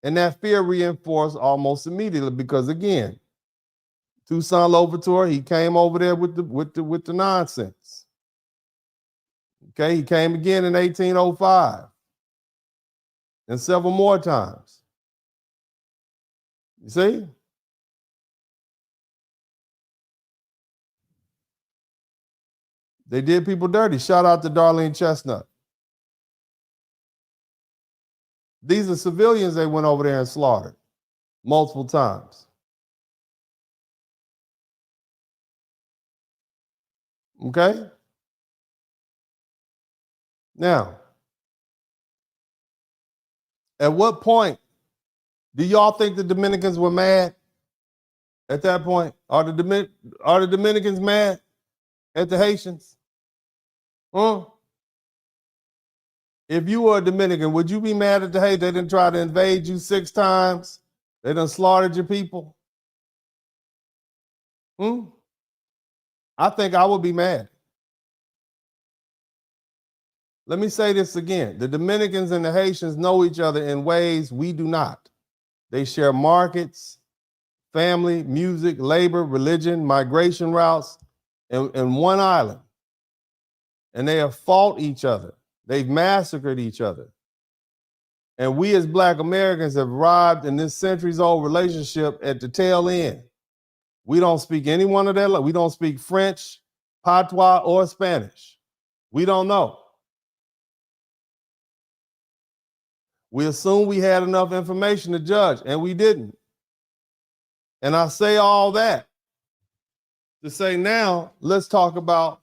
And that fear reinforced almost immediately because, again, Toussaint Louverture, he came over there with the nonsense. Okay, he came again in 1805 and several more times. You see? They did people dirty. Shout out to Darlene Chestnut. These are civilians they went over there and slaughtered multiple times. Okay? Now, at what point do y'all think the Dominicans were mad at that point? Are the Dominicans mad at the Haitians? Huh? If you were a Dominican, would you be mad at the Haitians? They didn't try to invade you 6 times. They done slaughtered your people. I think I would be mad. Let me say this again. The Dominicans and the Haitians know each other in ways we do not. They share markets, family, music, labor, religion, migration routes, in one island. And they have fought each other. They've massacred each other. And we as Black Americans have arrived in this centuries-old relationship at the tail end. We don't speak any one of that. We don't speak French, Patois, or Spanish. We don't know. We assumed we had enough information to judge, and we didn't. And I say all that to say now, let's talk about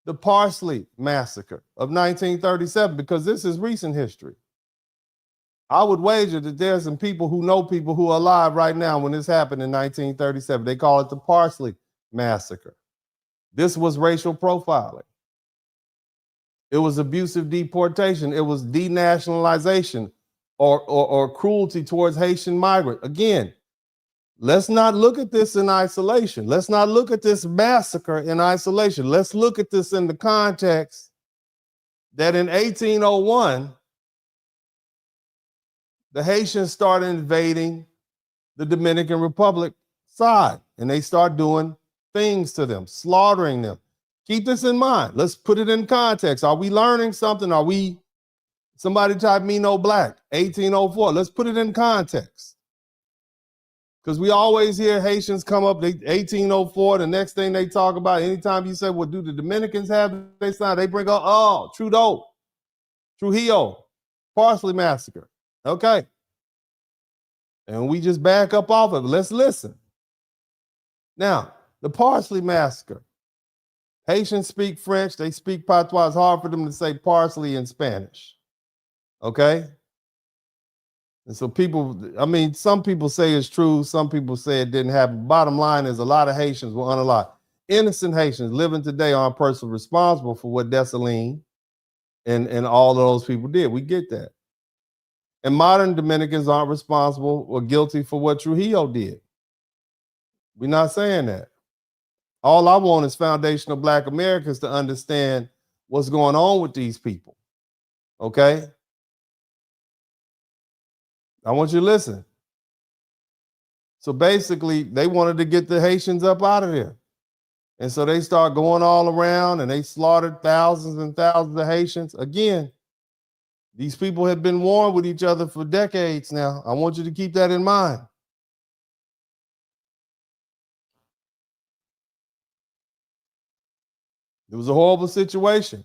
the Parsley Massacre of 1937, because this is recent history. I would wager that there's some people who know people who are alive right now when this happened in 1937. They call it the Parsley Massacre. This was racial profiling. It was abusive deportation. It was denationalization or cruelty towards Haitian migrants. Again, let's not look at this in isolation. Let's not look at this massacre in isolation. Let's look at this in the context that in 1801, the Haitians started invading the Dominican Republic side, and they start doing things to them, slaughtering them. Keep this in mind. Let's put it in context. Are we learning something? Are we, somebody type me no black, 1804. Let's put it in context. Because we always hear Haitians come up, 1804, the next thing they talk about, anytime you say, well, do the Dominicans have they sign? They bring up, oh, Trujillo, Parsley Massacre. Okay. And we just back up off of it. Let's listen. Now, the Parsley Massacre. Haitians speak French. They speak Patois. It's hard for them to say parsley in Spanish. Okay? And so people, I mean, some people say it's true. Some people say it didn't happen. Bottom line is a lot of Haitians were unalive. Innocent Haitians living today aren't personally responsible for what Dessalines and all of those people did. We get that. And modern Dominicans aren't responsible or guilty for what Trujillo did. We're not saying that. All I want is foundational Black Americans to understand what's going on with these people. Okay? I want you to listen. So basically, they wanted to get the Haitians up out of there. And so they start going all around and they slaughtered thousands and thousands of Haitians. Again, these people have been warring with each other for decades now. I want you to keep that in mind. It was a horrible situation.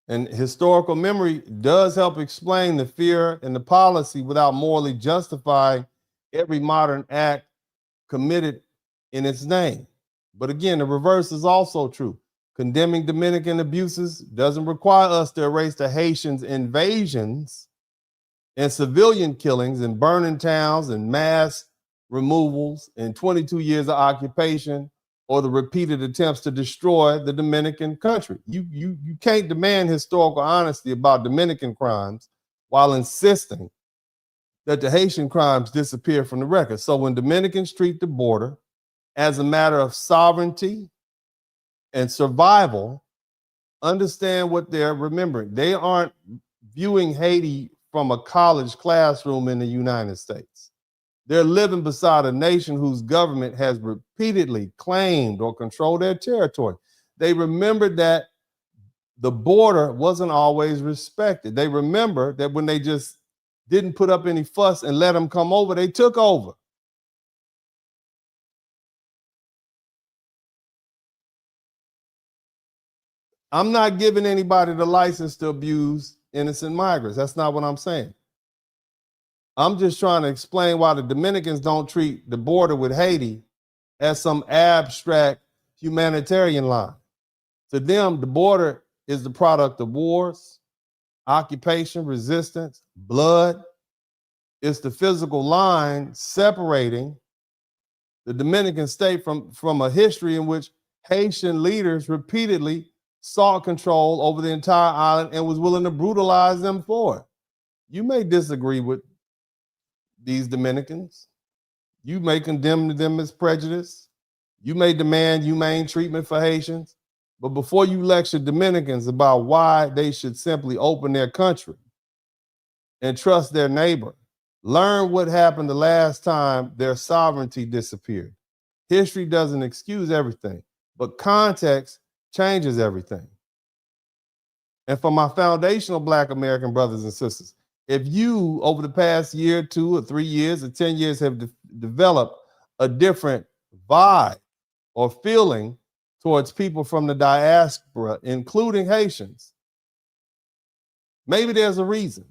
And historical memory does help explain the fear and the policy without morally justifying every modern act committed in its name. But again, the reverse is also true. Condemning Dominican abuses doesn't require us to erase the Haitians' invasions and civilian killings and burning towns and mass removals and 22 years of occupation or the repeated attempts to destroy the Dominican country. You can't demand historical honesty about Dominican crimes while insisting that the Haitian crimes disappear from the record. So when Dominicans treat the border as a matter of sovereignty and survival, understand what they're remembering. They aren't viewing Haiti from a college classroom in the United States. They're living beside a nation whose government has repeatedly claimed or controlled their territory. They remember that the border wasn't always respected. They remember that when they just didn't put up any fuss and let them come over, they took over. I'm not giving anybody the license to abuse innocent migrants. That's not what I'm saying. I'm just trying to explain why the Dominicans don't treat the border with Haiti as some abstract humanitarian line. To them, the border is the product of wars, occupation, resistance, blood. It's the physical line separating the Dominican state from a history in which Haitian leaders repeatedly sought control over the entire island and was willing to brutalize them for it. You may disagree with these Dominicans. You may condemn them as prejudice. You may demand humane treatment for Haitians. But before you lecture Dominicans about why they should simply open their country and trust their neighbor, learn what happened the last time their sovereignty disappeared. History doesn't excuse everything, but context changes everything. And for my foundational Black American brothers and sisters, if you, over the past year, 2 or 3 years, or 10 years, have developed a different vibe or feeling towards people from the diaspora, including Haitians, maybe there's a reason.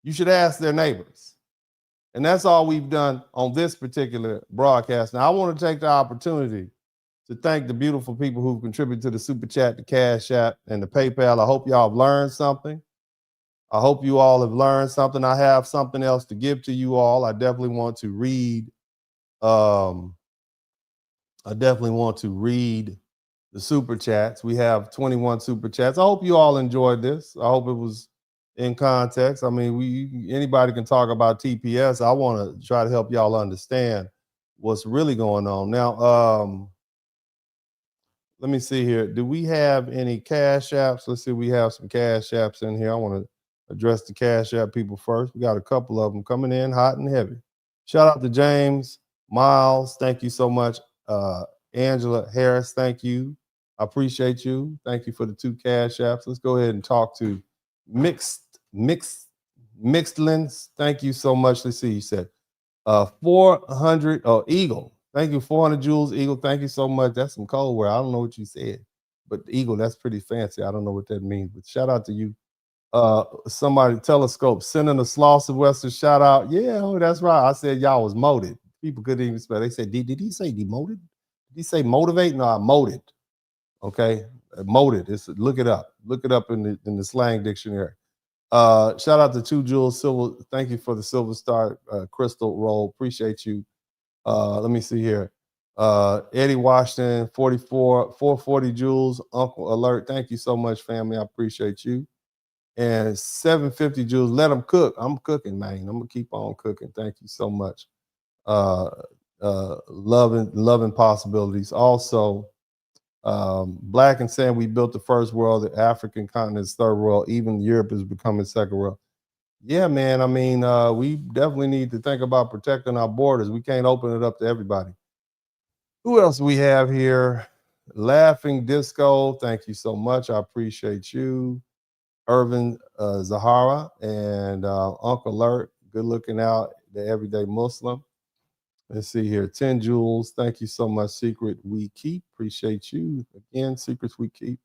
You should ask their neighbors. And that's all we've done on this particular broadcast. Now, I want to take the opportunity to thank the beautiful people who've contributed to the Super Chat, the Cash App, and the PayPal. I hope y'all have learned something. I hope you all have learned something. I have something else to give to you all. I definitely want to read. The Super Chats. We have 21 Super Chats. I hope you all enjoyed this. I hope it was in context. I mean, anybody can talk about TPS. I want to try to help y'all understand what's really going on. Now, let me see here. Do we have any Cash Apps? Let's see. We have some Cash Apps in here. I want to address the Cash App people first. We got a couple of them coming in hot and heavy. Shout out to James Miles. Thank you so much. Angela Harris, thank you. I appreciate you. Thank you for the 2 Cash Apps. Let's go ahead and talk to Mixed Lens. Thank you so much. Let's see. You said 400. Oh, Eagle. Thank you. 400 Joules, Eagle. Thank you so much. That's some cold word. I don't know what you said, but Eagle, that's pretty fancy. I don't know what that means, but shout out to you. Somebody, Telescope, sending a Slauson Western shout out. Yeah, oh, that's right. I said y'all was moted. People couldn't even spell. They said, did he say demoted? Did he say motivate? No, I moted. Okay, moted. Look it up. Look it up in the slang dictionary. Shout out to 2 Joules Silver. Thank you for the Silver Star crystal roll. Appreciate you. Let me see here. Eddie Washington, 440 Joules. Uncle Alert. Thank you so much, family. I appreciate you. And 750 Joules. Let them cook. I'm cooking, man. I'm gonna keep on cooking. Thank you so much. Loving possibilities. Also, Black and saying we built the first world, the African continent is third world, even Europe is becoming second world. Yeah, man. I mean, we definitely need to think about protecting our borders. We can't open it up to everybody. Who else we have here? Laughing Disco. Thank you so much. I appreciate you. Irvin Zahara and Uncle Alert. Good looking out, the everyday Muslim. Let's see here. 10 Joules. Thank you so much. Secret We Keep. Appreciate you. Again, Secrets We Keep.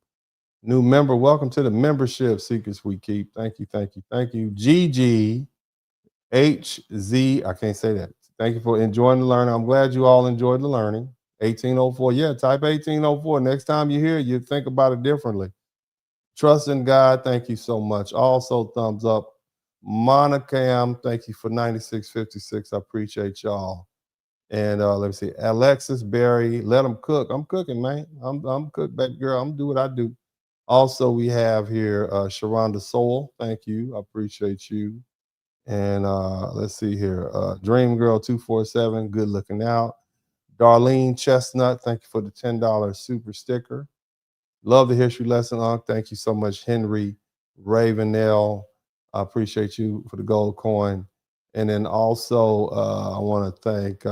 New member. Welcome to the membership. Secrets We Keep. Thank you. Thank you. Thank you. GGHZ. I can't say that. Thank you for enjoying the learning. I'm glad you all enjoyed the learning. 1804. Yeah, type 1804. Next time you hear it, you think about it differently. Trust in God. Thank you so much. Also, thumbs up. Monocam. Thank you for 9656. I appreciate y'all. And let me see, Alexis Berry, let them cook. I'm cooking, man. I'm cook, baby girl. I'm do what I do. Also, we have here Sharonda Soul. Thank you. I appreciate you. And let's see here. Dream Girl 247, good looking out. Darlene Chestnut, thank you for the $10 super sticker. Love the history lesson, Unc. Thank you so much, Henry Ravenell. I appreciate you for the gold coin. And then also, I want to thank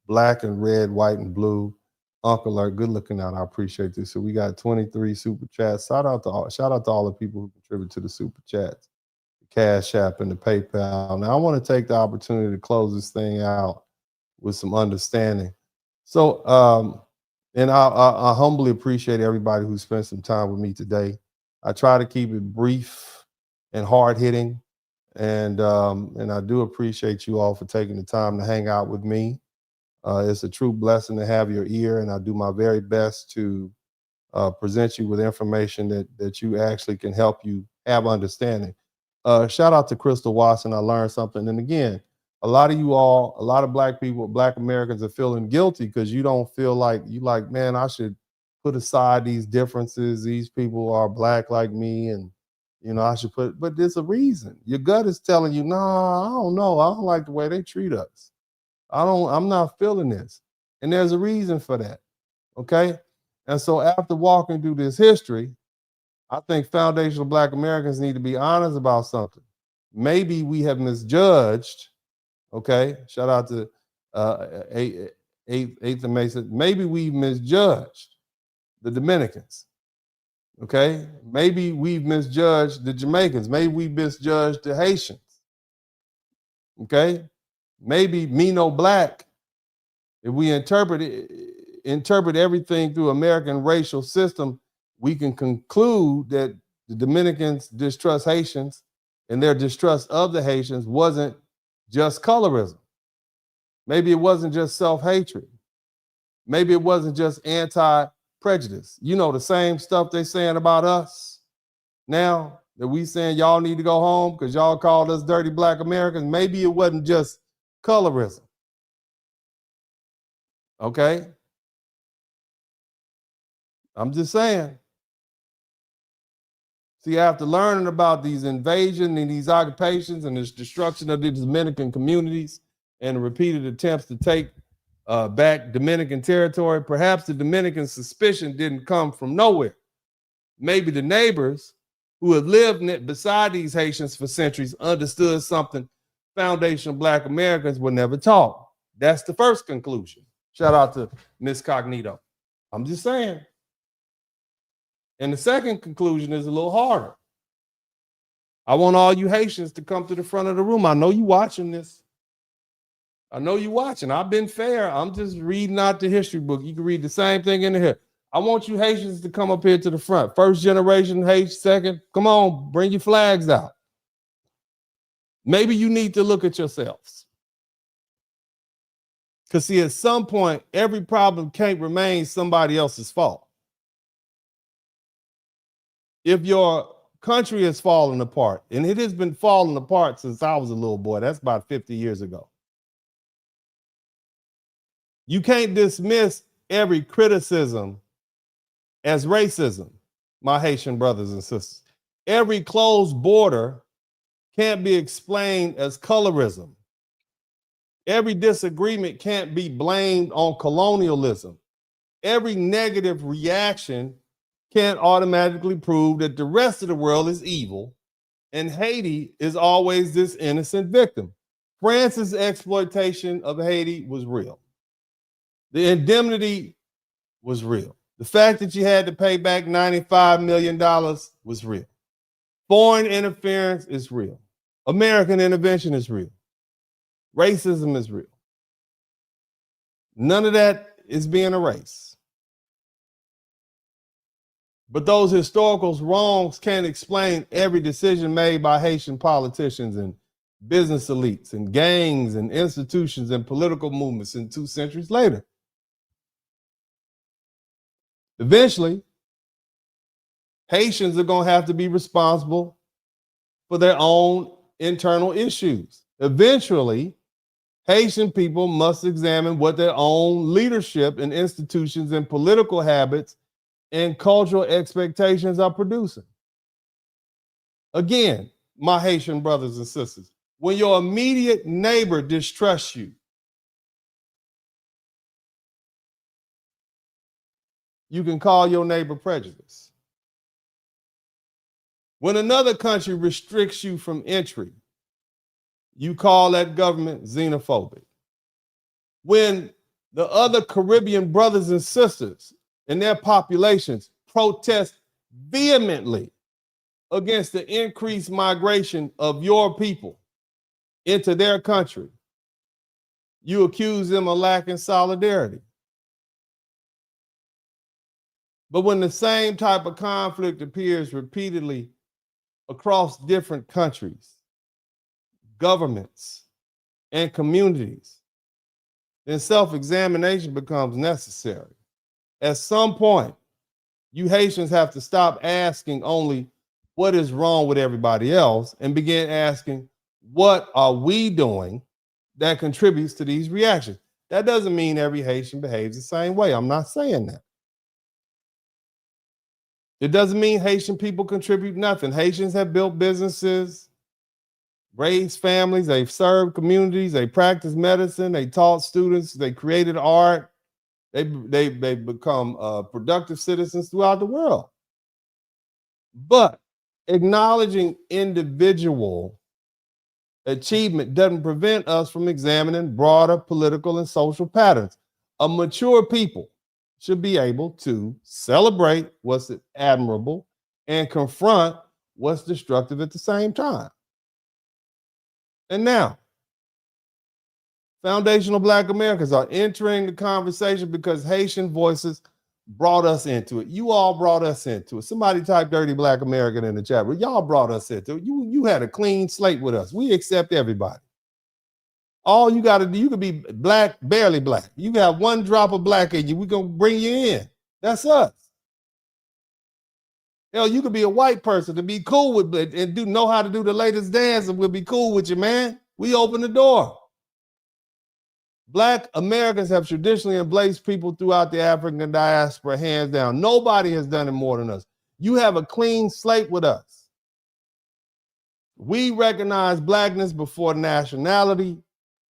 Black and Red, White and Blue. Uncle Alert, good looking out. I appreciate this. So we got 23 super chats. Shout out to all the people who contribute to the super chats, the Cash App and the PayPal. Now I want to take the opportunity to close this thing out with some understanding. So, and I humbly appreciate everybody who spent some time with me today. I try to keep it brief and hard hitting, and I do appreciate you all for taking the time to hang out with me. It's a true blessing to have your ear, and I do my very best to present you with information that you actually can help you have understanding. Shout out to Crystal Watson. I learned something, and again, a lot of you all, a lot of Black people, Black Americans are feeling guilty because you don't feel like man, I should put aside these differences. These people are Black like me, and I should but there's a reason. Your gut is telling you, nah, I don't know. I don't like the way they treat us. I'm not feeling this. And there's a reason for that. Okay. And so after walking through this history, I think foundational Black Americans need to be honest about something. Maybe we have misjudged. Okay, shout out to Eighth and Mason. Maybe we've misjudged the Dominicans. Okay, maybe we've misjudged the Jamaicans. Maybe we misjudged the Haitians. Okay, maybe me no Black. If we interpret everything through American racial system, we can conclude that the Dominicans distrust Haitians, and their distrust of the Haitians wasn't just colorism. Maybe it wasn't just self-hatred. Maybe it wasn't just anti-prejudice. The same stuff they saying about us now that we saying y'all need to go home because y'all called us dirty Black Americans. Maybe it wasn't just colorism. Okay? I'm just saying. See, after learning about these invasions and these occupations and this destruction of the Dominican communities and repeated attempts to take back Dominican territory, perhaps the Dominican suspicion didn't come from nowhere. Maybe the neighbors who have lived beside these Haitians for centuries understood something foundational Black Americans were never taught. That's the first conclusion. Shout out to Miss Cognito. I'm just saying. And the second conclusion is a little harder. I want all you Haitians to come to the front of the room. I know you watching this. I know you watching. I've been fair. I'm just reading out the history book. You can read the same thing in here. I want you Haitians to come up here to the front. First generation Haitian, second. Come on, bring your flags out. Maybe you need to look at yourselves. Because see, at some point, every problem can't remain somebody else's fault. If your country is falling apart, and it has been falling apart since I was a little boy, that's about 50 years ago. You can't dismiss every criticism as racism, my Haitian brothers and sisters. Every closed border can't be explained as colorism. Every disagreement can't be blamed on colonialism. Every negative reaction can't automatically prove that the rest of the world is evil and Haiti is always this innocent victim. France's exploitation of Haiti was real. The indemnity was real. The fact that you had to pay back $95 million was real. Foreign interference is real. American intervention is real. Racism is real. None of that is being erased. But those historical wrongs can't explain every decision made by Haitian politicians and business elites and gangs and institutions and political movements in 2 centuries later. Eventually, Haitians are going to have to be responsible for their own internal issues. Eventually, Haitian people must examine what their own leadership and institutions and political habits and cultural expectations are producing. Again, my Haitian brothers and sisters, when your immediate neighbor distrusts you, you can call your neighbor prejudice. When another country restricts you from entry, you call that government xenophobic. When the other Caribbean brothers and sisters and their populations protest vehemently against the increased migration of your people into their country, you accuse them of lacking solidarity. But when the same type of conflict appears repeatedly across different countries, governments, and communities, then self-examination becomes necessary. At some point, you Haitians have to stop asking only what is wrong with everybody else and begin asking, what are we doing that contributes to these reactions? That doesn't mean every Haitian behaves the same way. I'm not saying that. It doesn't mean Haitian people contribute nothing. Haitians have built businesses, raised families, they've served communities, they practiced medicine, they taught students, they created art, they become productive citizens throughout the world. But acknowledging individual achievement doesn't prevent us from examining broader political and social patterns. A mature people should be able to celebrate what's admirable and confront what's destructive at the same time. And now, foundational Black Americans are entering the conversation because Haitian voices brought us into it. You all brought us into it. Somebody type dirty Black American in the chat room. Y'all brought us into it. You had a clean slate with us. We accept everybody. All you got to do, you could be Black, barely Black. You got one drop of Black in you. We're going to bring you in. That's us. Hell, you could be a white person to be cool with and know how to do the latest dance, and we'll be cool with you, man. We open the door. Black Americans have traditionally embraced people throughout the African diaspora, hands down. Nobody has done it more than us. You have a clean slate with us. We recognize Blackness before nationality,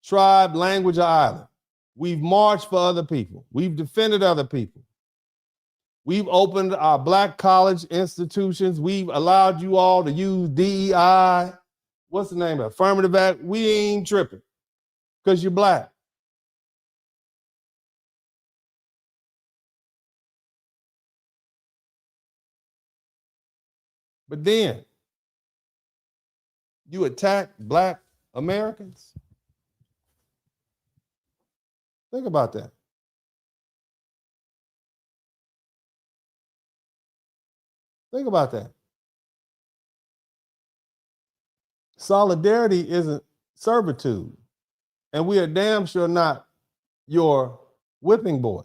tribe, language, or island. We've marched for other people. We've defended other people. We've opened our Black college institutions. We've allowed you all to use DEI. What's the name of it? Affirmative act. We ain't tripping because you're Black. But then you attack Black Americans. Think about that. Think about that. Solidarity isn't servitude, and we are damn sure not your whipping boy.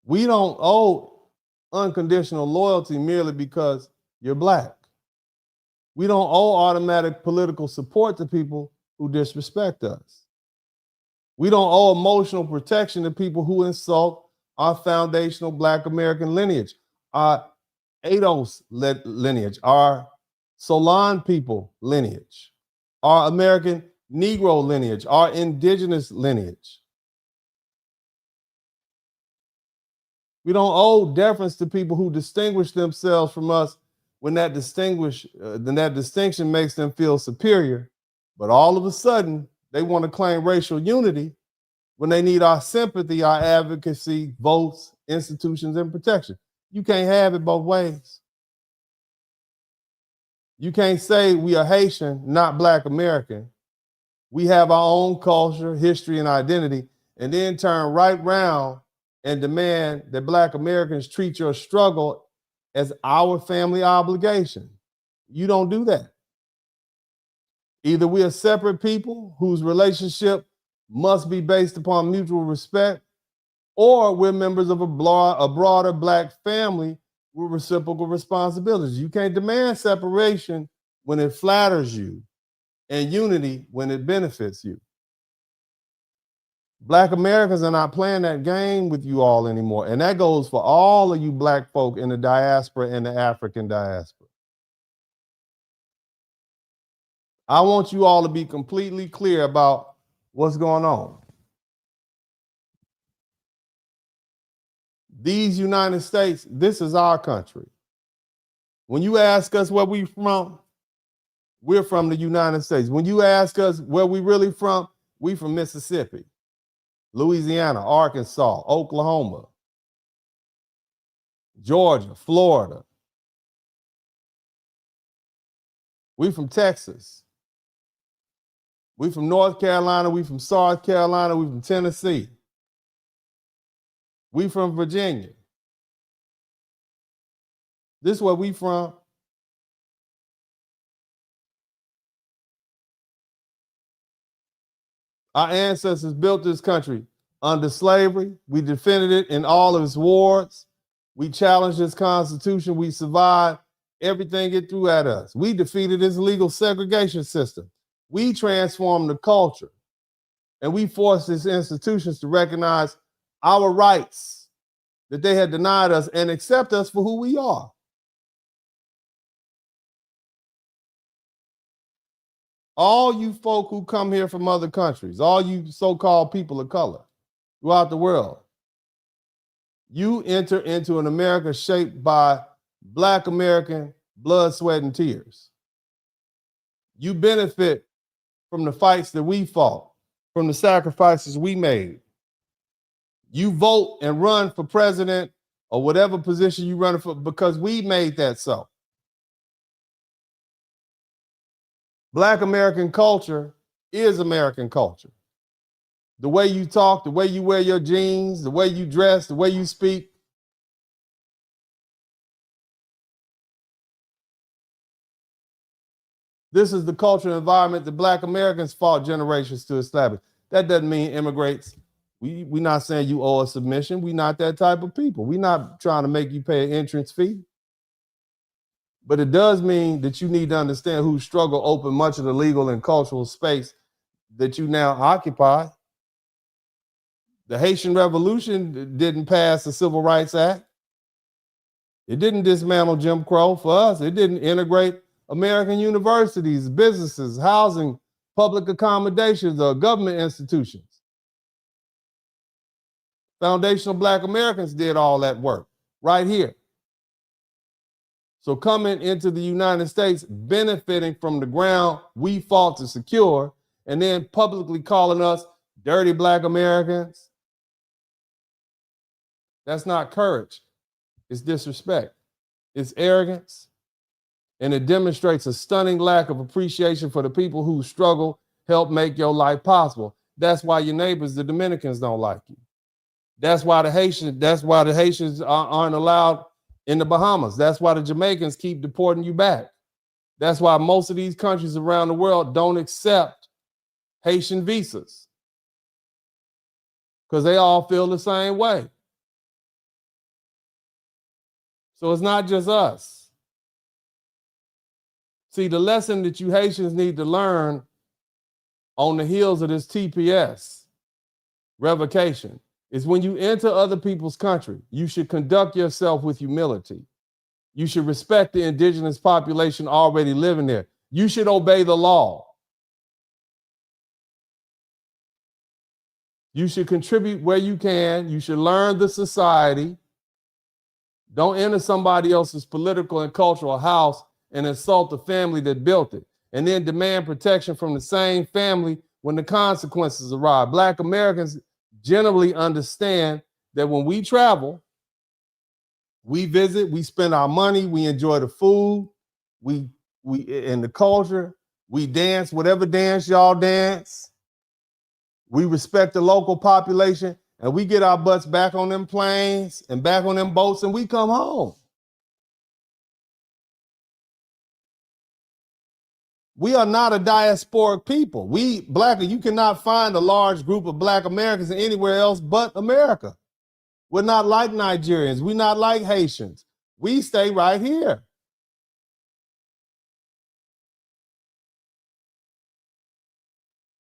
We don't owe unconditional loyalty merely because you're Black. We don't owe automatic political support to people who disrespect us. We don't owe emotional protection to people who insult our foundational Black American lineage, our Ados lineage, our Solon people lineage, our American Negro lineage, our indigenous lineage. We don't owe deference to people who distinguish themselves from us when that distinction makes them feel superior. But all of a sudden, they want to claim racial unity when they need our sympathy, our advocacy, votes, institutions, and protection. You can't have it both ways. You can't say we are Haitian, not Black American. We have our own culture, history, and identity, and then turn right round and demand that Black Americans treat your struggle as our family obligation. You don't do that. Either we are separate people whose relationship must be based upon mutual respect, or we're members of a broader Black family with reciprocal responsibilities. You can't demand separation when it flatters you and unity when it benefits you. Black Americans are not playing that game with you all anymore. And that goes for all of you black folk in the diaspora and the African diaspora. I want you all to be completely clear about what's going on. These United States, this is our country. When you ask us where we from, we're from the United States. When you ask us where we really from, we from Mississippi, Louisiana, Arkansas, Oklahoma, Georgia, Florida. We from Texas. We from North Carolina. We from South Carolina. We from Tennessee. We from Virginia. This is where we from. Our ancestors built this country under slavery. We defended it in all of its wars. We challenged its constitution. We survived everything it threw at us. We defeated its legal segregation system. We transformed the culture. And we forced its institutions to recognize our rights that they had denied us and accept us for who we are. All you folk who come here from other countries, all you so-called people of color throughout the world, you enter into an America shaped by Black American blood, sweat, and tears. You benefit from the fights that we fought, from the sacrifices we made. You vote and run for president or whatever position you run for because we made that so. Black American culture is American culture. The way you talk, the way you wear your jeans, the way you dress, the way you speak. This is the cultural environment that Black Americans fought generations to establish. That doesn't mean immigrants. We're not saying you owe a submission. We're not that type of people. We're not trying to make you pay an entrance fee. But it does mean that you need to understand whose struggle opened much of the legal and cultural space that you now occupy. The Haitian Revolution didn't pass the Civil Rights Act. It didn't dismantle Jim Crow for us. It didn't integrate American universities, businesses, housing, public accommodations, or government institutions. Foundational Black Americans did all that work right here. So coming into the United States, benefiting from the ground we fought to secure, and then publicly calling us dirty Black Americans, that's not courage. It's disrespect. It's arrogance. And it demonstrates a stunning lack of appreciation for the people whose struggle helped make your life possible. That's why your neighbors, the Dominicans, don't like you. That's why the Haitians aren't allowed in the Bahamas. That's why the Jamaicans keep deporting you back. That's why most of these countries around the world don't accept Haitian visas, because they all feel the same way. So it's not just us. See, the lesson that you Haitians need to learn on the heels of this TPS revocation is when you enter other people's country, you should conduct yourself with humility. You should respect the indigenous population already living there. You should obey the law. You should contribute where you can. You should learn the society. Don't enter somebody else's political and cultural house and insult the family that built it, and then demand protection from the same family when the consequences arrive. Black Americans generally understand that when we travel, we visit, we spend our money, we enjoy the food, we in the culture, we dance, whatever dance y'all dance. We respect the local population, and we get our butts back on them planes and back on them boats, and we come home. We are not a diasporic people. You cannot find a large group of Black Americans anywhere else but America. We're not like Nigerians. We're not like Haitians. We stay right here.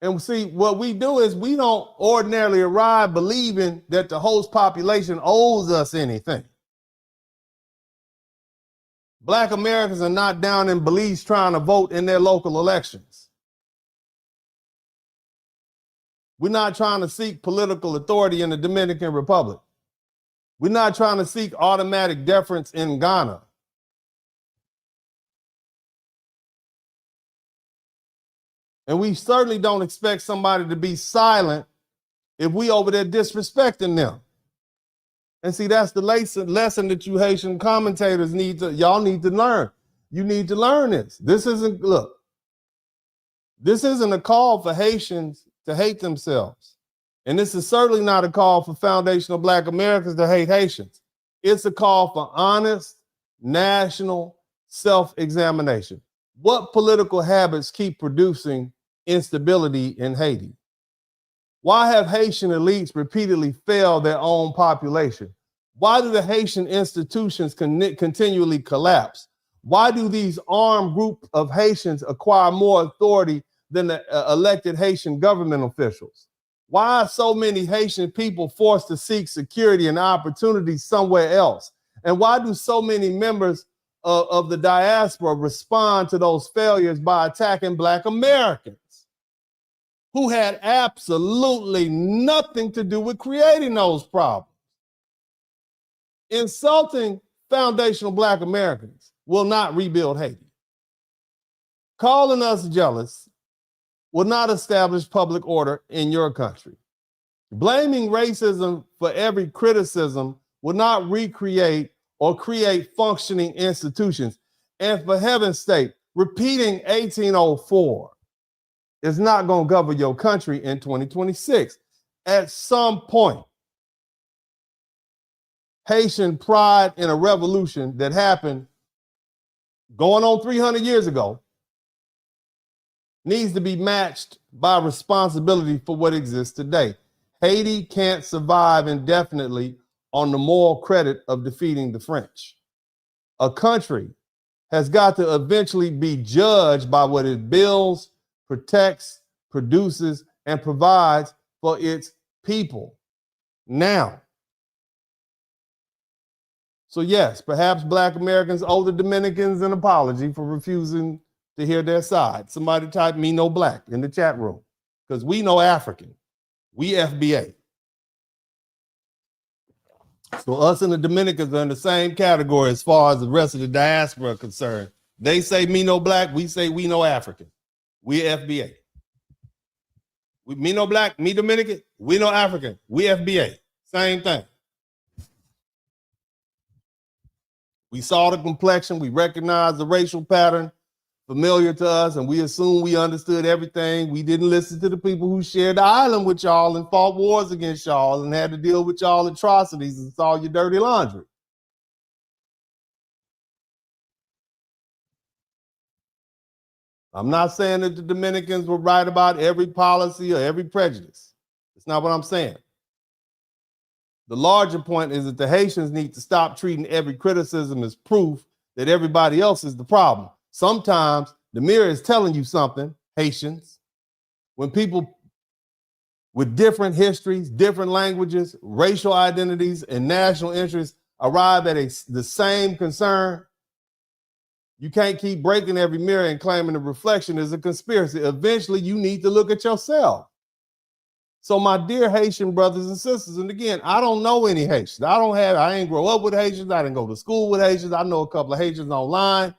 And see, what we do is we don't ordinarily arrive believing that the host population owes us anything. Black Americans are not down in Belize trying to vote in their local elections. We're not trying to seek political authority in the Dominican Republic. We're not trying to seek automatic deference in Ghana. And we certainly don't expect somebody to be silent if we over there disrespecting them. And see, that's the lesson that you Haitian commentators y'all need to learn. You need to learn this. This isn't a call for Haitians to hate themselves. And this is certainly not a call for foundational Black Americans to hate Haitians. It's a call for honest national self-examination. What political habits keep producing instability in Haiti? Why have Haitian elites repeatedly failed their own population? Why do the Haitian institutions continually collapse? Why do these armed group of Haitians acquire more authority than the elected Haitian government officials? Why are so many Haitian people forced to seek security and opportunity somewhere else? And why do so many members of the diaspora respond to those failures by attacking Black Americans who had absolutely nothing to do with creating those problems? Insulting foundational Black Americans will not rebuild Haiti. Calling us jealous will not establish public order in your country. Blaming racism for every criticism will not recreate or create functioning institutions. And for heaven's sake, repeating 1804 is not going to govern your country in 2026. At some point, Haitian pride in a revolution that happened going on 300 years ago needs to be matched by responsibility for what exists today. Haiti can't survive indefinitely on the moral credit of defeating the French. A country has got to eventually be judged by what it builds, protects, produces, and provides for its people now. So yes, perhaps Black Americans owe the Dominicans an apology for refusing to hear their side. Somebody type "me no Black" in the chat room, because we know African. We FBA. So us and the Dominicans are in the same category as far as the rest of the diaspora are concerned. They say "me no Black," we say "we no African." We FBA. Me no Black, me Dominican, we no African, we FBA. Same thing. We saw the complexion, we recognized the racial pattern familiar to us, and we assumed we understood everything. We didn't listen to the people who shared the island with y'all and fought wars against y'all and had to deal with y'all atrocities and saw your dirty laundry. I'm not saying that the Dominicans were right about every policy or every prejudice. It's not what I'm saying. The larger point is that the Haitians need to stop treating every criticism as proof that everybody else is the problem. Sometimes the mirror is telling you something, Haitians. When people with different histories, different languages, racial identities, and national interests arrive at the same concern, you can't keep breaking every mirror and claiming the reflection is a conspiracy. Eventually, you need to look at yourself. So my dear Haitian brothers and sisters, and again, I don't know any Haitians. I ain't grow up with Haitians. I didn't go to school with Haitians. I know a couple of Haitians online.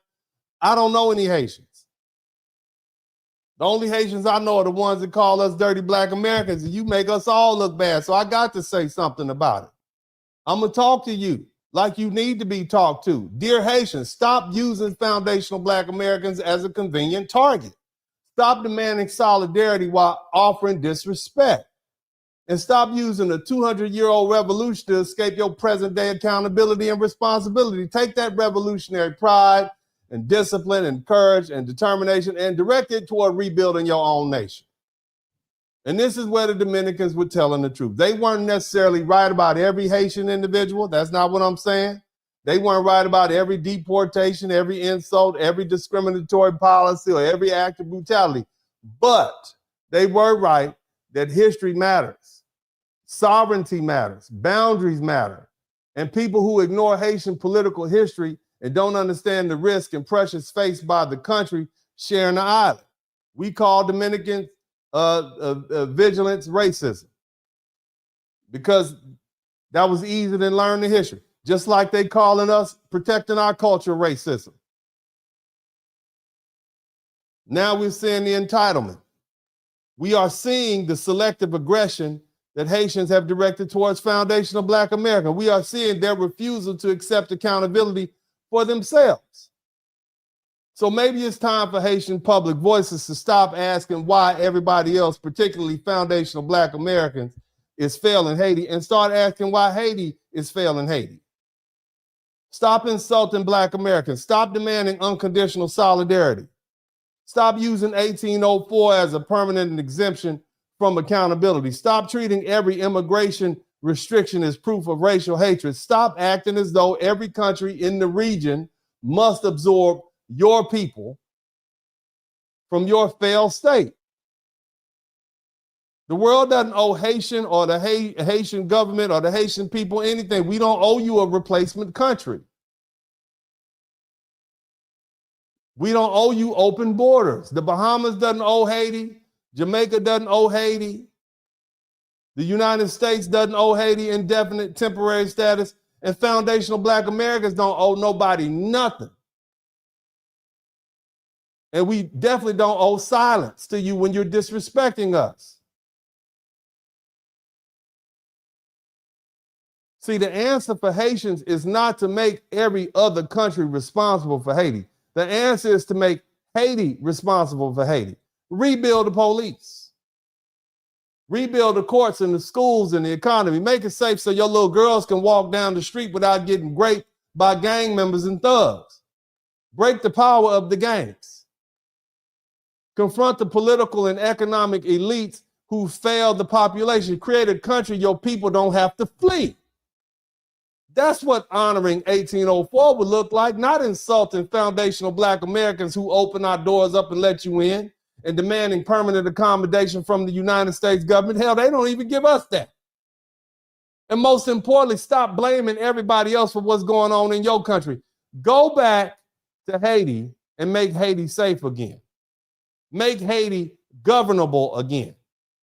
I don't know any Haitians. The only Haitians I know are the ones that call us dirty Black Americans, and you make us all look bad. So I got to say something about it. I'm going to talk to you like you need to be talked to. Dear Haitians, stop using foundational Black Americans as a convenient target. Stop demanding solidarity while offering disrespect. And stop using a 200-year-old revolution to escape your present-day accountability and responsibility. Take that revolutionary pride and discipline and courage and determination and direct it toward rebuilding your own nation. And this is where the Dominicans were telling the truth. They weren't necessarily right about every Haitian individual. That's not what I'm saying. They weren't right about every deportation, every insult, every discriminatory policy, or every act of brutality. But They were right that history matters, sovereignty matters, boundaries matter, and people who ignore Haitian political history and don't understand the risk and pressures faced by the country sharing the island. We call Dominican vigilance racism because that was easier than learning the history, just like they calling us protecting our culture racism. Now we're seeing the entitlement. We are seeing the selective aggression that Haitians have directed towards foundational Black America. We are seeing their refusal to accept accountability for themselves. So maybe it's time for Haitian public voices to stop asking why everybody else, particularly foundational Black Americans, is failing Haiti and start asking why Haiti is failing Haiti. Stop insulting Black Americans. Stop demanding unconditional solidarity. Stop using 1804 as a permanent exemption from accountability. Stop treating every immigration restriction as proof of racial hatred. Stop acting as though every country in the region must absorb your people from your failed state. The world doesn't owe Haitian or the Haitian government or the Haitian people anything. We don't owe you a replacement country. We don't owe you open borders. The Bahamas doesn't owe Haiti. Jamaica doesn't owe Haiti. The United States doesn't owe Haiti indefinite temporary status. And foundational Black Americans don't owe nobody nothing. And we definitely don't owe silence to you when you're disrespecting us. See, the answer for Haitians is not to make every other country responsible for Haiti. The answer is to make Haiti responsible for Haiti. Rebuild the police. Rebuild the courts and the schools and the economy. Make it safe so your little girls can walk down the street without getting raped by gang members and thugs. Break the power of the gangs. Confront the political and economic elites who failed the population. Create a country your people don't have to flee. That's what honoring 1804 would look like, not insulting foundational Black Americans who open our doors up and let you in and demanding permanent accommodation from the United States government. Hell, they don't even give us that. And most importantly, stop blaming everybody else for what's going on in your country. Go back to Haiti and make Haiti safe again. Make Haiti governable again.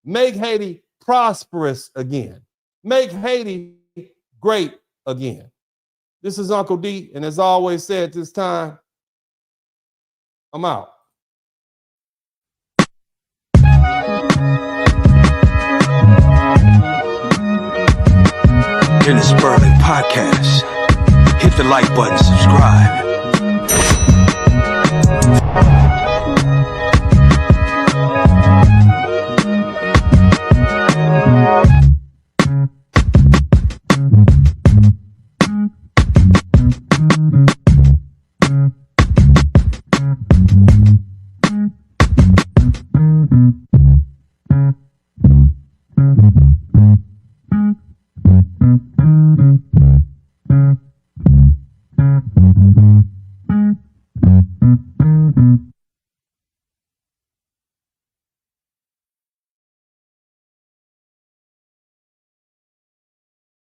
Make Haiti prosperous again. Make Haiti great again. This is Uncle D, and as I always say at this time, I'm out. In the Spurling podcast, hit the like button, subscribe.